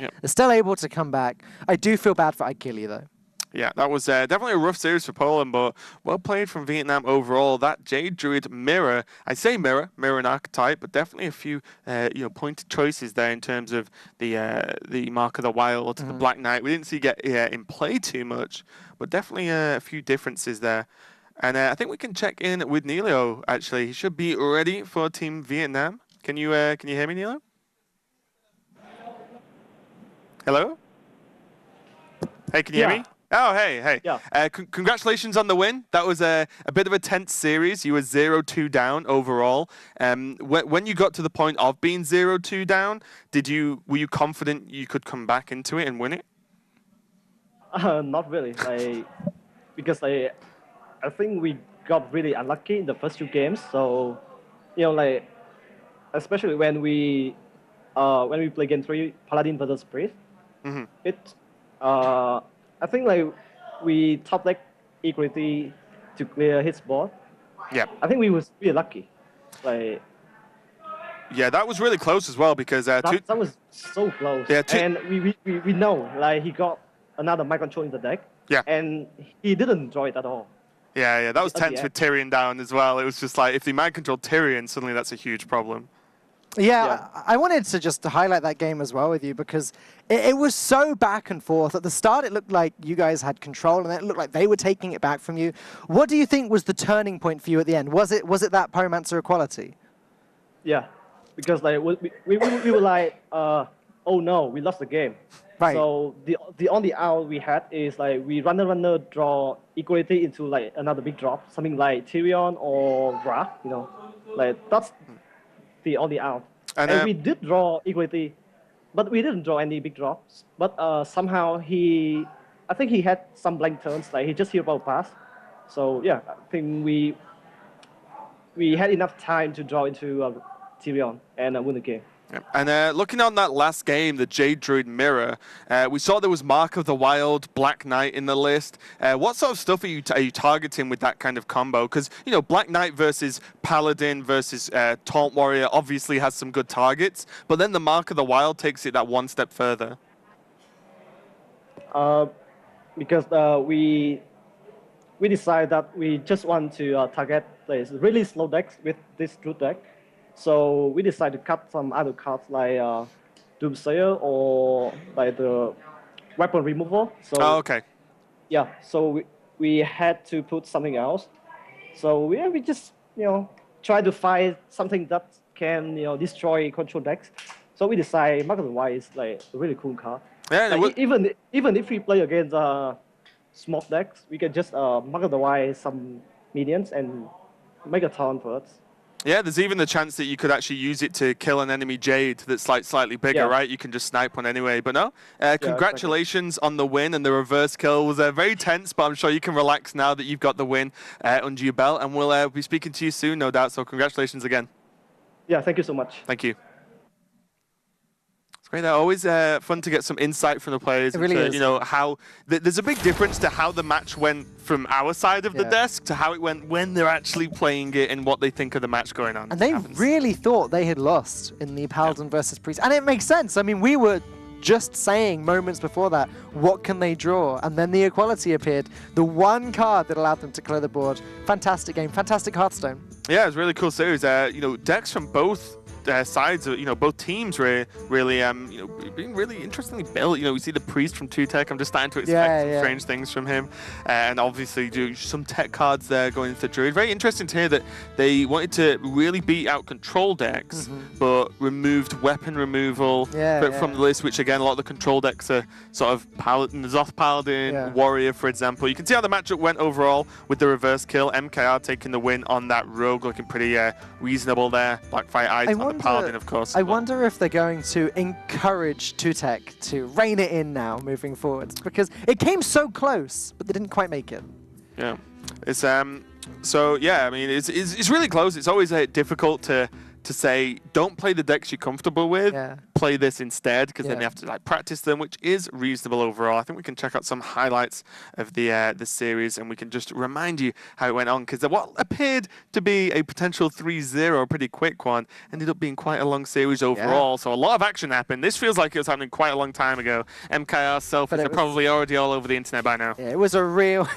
able to come back. I do feel bad for Aikili, though. Yeah, that was definitely a rough series for Poland, but well played from Vietnam overall. That Jade Druid mirror, I say mirror and archetype, but definitely a few pointed choices there in terms of the Mark of the Wild, the Black Knight. We didn't see get in play too much, but definitely a few differences there. And I think we can check in with Nilo. Actually, he should be ready for Team Vietnam. Can you hear me, Nilo? Hello? Hey, can you hear me? Oh, hey. Yeah. Congratulations on the win. That was a bit of a tense series. You were 0-2 down overall. When you got to the point of being 0-2 down, were you confident you could come back into it and win it? Not really. Because I think we got really unlucky in the first 2 games. So, especially when we play game 3, Paladin versus Priest, I think we top deck equality to clear his board. Yeah. I think we was really lucky. Yeah, that was really close as well because that was so close. Yeah, and we know he got another mind control in the deck. Yeah. And he didn't draw it at all. Yeah, that was tense with Tyrion down as well. It was just like if they mind control Tyrion, suddenly that's a huge problem. Yeah, I wanted to just highlight that game as well with you because it was so back and forth. At the start, it looked like you guys had control, and it looked like they were taking it back from you. What do you think was the turning point for you at the end? Was it that Pyromancer equality? Yeah, because we were like, oh no, we lost the game. Right. So the only out we had is we runner draw equality into another big drop, something like Tyrion or Ra. That's the only out. And we did draw equality, but we didn't draw any big drops. But somehow I think he had some blank turns, he just hero pass. So yeah, I think we had enough time to draw into Tyrion and win the game. And looking on that last game, the Jade Druid mirror, we saw there was Mark of the Wild, Black Knight in the list. What sort of stuff are you targeting with that kind of combo? Because, Black Knight versus Paladin versus Taunt Warrior obviously has some good targets, but then the Mark of the Wild takes it that one step further. Because we decided that we just want to target really slow decks with this Druid deck. So we decided to cut some other cards like Doomsayer or the weapon removal. So okay. Yeah, so we had to put something else. So we just try to find something that can destroy control decks. So we decided Mark of the Wild is a really cool card. Yeah, even if we play against small decks, we can just Mark of the Wild some minions and make a taunt for us. Yeah, there's even the chance that you could actually use it to kill an enemy Jade that's slightly bigger, right? You can just snipe one anyway. But no, congratulations on the win, and the reverse kill was very tense, but I'm sure you can relax now that you've got the win under your belt, and we'll be speaking to you soon, no doubt. So congratulations again. Yeah, thank you so much. Thank you. It's great. Always fun to get some insight from the players. It really is. How there's a big difference to how the match went from our side of the desk to how it went when they're actually playing it and what they think of the match going on. And they really thought they had lost in the Paladin versus Priest. And it makes sense. I mean, we were just saying moments before that, what can they draw? And then the equality appeared. The one card that allowed them to clear the board. Fantastic game. Fantastic Hearthstone. Yeah, it was a really cool series. Decks from both sides of both teams were really being really interestingly built. We see the Priest from 2Tech. I'm just starting to expect some strange things from him, and obviously do some tech cards there going into Druid. Very interesting to hear that they wanted to really beat out control decks, but removed weapon removal from the list. Which again, a lot of the control decks are sort of Paladin, Zoth Paladin, Warrior, for example. You can see how the matchup went overall with the reverse kill. MKR taking the win on that Rogue, looking pretty reasonable there. Blackfire Eyes on the Paladin, of course. I wonder if they're going to encourage 2Tech to rein it in now, moving forwards, because it came so close, but they didn't quite make it. Yeah, it's so yeah. I mean, it's really close. It's always difficult to to say, don't play the decks you're comfortable with, play this instead, because then you have to like practice them, which is reasonable overall. I think we can check out some highlights of the series, and we can just remind you how it went on, because what appeared to be a potential 3-0, a pretty quick one, ended up being quite a long series overall. So a lot of action happened. This feels like it was happening quite a long time ago. MKR selfies are probably already all over the internet by now. Yeah, it was a real,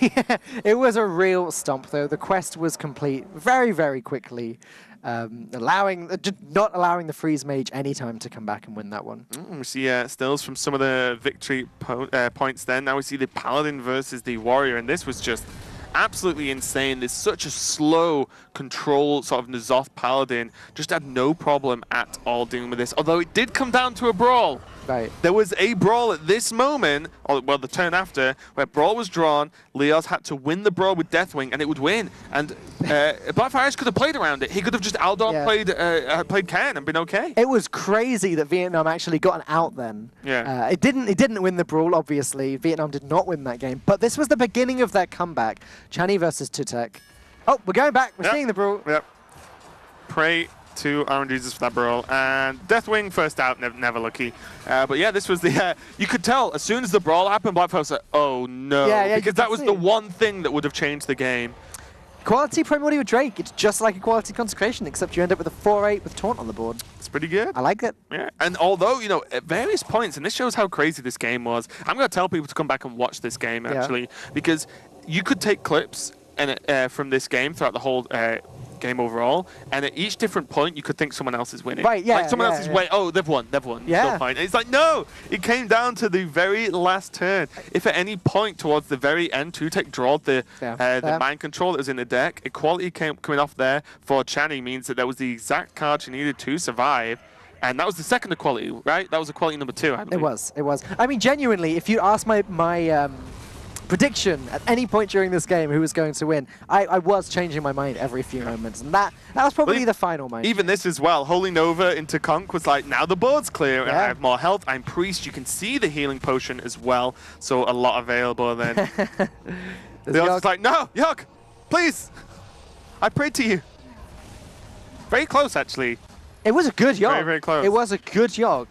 it was a real stomp though. The quest was complete very, very quickly. Not allowing the freeze mage any time to come back and win that one. We see stills from some of the victory points then. Now we see the Paladin versus the Warrior, and this was just absolutely insane. There's such a slow control sort of N'Zoth Paladin. Just had no problem at all dealing with this, although it did come down to a brawl. Right. There was a brawl at this moment, or well, the turn after, where brawl was drawn. Leoz had to win the brawl with Deathwing, and it would win. And Blackfire could have played around it. He could have just Aldon played Ken and been okay. It was crazy that Vietnam actually got an out then. Yeah. It didn't win the brawl, obviously. Vietnam did not win that game, but this was the beginning of their comeback. Channy versus Tutek. Oh, we're going back. We're seeing the brawl. Yep. Pray to Iron Jesus for that brawl, and Deathwing first out, never lucky. But yeah, this was the you could tell as soon as the brawl happened, Blackfire was like, oh no, because that was the one thing that would have changed the game. Quality Primordial Drake, it's just like a quality Consecration, except you end up with a 4-8 with Taunt on the board. It's pretty good. I like it. Yeah, and although, you know, at various points, and this shows how crazy this game was, I'm going to tell people to come back and watch this game, actually, because you could take clips and from this game throughout the whole game overall, and at each different point you could think someone else is winning. Right, yeah. Like someone else is waiting, oh, they've won. Yeah. Still fine. And it's like, no! It came down to the very last turn. If at any point towards the very end, Tutek drawed the mind control that was in the deck, equality coming off there for Channy means that that was the exact card she needed to survive. And that was the second equality, right? That was equality number 2, I believe. It was. I mean, genuinely, if you ask my prediction at any point during this game who was going to win, I was changing my mind every few moments, and that was probably the final moment. Even this as well, Holy Nova into Conk was like, now the board's clear, and I have more health, I'm Priest, you can see the healing potion as well, so a lot available then. They were just like, no, Yogg, please, I prayed to you. Very close, actually. It was a good Yogg. Very, very close. It was a good Yogg.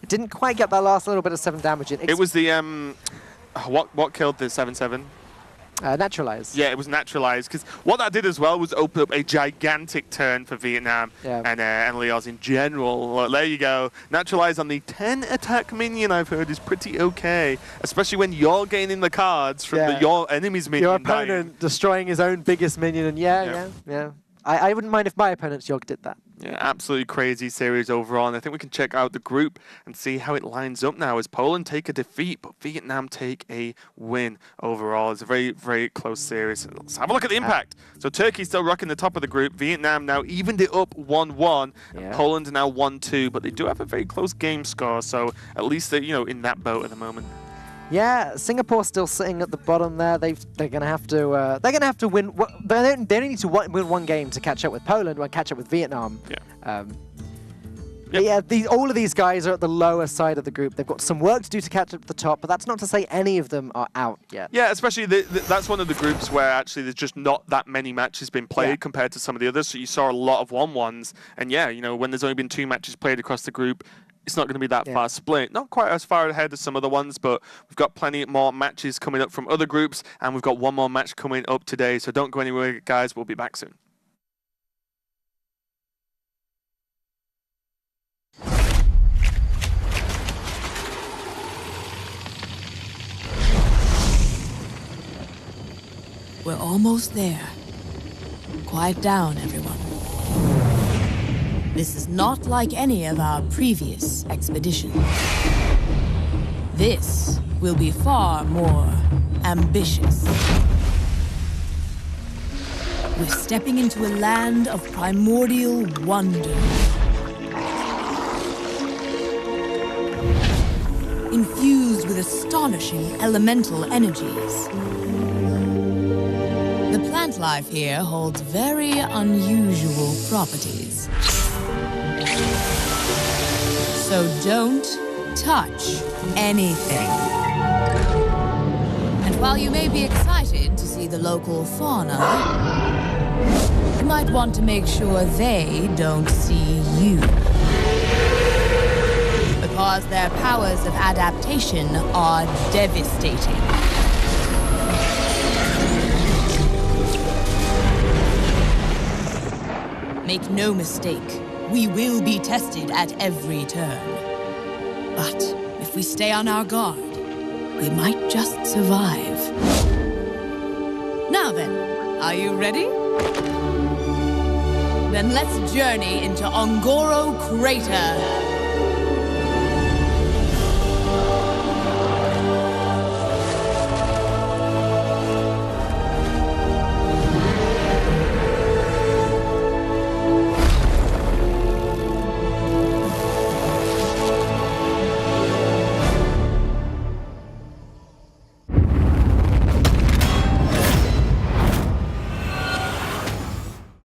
It didn't quite get that last little bit of 7 damage in. It was the what killed the 7/7? Naturalize. Yeah, it was naturalized, because what that did as well was open up a gigantic turn for Vietnam and Leoz in general. Well, there you go. Naturalize on the 10 attack minion, I've heard, is pretty okay, especially when you're gaining the cards from your enemy's minion. Your opponent destroying his own biggest minion, and yeah. I wouldn't mind if my opponent's Yogg did that. Yeah, absolutely crazy series overall, and I think we can check out the group and see how it lines up now as Poland take a defeat, but Vietnam take a win overall. It's a very, very close series. Let's have a look at the impact. So Turkey still rocking the top of the group. Vietnam now evened it up 1-1. Poland now 1-2, but they do have a very close game score, so at least they're, you know, in that boat at the moment. Yeah, Singapore still sitting at the bottom there. They're gonna have to win. They only need to win one game to catch up with Poland or catch up with Vietnam. Yeah. All of these guys are at the lower side of the group. They've got some work to do to catch up at the top, but that's not to say any of them are out yet. Yeah, especially that's one of the groups where actually there's just not that many matches been played compared to some of the others. So you saw a lot of 1-1s, and you know, when there's only been 2 matches played across the group, it's not going to be that far split. Not quite as far ahead as some other ones, but we've got plenty more matches coming up from other groups, and we've got one more match coming up today, so don't go anywhere, guys. We'll be back soon. We're almost there. Quiet down, everyone. This is not like any of our previous expeditions. This will be far more ambitious. We're stepping into a land of primordial wonder. Infused with astonishing elemental energies. The plant life here holds very unusual properties. So don't touch anything. And while you may be excited to see the local fauna, You might want to make sure they don't see you. Because their powers of adaptation are devastating. Make no mistake, we will be tested at every turn. But if we stay on our guard, we might just survive. Now then, are you ready? Then let's journey into Ongoro Crater.